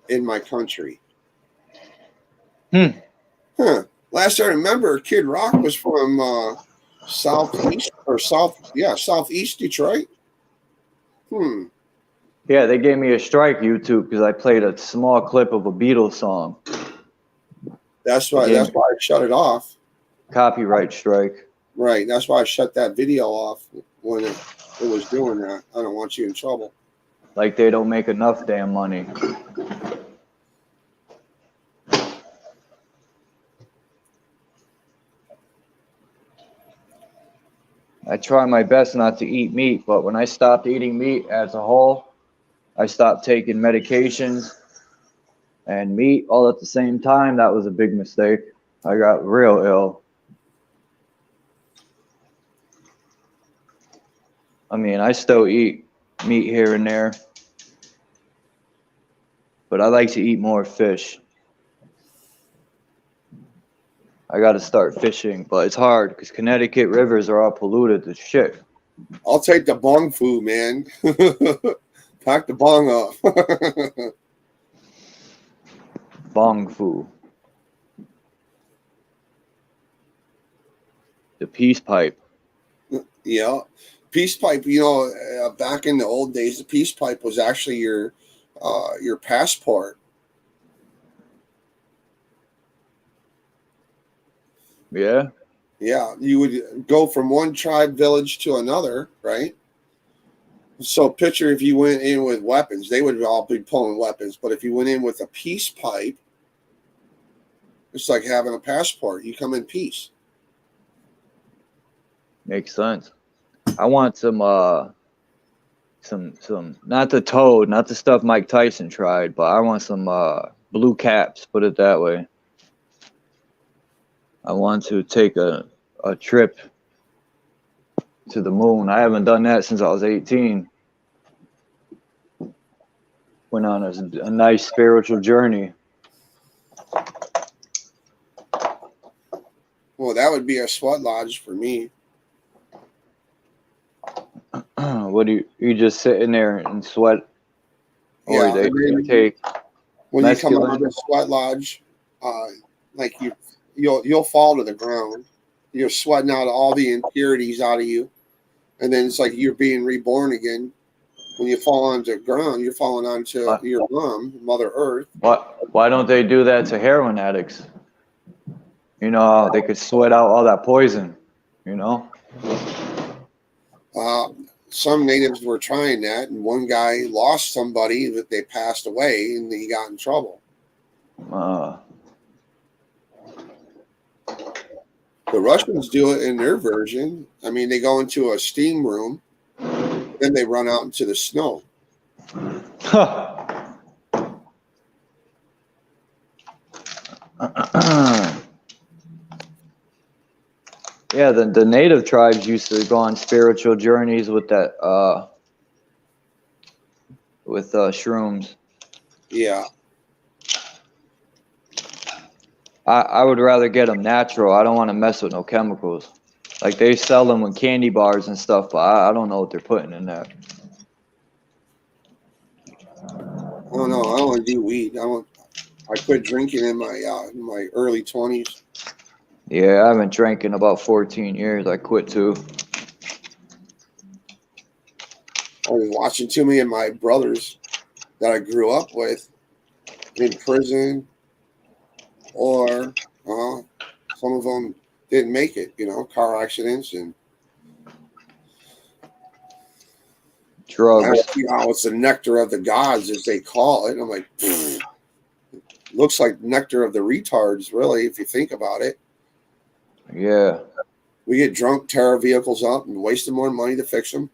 in my country. Last I remember, Kid Rock was from southeast Detroit. Yeah, they gave me a strike, YouTube, because I played a small clip of a Beatles song. That's why I shut it off. Copyright strike. Right. That's why I shut that video off when it was doing that. I don't want you in trouble. Like they don't make enough damn money. I try my best not to eat meat, but when I stopped eating meat as a whole, I stopped taking medications and meat all at the same time. That was a big mistake. I got real ill. I mean, I still eat meat here and there, but I like to eat more fish. I got to start fishing, but it's hard because Connecticut rivers are all polluted as shit. I'll take the bong fu, man. Pack the bong up. Bong fu. The peace pipe. Yeah. Peace pipe, back in the old days, the peace pipe was actually your passport. Yeah. Yeah, you would go from one tribe village to another, right? So picture if you went in with weapons, they would all be pulling weapons. But if you went in with a peace pipe, it's like having a passport. You come in peace. Makes sense. I want some not the toad, not the stuff Mike Tyson tried, but I want some blue caps, put it that way. I want to take a trip to the moon. I haven't done that since I was 18. Went on a nice spiritual journey. Well, that would be a sweat lodge for me. What do you just sit in there and sweat? Or Yeah, take when you come out of the sweat lodge, like you'll fall to the ground. You're sweating out all the impurities out of you, and then it's like you're being reborn again. When you fall onto the ground, you're falling onto your mom, Mother Earth. Why don't they do that to heroin addicts? They could sweat out all that poison, Some natives were trying that, and one guy lost somebody that they passed away, and he got in trouble. The Russians do it in their version. I mean, they go into a steam room, then they run out into the snow. Yeah, the native tribes used to go on spiritual journeys with that shrooms. Yeah. I would rather get them natural. I don't want to mess with no chemicals. Like they sell them with candy bars and stuff, but I don't know what they're putting in there. I don't know. I don't want to do weed. I quit drinking in my early 20s. Yeah, I haven't drank in about 14 years. I quit too. I was watching too many of my brothers that I grew up with in prison, or some of them didn't make it. Car accidents and Drugs. it's the nectar of the gods, as they call it. And I'm like, looks like nectar of the retards, really, if you think about it. Yeah. We get drunk, tear our vehicles up, and wasting more money to fix them.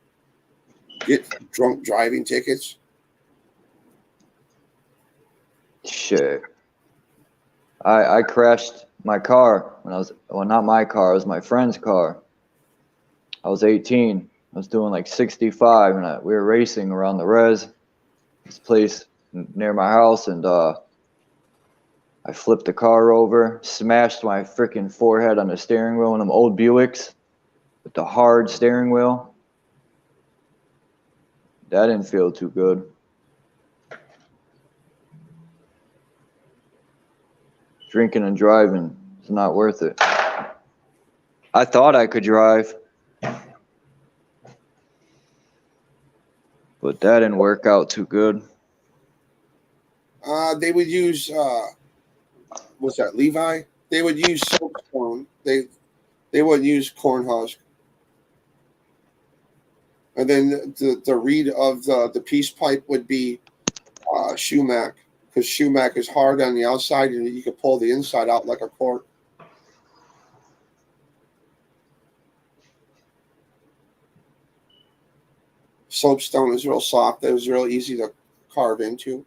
Get drunk driving tickets. Shit. I crashed my car not my car, it was my friend's car. I was 18. I was doing like 65, and we were racing around the this place near my house, and I flipped the car over, smashed my freaking forehead on the steering wheel, one of them old Buicks with the hard steering wheel. That didn't feel too good. Drinking and driving is not worth it. I thought I could drive, but that didn't work out too good. They would use what's that, Levi? They would use soapstone. They wouldn't use corn husk. And then the reed of the peace pipe would be sumac, because sumac is hard on the outside and you can pull the inside out like a cork. Soapstone is real soft. It was real easy to carve into.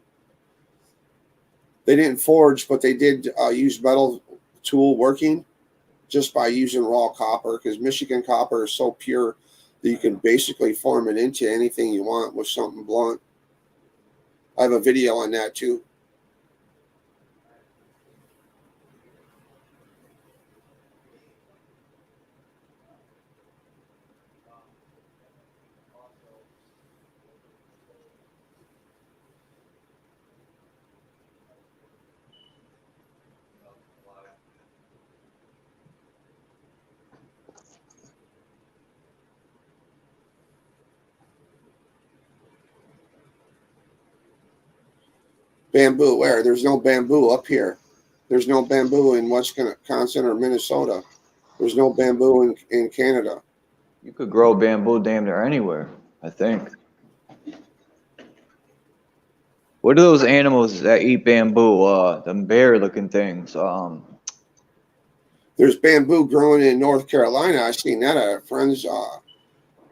They didn't forge, but they did use metal tool working just by using raw copper, because Michigan copper is so pure that you can basically form it into anything you want with something blunt. I have a video on that too. Bamboo, where? There's no bamboo up here. There's no bamboo in Wisconsin or Minnesota. There's no bamboo in Canada. You could grow bamboo damn near anywhere, I think. What are those animals that eat bamboo? Them bear-looking things. There's bamboo growing in North Carolina. I seen that at a friend's.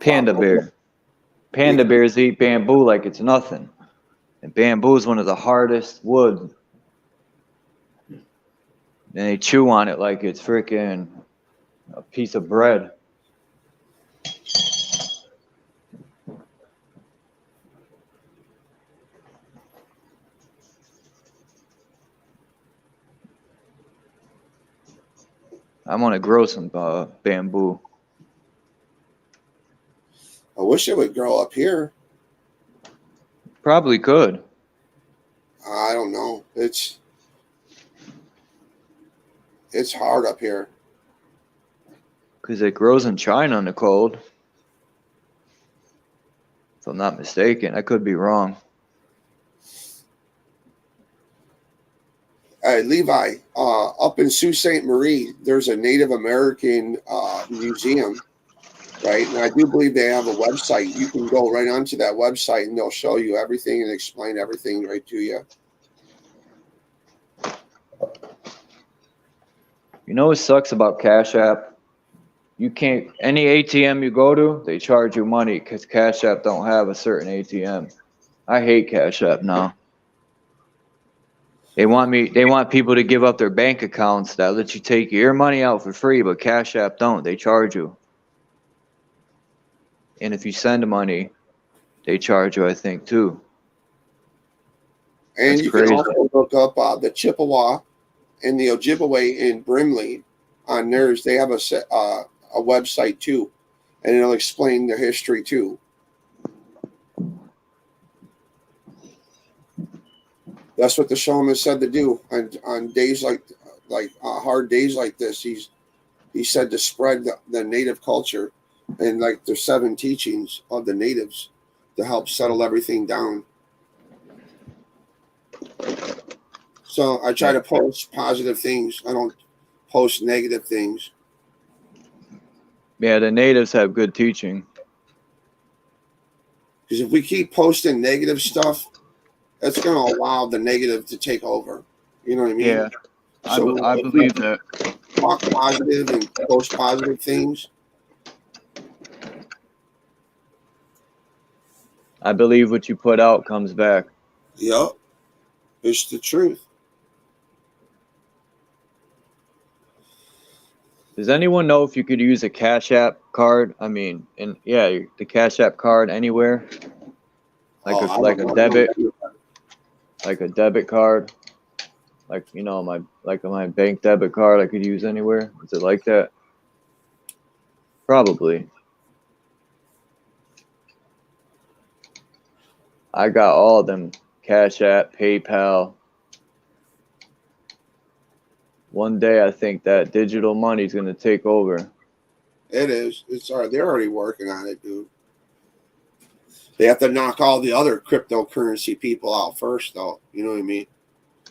Panda bear. Panda bears eat bamboo like it's nothing. And bamboo is one of the hardest wood. And they chew on it like it's freaking a piece of bread. I want to grow some bamboo. I wish it would grow up here. Probably could. I don't know. It's hard up here. Because it grows in China in the cold. If I'm not mistaken. I could be wrong. Levi, up in Sault Ste. Marie, there's a Native American museum, right? And I do believe they have a website. You can go right onto that website and they'll show you everything and explain everything right to you. You know what sucks about Cash App? You can't, any ATM you go to, they charge you money because Cash App don't have a certain ATM. I hate Cash App now. They want people to give up their bank accounts that let you take your money out for free, but Cash App don't. They charge you. And if you send money, they charge you, I think, too. And That's you can crazy. also look up the Chippewa and the Ojibwe in Brimley on theirs. They have a website too, and it'll explain their history too. That's what the shaman said to do on days like hard days like this. He said to spread the native culture and like the 7 teachings of the natives to help settle everything down. So I try to post positive things. I don't post negative things. Yeah, the natives have good teaching. Because if we keep posting negative stuff, that's going to allow the negative to take over. You know what I mean? Yeah, So I if we believe that. talk positive and post positive things, I believe what you put out comes back. yep, it's the truth. Does anyone know if you could use a Cash App card? I mean, the Cash App card anywhere, like Oh, a I like don't a know. debit, like a debit card, like my bank debit card I could use anywhere. Is it like that? Probably. I got all of them: Cash App, PayPal. One day I think that digital money is gonna take over. It is. It's all right. They're already working on it, dude. They have to knock all the other cryptocurrency people out first, though. You know what I mean?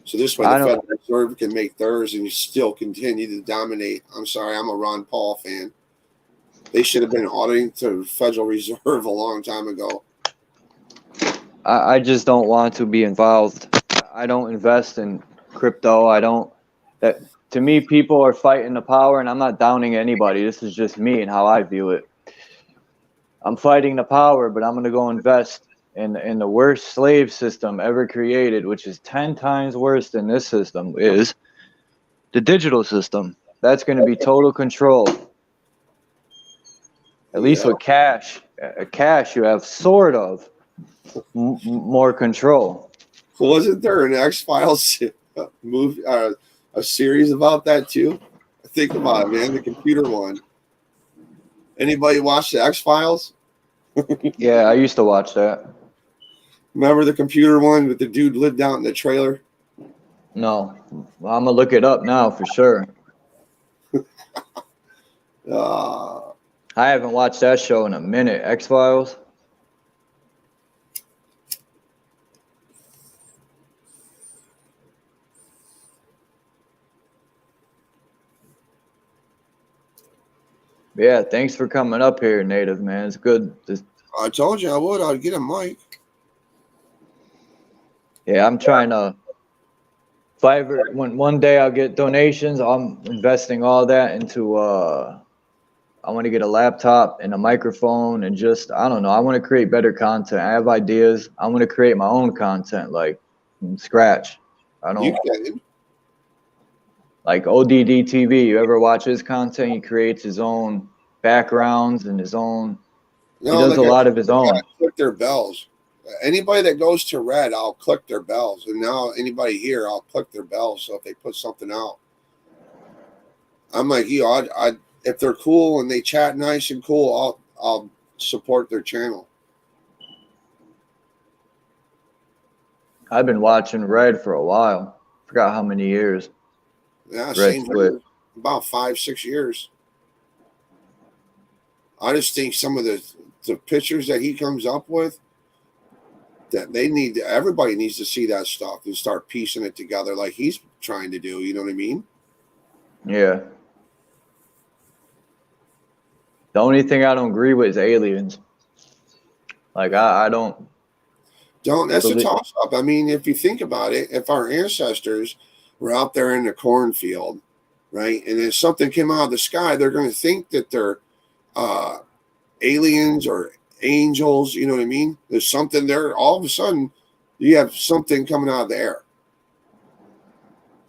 So this way, the I don't. Federal Reserve can make theirs and you still continue to dominate. I'm sorry, I'm a Ron Paul fan. They should have been auditing the Federal Reserve a long time ago. I just don't want to be involved. I don't invest in crypto. I don't. That to me, people are fighting the power, and I'm not downing anybody. This is just me and how I view it. I'm fighting the power, but I'm gonna go invest in the worst slave system ever created, which is 10 times worse than this system is the digital system. That's gonna be total control. At least Yeah. with cash, cash you have sort of more control. Wasn't there an X Files movie, a series about that too? Think about it, man. The computer one. Anybody watch the X Files? Yeah, I used to watch that. Remember the computer one with the dude lived out in the trailer? No, well, I'm gonna look it up now for sure. Uh, I haven't watched that show in a minute. X Files. Yeah, thanks for coming up here, Native man. It's good. I told you I would. I'd get a mic. Yeah, I'm trying to. If I ever, when one day I'll get donations, I'm investing all that into. I want to get a laptop and a microphone and just I don't know. I want to create better content. I have ideas. I want to create my own content like from scratch. I You don't can. like ODD TV. You ever watch his content? He creates his own backgrounds and his own. He No, does like a I lot said, of his they own. gotta click their bells. Anybody that goes to red, I'll click their bells. And now anybody here, I'll click their bells. So if they put something out, I'm like, I if they're cool and they chat nice and cool, I'll support their channel. I've been watching Red for a while. Forgot how many years. Yeah, Red same split. here. About 5-6 years. I just think some of the pictures that he comes up with, that everybody needs to see that stuff and start piecing it together like he's trying to do. You know what I mean? Yeah. The only thing I don't agree with is aliens. Like I don't That's a believe. toss up. I mean, if you think about it, if our ancestors were out there in the cornfield right? And if something came out of the sky, they're going to think that they're uh, aliens or angels. You know what I mean? There's something there. All of a sudden, you have something coming out of the air.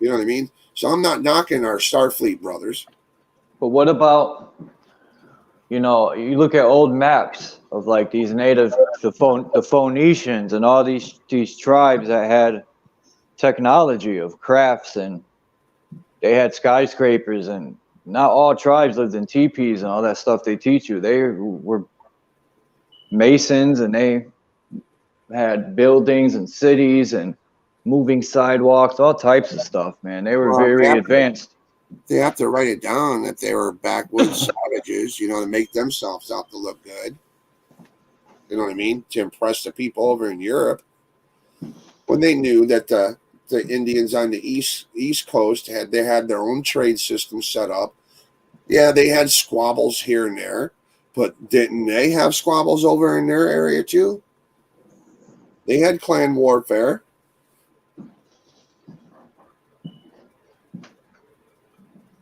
You know what I mean? So I'm not knocking our Starfleet brothers. But what about, you look at old maps of like these the Phoenicians and all these tribes that had technology of crafts, and they had skyscrapers, and not all tribes lived in teepees and all that stuff they teach you. They were masons, and they had buildings and cities and moving sidewalks, all types of stuff, man. They were Well, very advanced. they have to write it down that they were backwoods savages, to make themselves out to look good. You know what I mean? To impress the people over in Europe. When they knew that the Indians on the east coast had their own trade system set up. Yeah, they had squabbles here and there, but didn't they have squabbles over in their area too? They had clan warfare.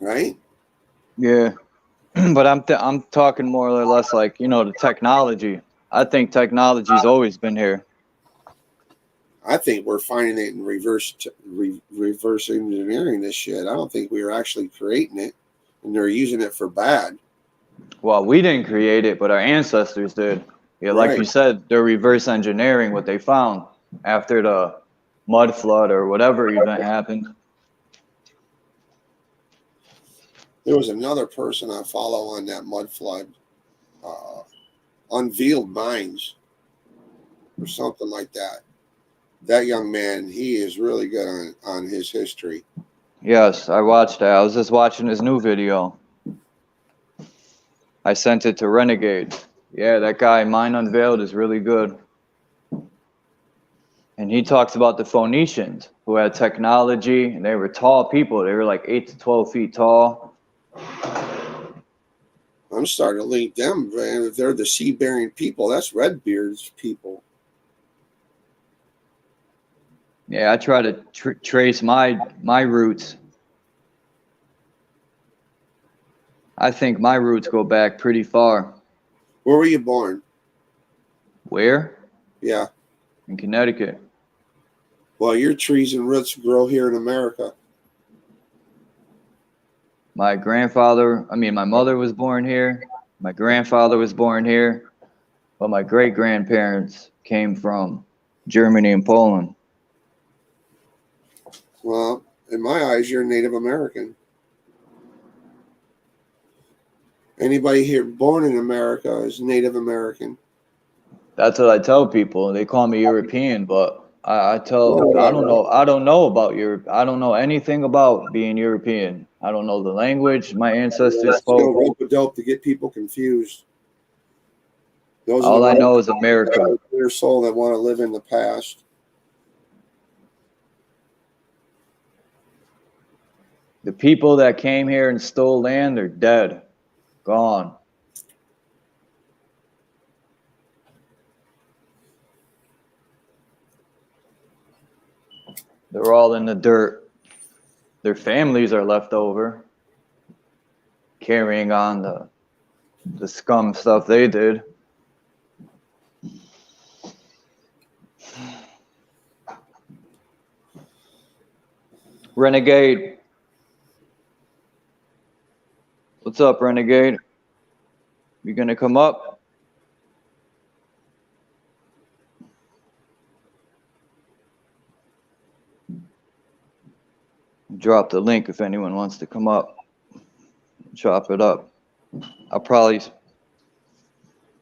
Right? Yeah. But I'm talking more or less like, the technology. I think technology's always been here. I think we're finding it in reverse engineering this shit. I don't think we were actually creating it, and they're using it for bad. Well, we didn't create it, but our ancestors did. Yeah, like Right. you said, they're reverse engineering what they found after the mud flood or whatever event happened. There was another person I follow on that mud flood, uh, unveiled minds or something like that. That young man, he is really good on his history. Yes, I watched that. I was just watching his new video. I sent it to Renegade. Yeah, that guy, Mind Unveiled, is really good. And he talks about the Phoenicians who had technology, and they were tall people. They were like 8 to 12 feet tall. I'm starting to link them, man. If they're the sea-bearing people, that's Redbeard's people. Yeah, I try to trace my roots. I think my roots go back pretty far. Where were you born? Where? Yeah. In Connecticut. Well, your trees and roots grow here in America. My mother was born here. My grandfather was born here. But my great-grandparents came from Germany and Poland. Well, in my eyes, you're Native American. Anybody here born in America is Native American. That's what I tell people. They call me European, but I tell Well, I don't whatever. know. I don't know about Europe. I don't know anything about being European. I don't know the language my ancestors That's no spoke. rope a dope to get people confused. Those are the All I ones know is America. in their soul that want to live in the past. The people that came here and stole land are dead, gone. They're all in the dirt. Their families are left over, carrying on the scum stuff they did. Renegade. What's up, Renegade? You gonna come up? Drop the link if anyone wants to come up. Chop it up. I'll probably.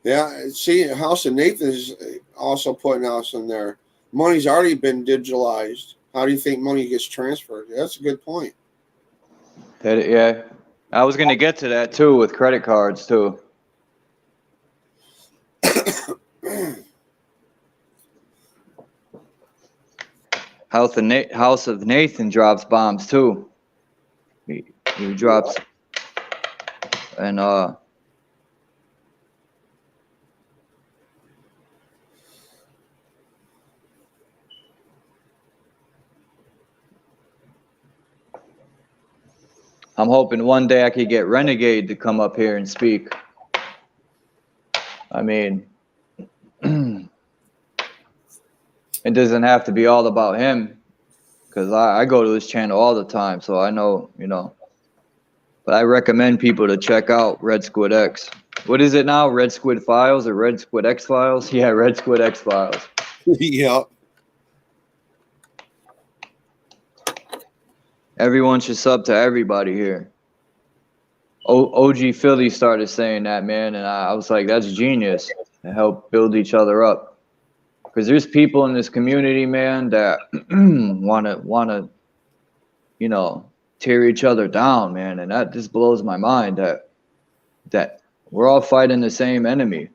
Yeah, see, House of Nathan is also putting out some there. Money's already been digitalized. How do you think money gets transferred? That's a good point. Yeah, I was gonna get to that too with credit cards too. House of Nathan drops bombs too. He drops, and I'm hoping one day I could get Renegade to come up here and speak. I mean, it doesn't have to be all about him, because I go to his channel all the time, so I know, you know. But I recommend people to check out Red Squid X. What is it now? Red Squid Files or Red Squid X Files? Yeah, Red Squid X Files. Yeah. Everyone should sub to everybody here. OG Philly started saying that, man, and I was like, that's genius, to help build each other up. Because there's people in this community, man, that wanna, you know, tear each other down, man, and that just blows my mind that we're all fighting the same enemy.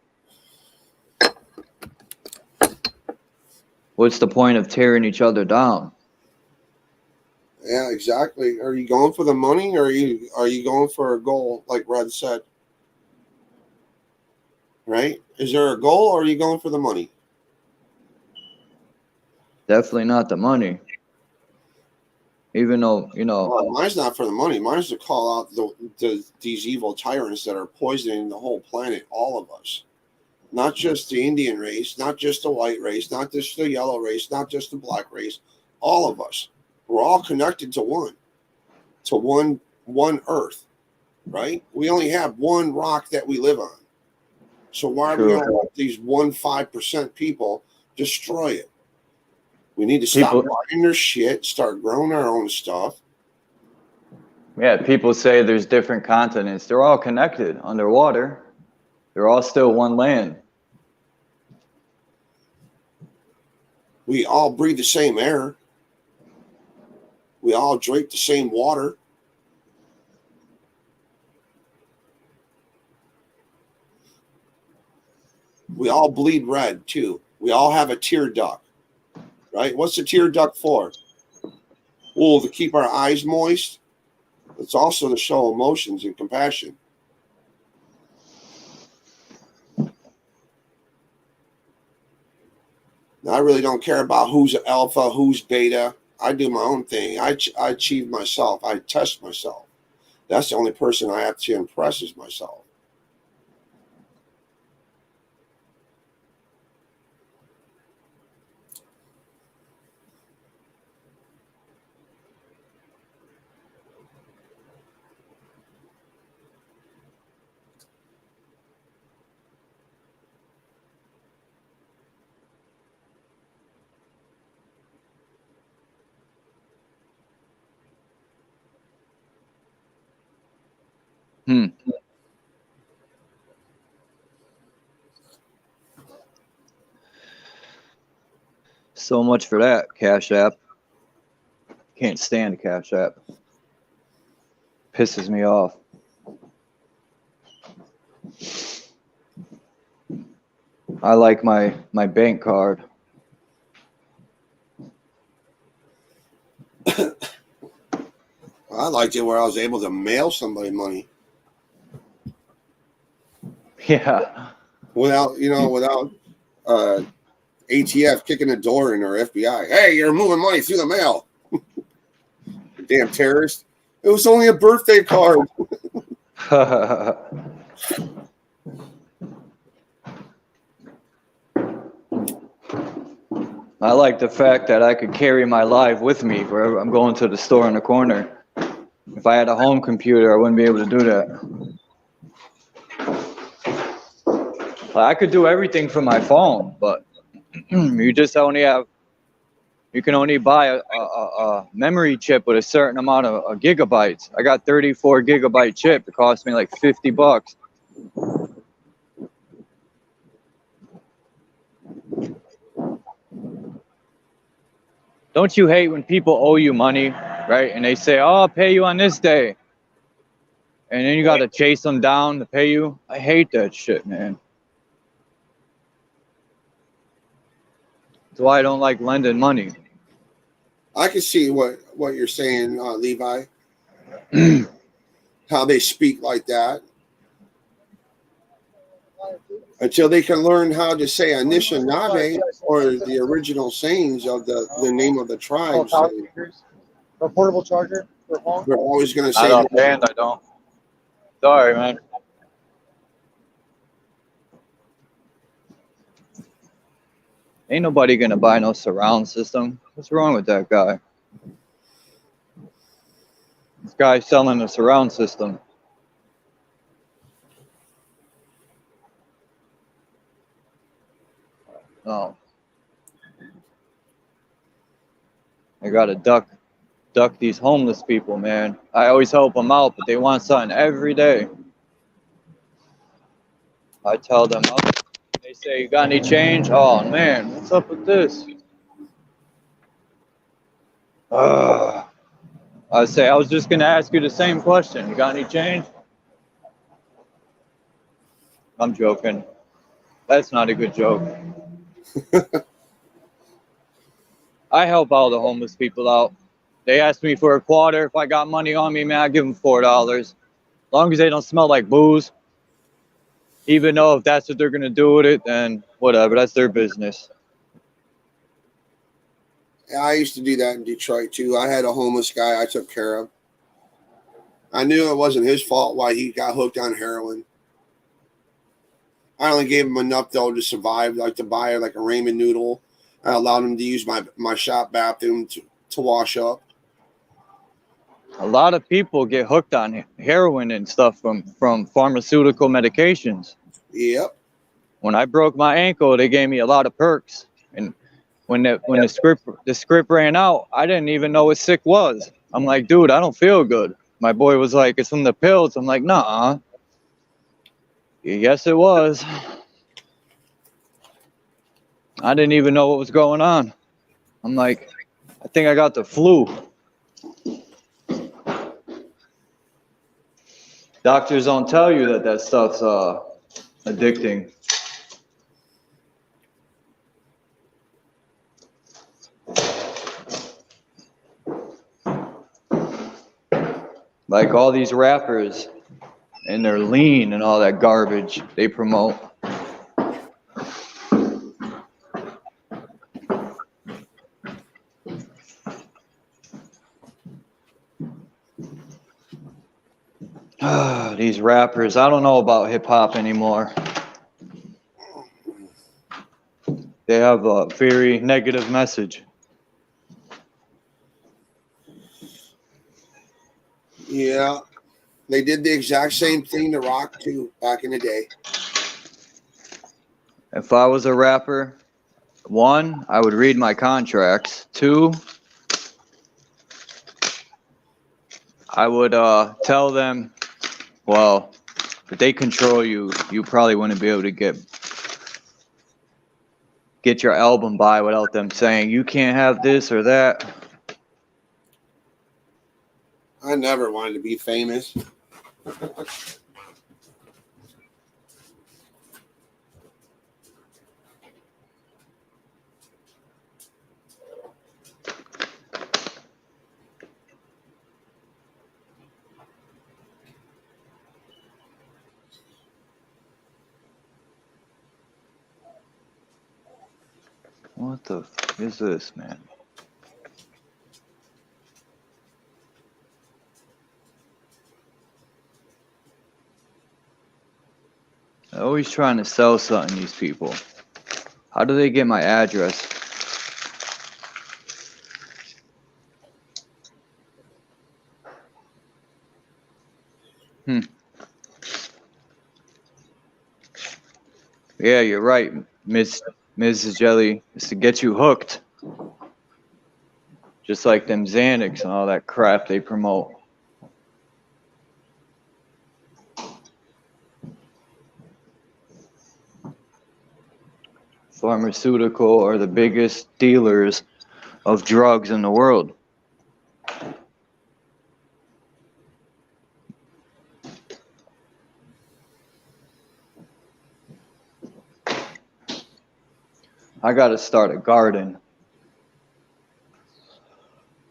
What's the point of tearing each other down? Yeah, exactly. Are you going for the money, or are you going for a goal, like Red said? Right? Is there a goal, or are you going for the money? Definitely not the money. Even though, you know. Well, mine's not for the money. Mine's to call out these evil tyrants that are poisoning the whole planet, all of us. Not just the Indian race, not just the white race, not just the yellow race, not just the black race. All of us. We're all connected to one Earth, right? We only have one rock that we live on. So why are we going to let these 5% people destroy it? We need to stop buying their shit, start growing our own stuff. Yeah, people say there's different continents. They're all connected underwater. They're all still one land. We all breathe the same air. We all drink the same water. We all bleed red, too. We all have a tear duct, right? What's the tear duct for? Well, to keep our eyes moist. It's also to show emotions and compassion. Now, I really don't care about who's alpha, who's beta. I do my own thing. I achieve myself. I test myself. That's the only person I have to impress is myself. So much for that, Cash App. Can't stand Cash App. Pisses me off. I like my bank card. I liked it where I was able to mail somebody money. Yeah. Without ATF kicking the door in or FBI. Hey, you're moving money through the mail. Damn terrorist. It was only a birthday card. I like the fact that I could carry my live with me wherever I'm going to the store in the corner. If I had a home computer, I wouldn't be able to do that. I could do everything from my phone, but you just only have, you can only buy a memory chip with a certain amount of gigabytes. I got 34 gigabyte chip. It cost me like $50. Don't you hate when people owe you money, right? And they say, oh, I'll pay you on this day. And then you got to chase them down to pay you. I hate that shit, man. That's why I don't like lending money. I can see what you're saying, Levi. How they speak like that. Until they can learn how to say Anishinaabe or the original sayings of the name of the tribes. A portable charger? They're always going to Not say, offhand, I don't. Sorry, man. Ain't nobody gonna buy no surround system. What's wrong with that guy? This guy selling a surround system. Oh, I gotta duck these homeless people, man. I always help them out, but they want something every day. I tell them, oh, they say, you got any change? Oh man, what's up with this? I say, I was just gonna ask you the same question. You got any change? I'm joking. That's not a good joke. I help all the homeless people out. They ask me for a quarter. If I got money on me, man, I give them $4. As long as they don't smell like booze, even though if that's what they're gonna do with it, then whatever. That's their business. I used to do that in Detroit too. I had a homeless guy I took care of. I knew it wasn't his fault why he got hooked on heroin. I only gave him enough though to survive, like to buy like a ramen noodle. I allowed him to use my shop bathroom to wash up. A lot of people get hooked on heroin and stuff from pharmaceutical medications. Yep. When I broke my ankle, they gave me a lot of perks, and when the script ran out, I didn't even know what sick was. I'm like, dude, I don't feel good. My boy was like, it's from the pills. I'm like, nah. Yes, it was. I didn't even know what was going on. I'm like, I think I got the flu. Doctors don't tell you that stuff's addicting. Like all these rappers and their lean and all that garbage they promote. These rappers, I don't know about hip hop anymore. They have a very negative message. Yeah. They did the exact same thing to rock too back in the day. If I was a rapper, one, I would read my contracts. Two, I would tell them, well, if they control you, you probably wouldn't be able to get your album by without them saying you can't have this or that. I never wanted to be famous. What the f is this, man? They're always trying to sell something, these people. How do they get my address? Yeah, you're right, Mrs. Jelly. It's to get you hooked. Just like them Xanax and all that crap they promote. Pharmaceutical are the biggest dealers of drugs in the world. I gotta start a garden.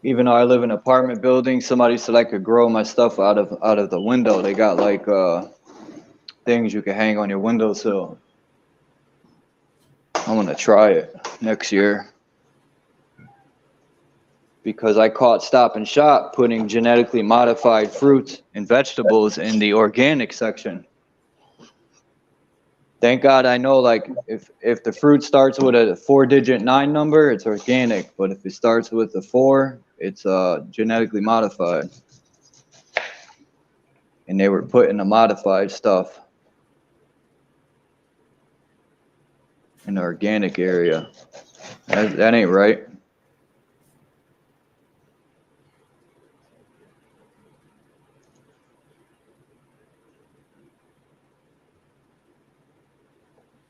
Even though I live in an apartment building, somebody said I could grow my stuff out of the window. They got like things you can hang on your windowsill. I'm gonna try it next year. because I caught Stop and Shop putting genetically modified fruits and vegetables in the organic section. Thank God I know, like, if the fruit starts with a 4-digit 9 number, it's organic. But if it starts with a 4, it's genetically modified. And they were putting the modified stuff in the organic area. That ain't right.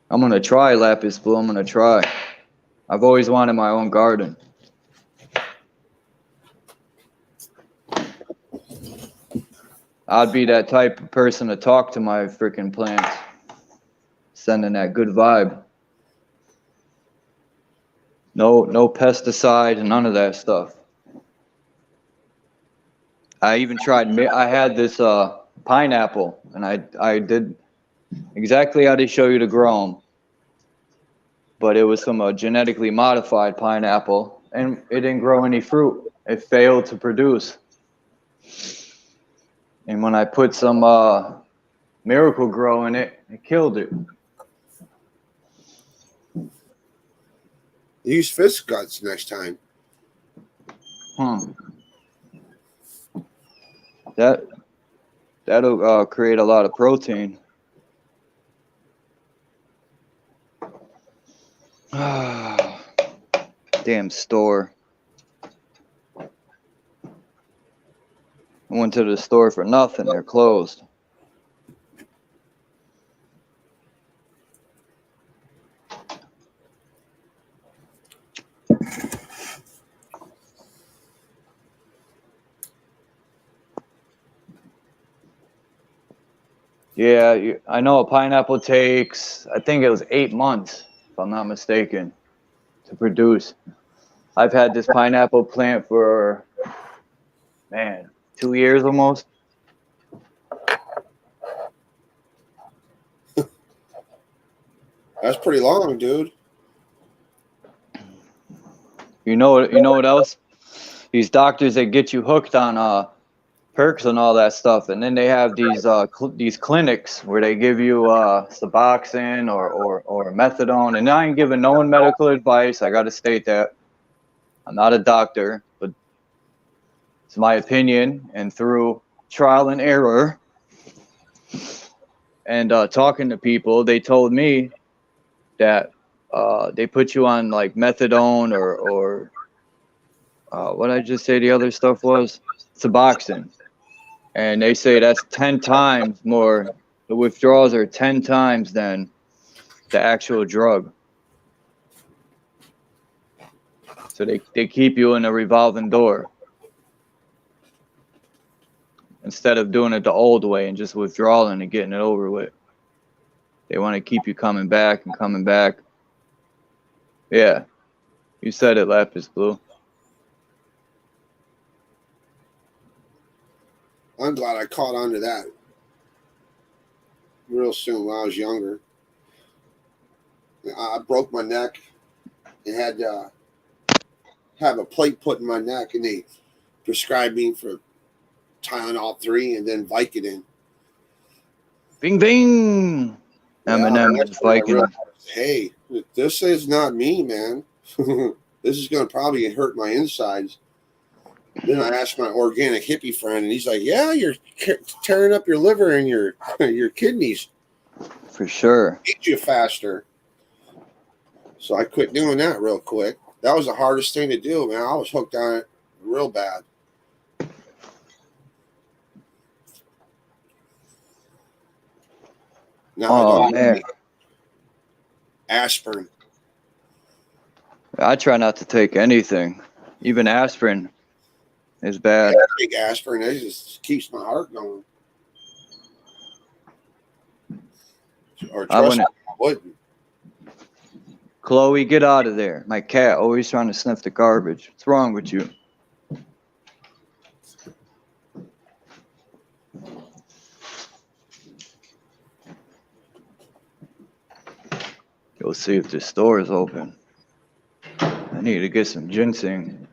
I'm gonna try lapis blue. I'm gonna try. I've always wanted my own garden. I'd be that type of person to talk to my freaking plants, sending that good vibe. No pesticide and none of that stuff. I even tried. I had this pineapple, and I did exactly how they show you to grow them. But it was some genetically modified pineapple, and it didn't grow any fruit. It failed to produce. And when I put some Miracle Grow in it, it killed it. Use fish guts next time. That'll create a lot of protein. Damn store. I went to the store for nothing. They're closed. Yeah, I know a pineapple takes, I think it was 8 months, if I'm not mistaken, to produce. I've had this pineapple plant for, man, 2 years almost. That's pretty long, dude. You know what else? These doctors that get you hooked on perks and all that stuff, and then they have these clinics where they give you Suboxone or methadone. And I ain't giving no one medical advice. I got to state that I'm not a doctor, but it's my opinion, and through trial and error and talking to people, they told me that they put you on like methadone or what I just say the other stuff was Suboxone. And they say that's 10 times more. The withdrawals are 10 times than the actual drug. So they keep you in a revolving door instead of doing it the old way and just withdrawing and getting it over with. They want to keep you coming back and coming back. Yeah, you said it, Lapis Blue. I'm glad I caught on to that real soon when I was younger. I broke my neck and had to have a plate put in my neck, and they prescribed me for Tylenol 3 and then Vicodin. Bing, bing. Yeah, Eminem that's is when I Viking. realized, hey, this is not me, man. This is going to probably hurt my insides. Then I asked my organic hippie friend, and he's like, yeah, you're tearing up your liver and your kidneys. For sure. Eat you faster. So I quit doing that real quick. That was the hardest thing to do, man. I was hooked on it real bad. Now I don't have any aspirin. I try not to take anything. Even aspirin is bad. I take aspirin. It just keeps my heart going. Or trust me, I wouldn't. Chloe, get out of there. My cat always trying to sniff the garbage. What's wrong with you? Go see if the store is open. I need to get some ginseng.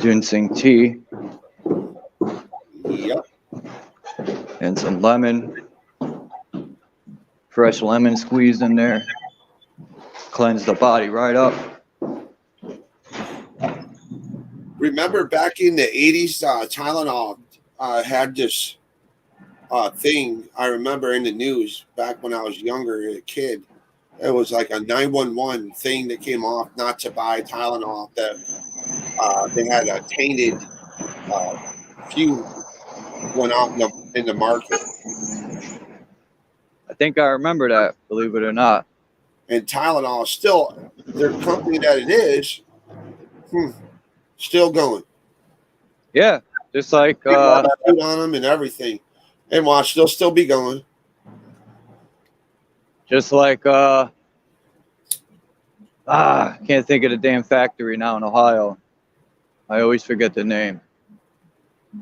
ginseng tea, Yep. and some lemon, fresh lemon squeezed in there. Cleanse the body right up. Remember back in the 80s, Tylenol had this thing. I remember in the news back when I was younger, a kid. It was like a 911 thing that came off not to buy Tylenol. That they had a tainted fume went out in the market. I think I remember that, believe it or not. And Tylenol is still, their company that it is, still going. Yeah, just like Lawsuit on them and everything. And watch, they'll still be going. just like can't think of the damn factory now in Ohio. I always forget the name.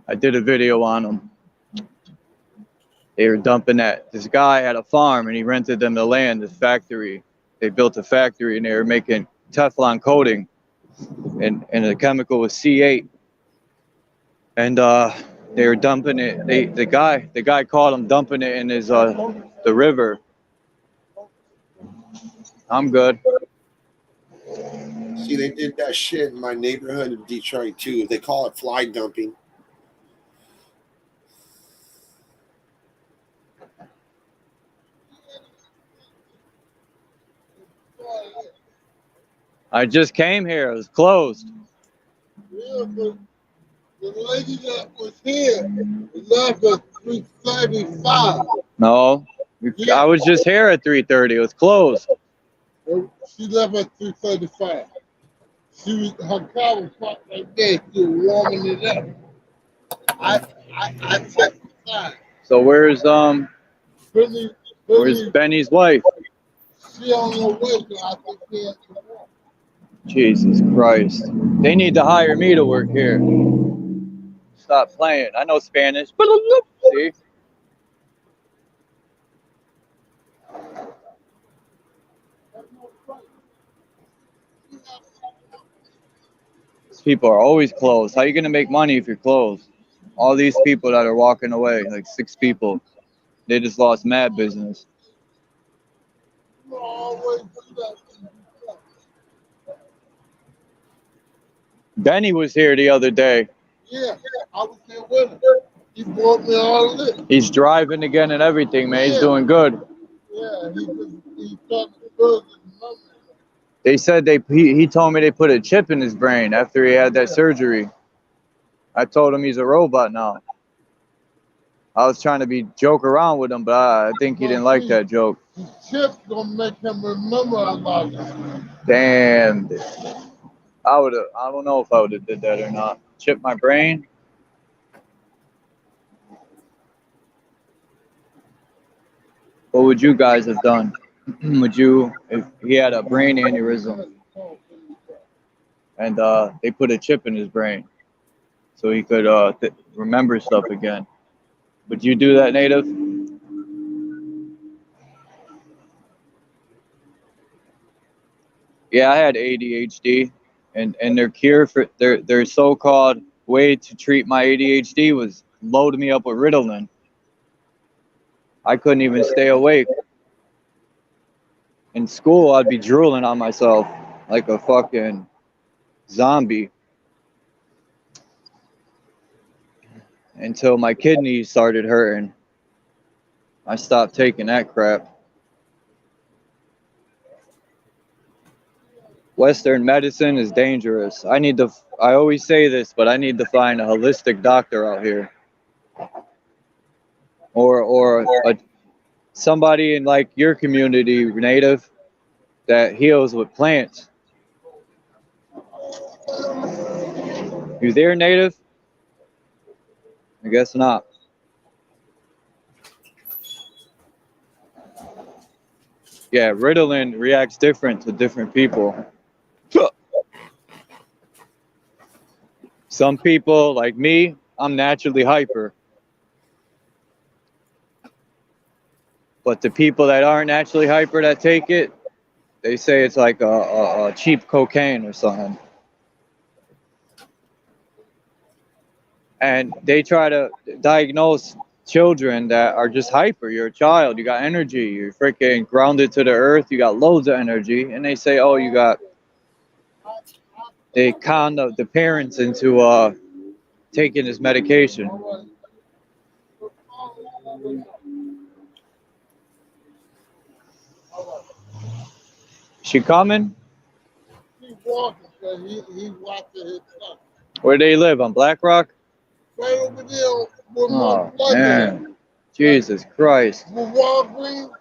I did a video on them. They were dumping that. This guy had a farm and he rented them the land, this factory. They built a factory and they were making Teflon coating, and the chemical was C8. And they were dumping it. The guy caught him dumping it in his the river. I'm good. See, they did that shit in my neighborhood in Detroit too. They call it fly dumping. I just came here. It was closed. Yeah, but the lady that was here left at 3:35. No, I was just here at 3:30. It was closed. She left at 3:35. Her car was parked right there. She was warming it up. I checked the time. So where's Billy, Benny's wife? she on her way, so I think she has to walk. Jesus Christ. They need to hire me to work here. Stop playing. I know Spanish. See? These people are always closed. How are you going to make money if you're closed? All these people that are walking away, like 6 people, they just lost mad business. You always do that. Benny was here the other day. Yeah, I was there with him. He bought me all of this. He's driving again and everything, man. He's doing good. Yeah, he's trying to build his memory. They said he told me they put a chip in his brain after he had that surgery. I told him he's a robot now. I was trying to joke around with him, but I think he didn't like that joke. The chip's gonna make him remember a lot of it. Damn. I don't know if I would have did that or not. Chip my brain? What would you guys have done? Would you, if he had a brain aneurysm and they put a chip in his brain so he could remember stuff again? Would you do that, Native? Yeah, I had ADHD, and their cure for their so-called way to treat my ADHD was load me up with Ritalin. I couldn't even stay awake. In school, I'd be drooling on myself like a fucking zombie until my kidneys started hurting. I stopped taking that crap. Western medicine is dangerous. I always say this, but I need to find a holistic doctor out here. Or somebody in like your community, Native, that heals with plants. You there, Native? I guess not. Yeah, Ritalin reacts different to different people. Some people, like me, I'm naturally hyper. But the people that aren't naturally hyper that take it, they say it's like a cheap cocaine or something. and they try to diagnose children that are just hyper. You're a child, you got energy, you're freaking grounded to the earth, you got loads of energy, and they say, oh, they con the parents into taking this medication. She coming? He walking, so he watching his son. Where they live, on Black Rock? Right over there with my Oh brother. man, Jesus Christ. With Walgreens,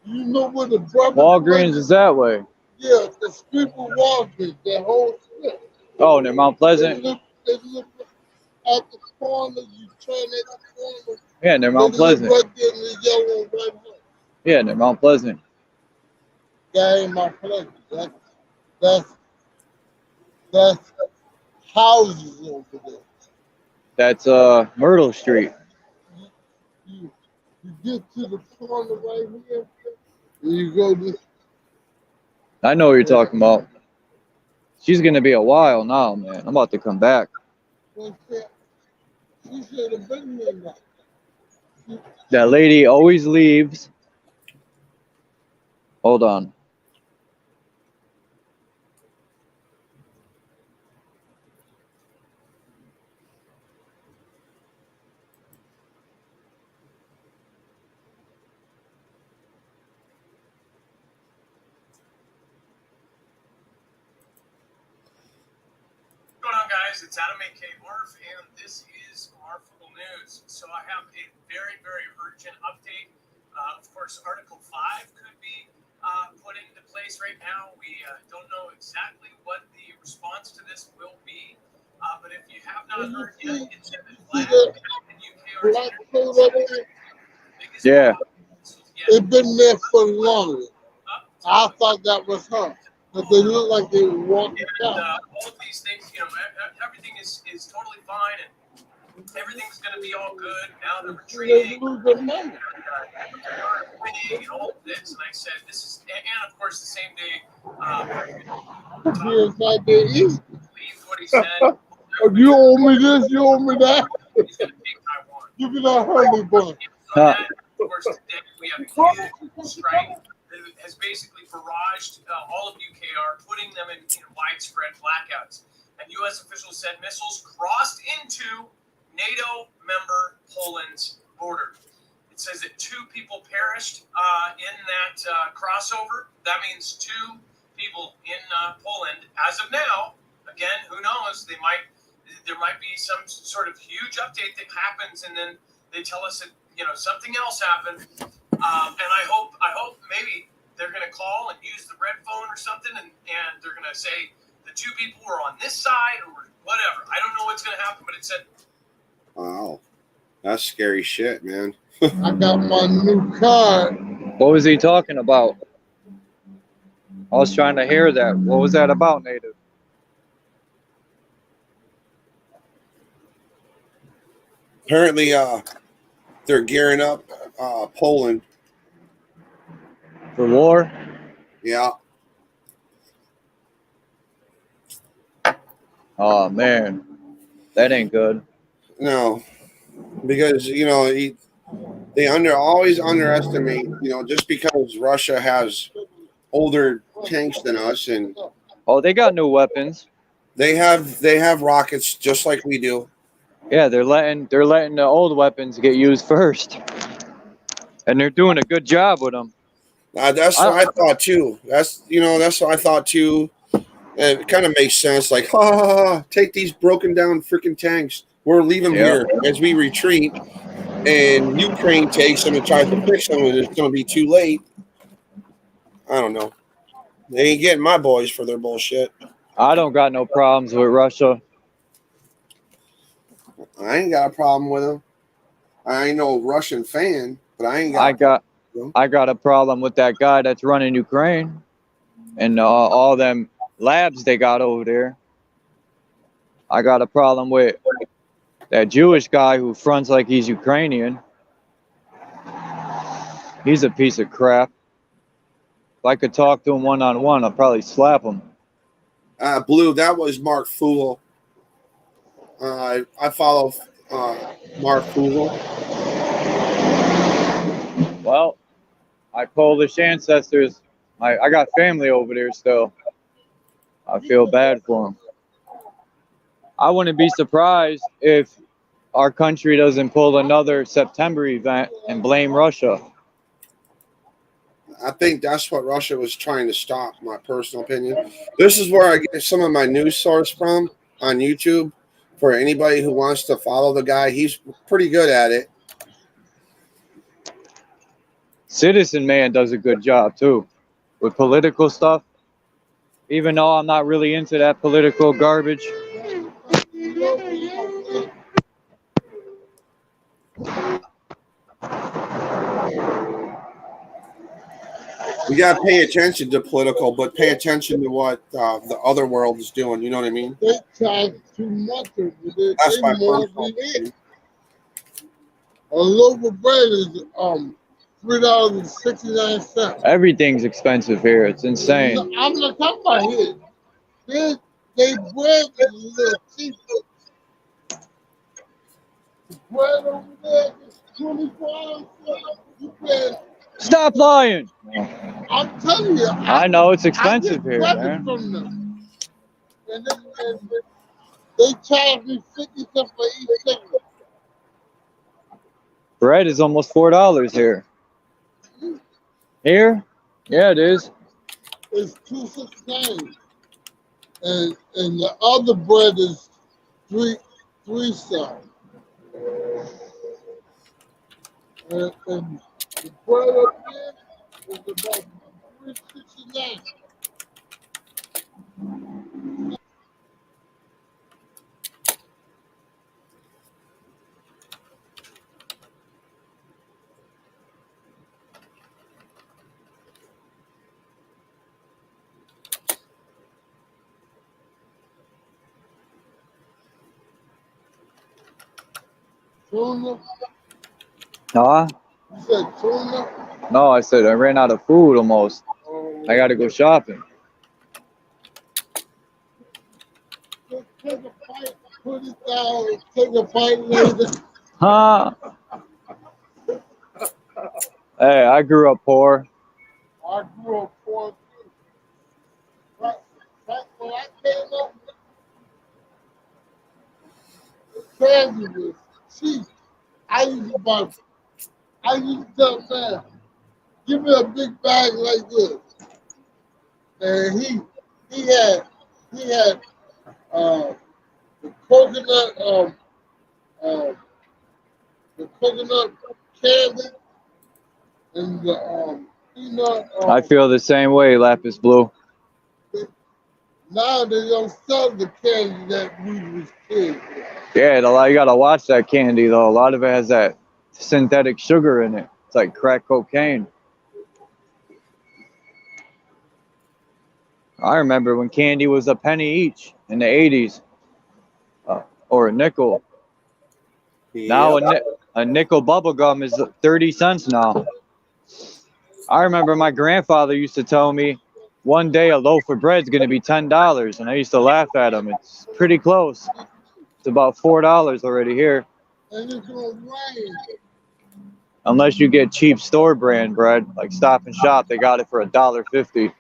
you know where the brother Walgreens is that way. Yeah, the street with Walgreens, that whole strip. Oh, near Mount Pleasant? They live at the corner, you turn at the corner. Yeah, near Mount They live Pleasant. right there in the yellow and white house. Yeah, near Mount Pleasant. That ain't my place. That's houses over there. That's Myrtle Street. You, you get to the corner right here, and you go this. I know what you're talking about. She's gonna be a while now, man. I'm about to come back. She should have been here now. That lady always leaves. Hold on. What's going on, guys? It's Adam A.K. Marf, and this is Marfable News. So I have a very, very urgent update. Of course, Article 5 could be put into place right now. We don't know exactly what the response to this will be. But if you have not heard yet, it's in the lab and UKR's biggest Yeah. It's been there for long. I thought that was her. But they look like they were walking And out. all of these things, everything is totally fine, and everything's going to be all good. Now they're They retreating. lose their money. Winning and all of this, and I said, "This is," and of course, the same day, Here's my day eat. believed what he said. Oh, you owe me this, you owe me that. He's going to take Taiwan. Give me that honey bun. So that, of course, today we have a huge strike that has basically barraged all of UKR, putting them in widespread blackouts. And U.S. officials said missiles crossed into NATO member Poland's border. It says that 2 people perished in that crossover. That means 2 people in Poland. As of now, again, who knows? There might be some sort of huge update that happens, and then they tell us that something else happened. And I hope maybe they're going to call and use the red phone or something, and they're going to say the 2 people were on this side or whatever. I don't know what's going to happen, but it said. Wow, that's scary shit, man. I got my new card. What was he talking about? I was trying to hear that. What was that about, Native? Apparently, they're gearing up Poland. For war? Yeah. Oh man, that ain't good. No, because they always underestimate. Just because Russia has older tanks than us, and Oh, they got new weapons. they have rockets just like we do. Yeah, they're letting the old weapons get used first, and they're doing a good job with them. That's what I thought too. That's what I thought too. And it kind of makes sense. Like, take these broken down freaking tanks. We'll leave them here as we retreat, and Ukraine takes them and tries to fix them, and it's going to be too late. I don't know. They ain't getting my boys for their bullshit. I don't got no problems with Russia. I ain't got a problem with them. I ain't no Russian fan, but I ain't got. I got a problem with that guy that's running Ukraine, and all them labs they got over there. I got a problem with that Jewish guy who fronts like he's Ukrainian. He's a piece of crap. If I could talk to him one-on-one, I'd probably slap him. Blue, that was Mark Fool. I follow Mark Hoover. Well, my Polish ancestors, I got family over there still. I feel bad for them. I wouldn't be surprised if our country doesn't pull another September event and blame Russia. I think that's what Russia was trying to stop, my personal opinion. This is where I get some of my news source from on YouTube. For anybody who wants to follow the guy, he's pretty good at it. Citizen Man does a good job too with political stuff. Even though I'm not really into that political garbage. We got to pay attention to political, but pay attention to what the other world is doing. You know what I mean? They charge too much of it. That's my They more personal than it. opinion. A loaf of bread is $3.69. Everything's expensive here. It's insane. No, I'm not talking about here. They bread is a little cheaper. The bread over there is 24 ounces. You pay. Stop lying. I'm telling you. I know it's expensive I here, get man. from them. And they charge me 50 cents for each cigarette. Bread is almost $4 here. Here? Yeah, it is. It's $2.69. And the other bread is three cents. And the bread up there is about $3.69. Tuna? Huh? You said tuna? No, I said I ran out of food almost. I gotta go shopping. Just take a bite, put it down, and take a bite later. Huh? Hey, I grew up poor. I grew up poor too. Right, when I came up, candy was cheap. I used to tell man, give me a big bag like this. And he had the coconut candy and the peanut. I feel the same way, Lapis Blue. Now they don't sell the candy that we was kids. Yeah, you gotta watch that candy though. A lot of it has that synthetic sugar in it. It's like crack cocaine. I remember when candy was a penny each in the 80s, or a nickel. Now a nickel bubble gum is 30 cents now. I remember my grandfather used to tell me one day a loaf of bread's going to be $10, and I used to laugh at him. It's pretty close. It's about $4 already here. And it's gonna rain. Unless you get cheap store brand bread, like Stop and Shop, they got it for $1.50.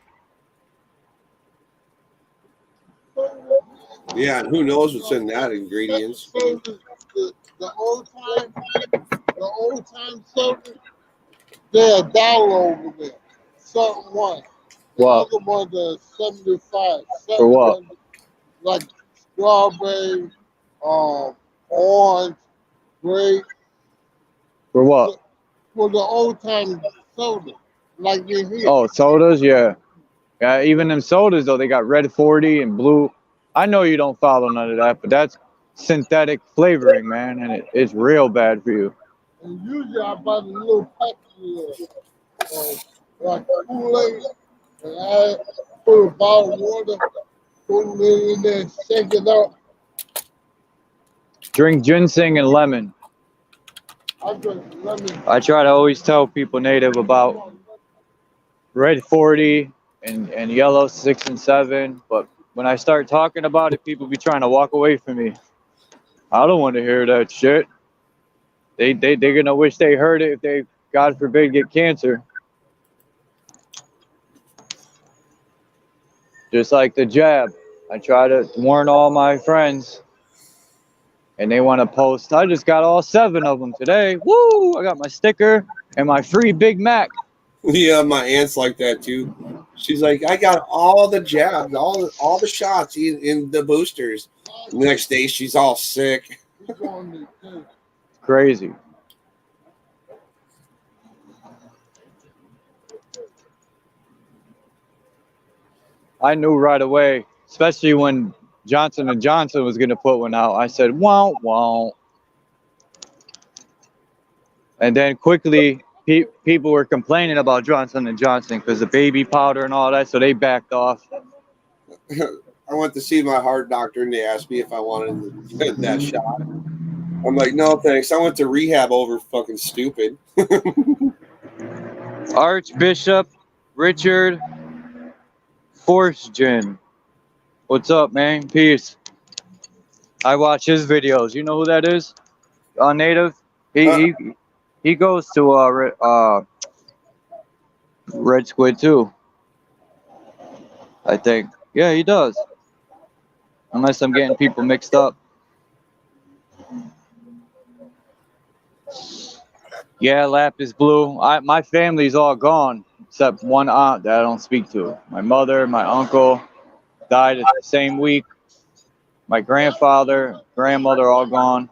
Yeah, and who knows what's in that ingredients? So the old time soda, they're $1 over there. Something one. The What? other ones are 75. For what? Like strawberry, orange, grape. For what? For the old time soda, like in here. Oh, sodas? Yeah. Yeah, even them sodas, though, they got red 40 and blue. I know you don't follow none of that, but that's synthetic flavoring, man, and it's real bad for you. And usually I buy the little package of like Kool-Aid, and I put a bottle of water, put it in there, shake it up. Drink ginseng and lemon. I drink lemon. I try to always tell people native about red 40 and yellow 6 and 7, but when I start talking about it, people be trying to walk away from me. I don't want to hear that shit. They're gonna wish they heard it if they, God forbid, get cancer. Just like the jab. I try to warn all my friends, and they want to post. I just got all 7 of them today. Woo! I got my sticker and my free Big Mac. Yeah, my aunt's like that too. She's like, I got all the jabs, all the shots in the boosters. The next day, she's all sick. Crazy. I knew right away, especially when Johnson and Johnson was gonna put one out. I said, "Won't, won't." And then quickly, people were complaining about Johnson and Johnson because the baby powder and all that, so they backed off. I went to see my heart doctor, and they asked me if I wanted that shot. I'm like, no, thanks. I went to rehab over fucking stupid. Archbishop Richard Forstgen. What's up, man? Peace. I watch his videos. You know who that is? Native. He goes to Red Squid too. I think. Yeah, he does. Unless I'm getting people mixed up. Yeah, Lapis Blue. My family's all gone except one aunt that I don't speak to. My mother, my uncle died the same week. My grandfather, grandmother, all gone.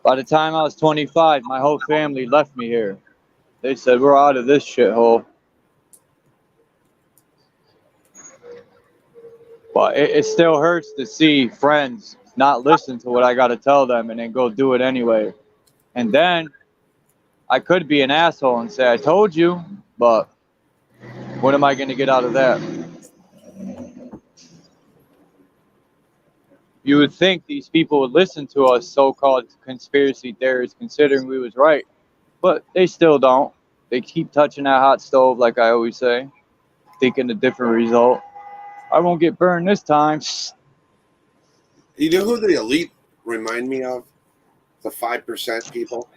By the time I was 25, my whole family left me here. They said, we're out of this shithole. But it still hurts to see friends not listen to what I got to tell them and then go do it anyway. And then I could be an asshole and say, I told you, but what am I going to get out of that? You would think these people would listen to us so-called conspiracy theorists considering we was right, but they still don't. They keep touching that hot stove, like I always say, thinking a different result. I won't get burned this time. You know who the elite remind me of? The 5% people.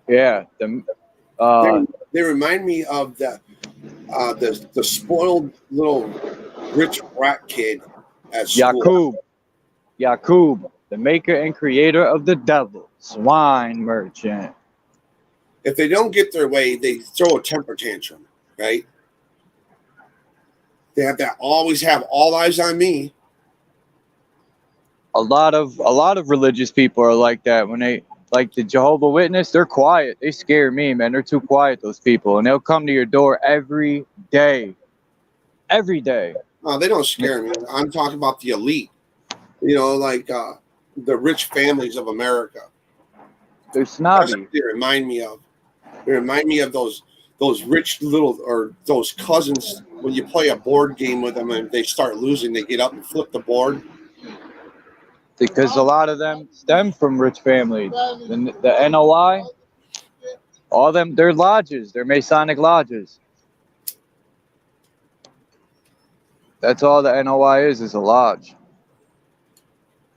Yeah, They remind me of the spoiled little rich rat kid at school. Yakub, the maker and creator of the devil, swine merchant. If they don't get their way, they throw a temper tantrum, right? They have that always have all eyes on me. A lot of religious people are like that. When they like the Jehovah Witness, they're quiet. They scare me, man. They're too quiet, those people, and they'll come to your door every day. Every day. Oh, they don't scare me. I'm talking about the elite. You know, like the rich families of America. They're That's snobby. what they remind me of. They remind me of those rich little or those cousins when you play a board game with them and they start losing, they get up and flip the board. Because a lot of them stem from rich families. The NOI, all them, they're lodges. They're Masonic lodges. That's all the NOI is a lodge.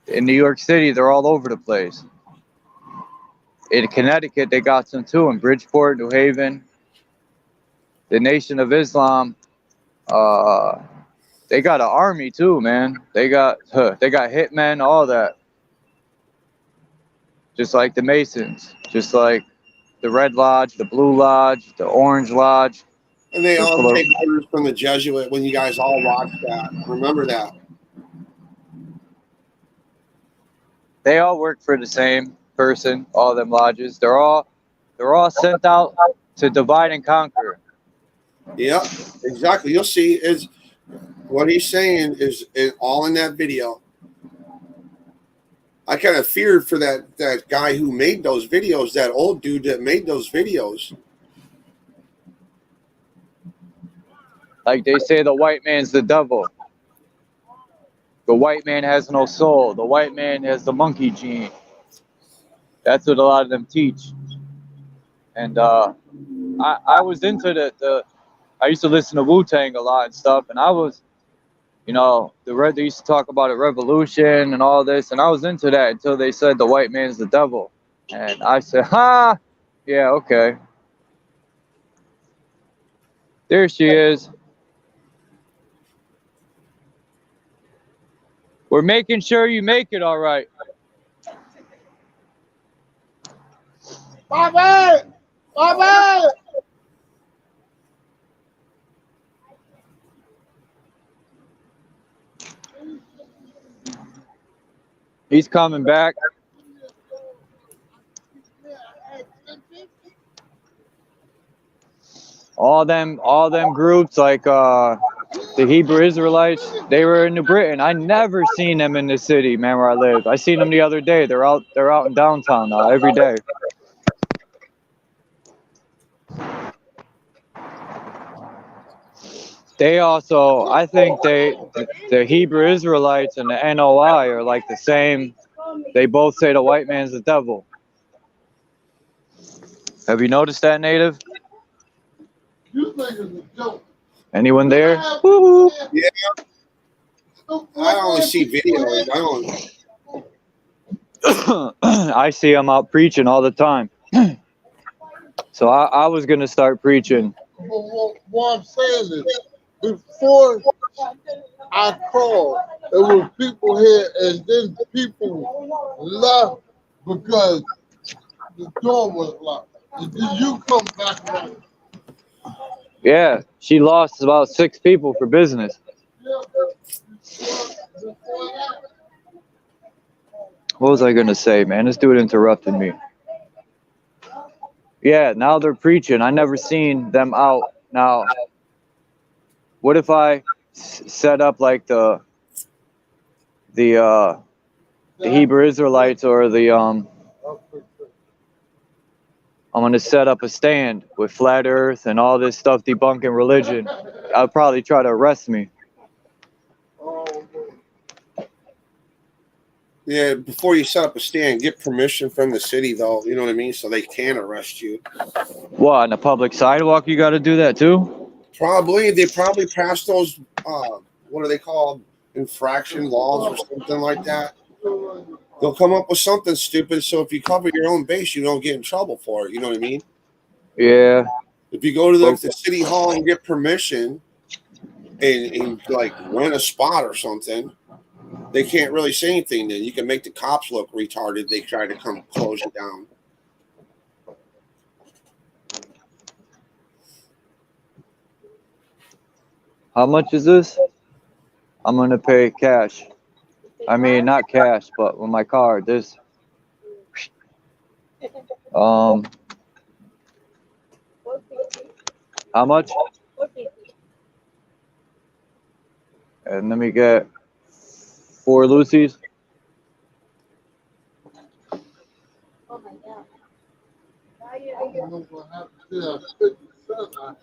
In New York City, they're all over the place. In Connecticut, they got some too. In Bridgeport, New Haven, the Nation of Islam, they got an army too, man. They got hitmen, all that. Just like the Masons, just like the Red Lodge, the Blue Lodge, the Orange Lodge. And they all take orders from the Jesuit when you guys all watch that. Remember that. They all work for the same person, all them lodges. They're all sent out to divide and conquer. Yep, exactly. You'll see is what he's saying is all in that video. I kind of feared for that guy who made those videos, that old dude that made those videos. Like they say, the white man's the devil. The white man has no soul. The white man has the monkey gene. That's what a lot of them teach. And I was into the I used to listen to Wu-Tang a lot and stuff, and I was You know, they used to talk about a revolution and all this, and I was into that until they said the white man's the devil. And I said, ha, yeah, okay. There she is. We're making sure you make it all right. Bobby! Bobby! He's coming back. All them groups like the Hebrew Israelites, they were in New Britain. I never seen them in the city, man, where I live. I seen them the other day. They're out in downtown now every day. They also, I think the Hebrew Israelites and the NOI are like the same. They both say the white man's the devil. Have you noticed that, Native? You think it's a joke. Anyone there? Woo-hoo. Yeah, I only see videos. I don't. I see them out preaching all the time. So I was going to start preaching. What I'm saying is, before I called, there were people here, and then people left because the door was locked. And then you come back around. Yeah, she lost about 6 people for business. What was I going to say, man? This dude interrupted me. Yeah, now they're preaching. I never seen them out. Now, what if I set up like the Hebrew Israelites or I'm going to set up a stand with flat earth and all this stuff debunking religion. I'll probably try to arrest me. Yeah, before you set up a stand, get permission from the city, though. You know what I mean? So they can arrest you. What, on the public sidewalk you got to do that too? Probably. They probably passed those, what are they called? Infraction laws or something like that. They'll come up with something stupid. So if you cover your own base, you don't get in trouble for it. You know what I mean? Yeah. If you go to the city hall and get permission and like rent a spot or something, they can't really say anything. Then you can make the cops look retarded. They try to come close it down. How much is this? I'm going to pay cash. I mean, not cash, but with my card. This. How much? And let me get 4 Lucy's. Oh my God. I don't know what happened to that 50 cent.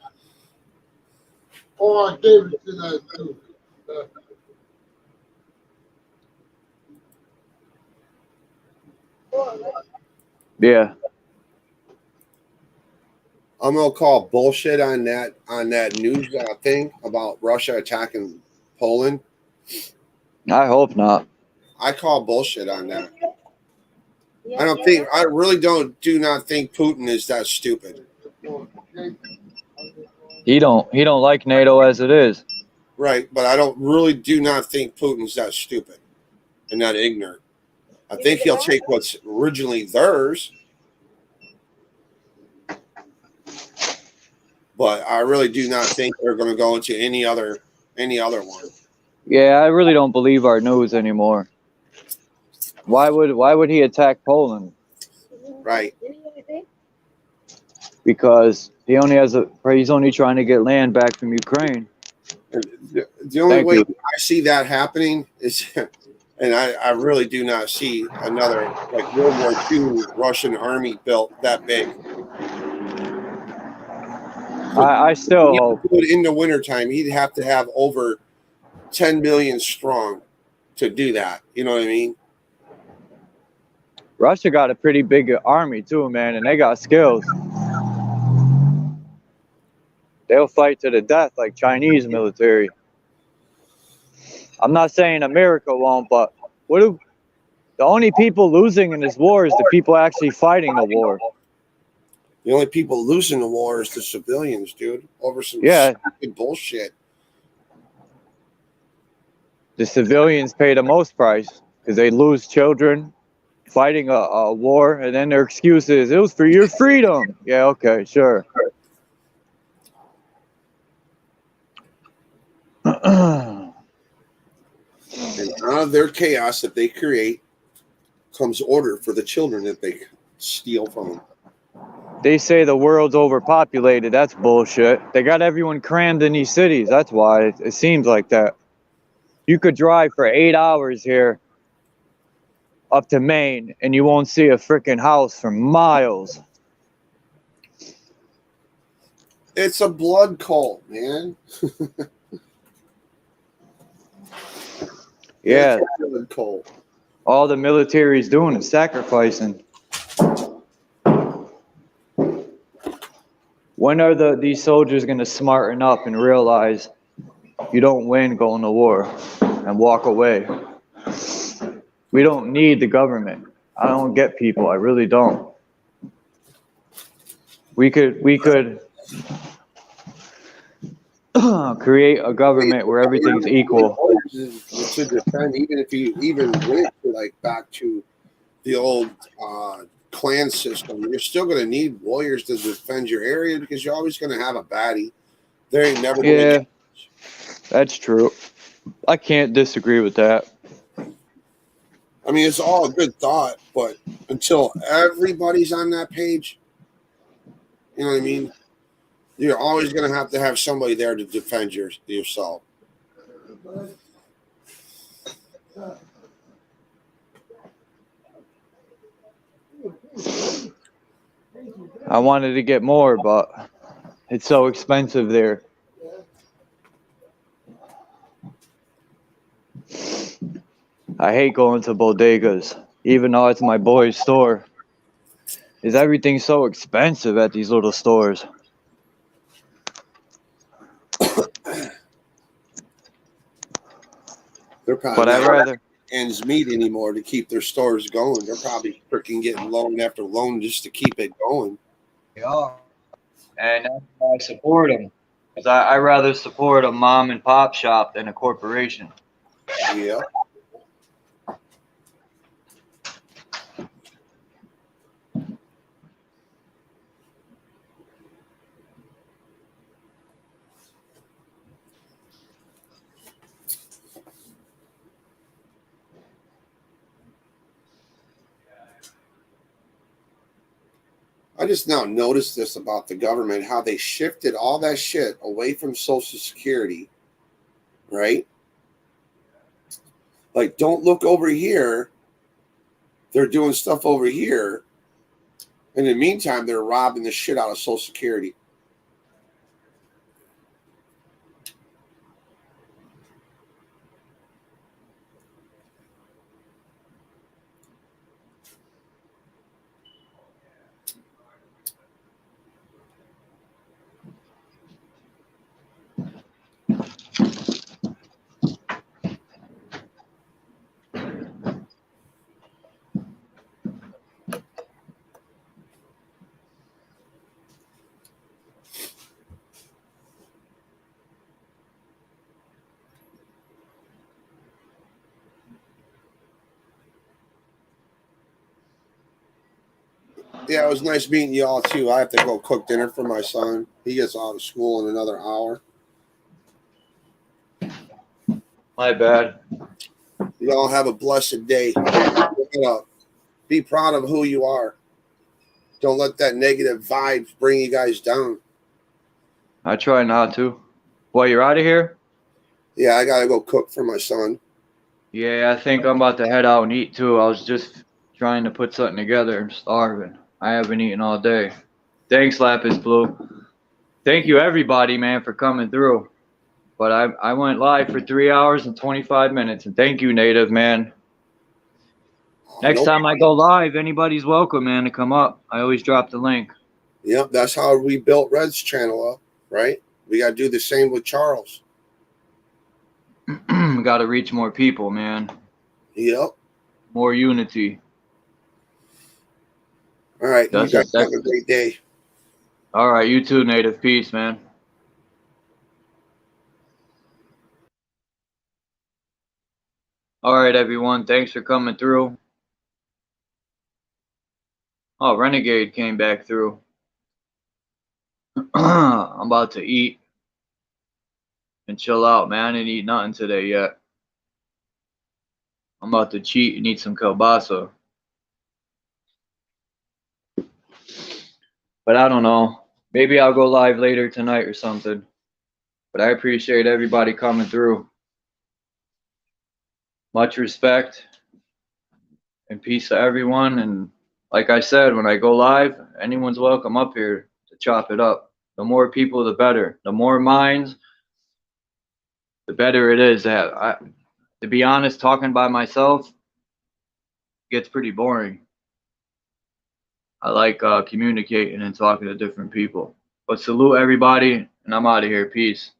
Oh, I gave it to that dude. Yeah. I'm gonna call bullshit on that news thing about Russia attacking Poland. I hope not. I call bullshit on that. I really do not think Putin is that stupid. He don't like NATO as it is. Right, but I do not think Putin's that stupid and that ignorant. I think he'll take what's originally theirs, but I really do not think they're going to go into any other one. Yeah, I really don't believe our news anymore. Why would he attack Poland? Right. Because he's only trying to get land back from Ukraine. The only way I see that happening is, and I really do not see another like World War II Russian army built that big. I still hope. In the wintertime, he'd have to have over 10 million strong to do that. You know what I mean? Russia got a pretty big army too, man, and they got skills. They'll fight to the death like Chinese military. I'm not saying America won't, but what do the only people losing in this war is the people actually fighting the war. The only people losing the war is the civilians, dude, over some Yeah, stupid bullshit. the civilians pay the most price because they lose children fighting a war, and then their excuse is it was for your freedom. Yeah, okay, sure. And out of their chaos that they create comes order for the children that they steal from them. They say the world's overpopulated. That's bullshit. They got everyone crammed in these cities. That's why it seems like that. You could drive for 8 hours here up to Maine and you won't see a freaking house for miles. It's a blood cult, man. Yeah, It's a blood cult. all the military is doing is sacrificing. When are these soldiers going to smarten up and realize you don't win going to war and walk away? We don't need the government. I don't get people. I really don't. We could create a government where everything's equal. To defend, even if you even went to like back to the old clan system, you're still going to need warriors to defend your area because you're always going to have a baddie. There ain't never going to Yeah, that's true. I can't disagree with that. I mean, it's all a good thought, but until everybody's on that page, you know what I mean? You're always going to have somebody there to defend yourself. I wanted to get more, but it's so expensive there. I hate going to bodegas, even though it's my boy's store. Is everything so expensive at these little stores? They're probably But I'd not rather. ends meet anymore to keep their stores going. They're probably freaking getting loan after loan just to keep it going. They are. And that's why I support them. Because I rather support a mom and pop shop than a corporation. Yeah. I just now noticed this about the government, how they shifted all that shit away from Social Security, right? Like, don't look over here. They're doing stuff over here. In the meantime, they're robbing the shit out of Social Security. Yeah, it was nice meeting you all too. I have to go cook dinner for my son. He gets out of school in another hour. My bad. You all have a blessed day. Look it up. Be proud of who you are. Don't let that negative vibe bring you guys down. I try not to. Well, you're out of here? Yeah, I gotta go cook for my son. Yeah, I think I'm about to head out and eat too. I was just trying to put something together. I'm starving. I haven't eaten all day. Thanks, Lapis Blue. Thank you, everybody, man, for coming through. But I went live for 3 hours and 25 minutes. And thank you, Native, man. Next time I go live, anybody's welcome, man, to come up. I always drop the link. Yep, that's how we built Red's channel up, right? We gotta do the same with Charles. We got to reach more people, man. Yep. More unity. All right. You That's guys it. have a great day. All right, you too, Native. Peace, man. All right, everyone. Thanks for coming through. Oh, Renegade came back through. I'm about to eat and chill out, man. I didn't eat nothing today yet. I'm about to cheat and eat some kielbasa. But I don't know. Maybe I'll go live later tonight or something. But I appreciate everybody coming through. Much respect and peace to everyone. And like I said, when I go live, anyone's welcome up here to chop it up. The more people, the better. The more minds, the better it is. To be honest, talking by myself gets pretty boring. I like communicating and talking to different people. But salute everybody, and I'm out of here. Peace.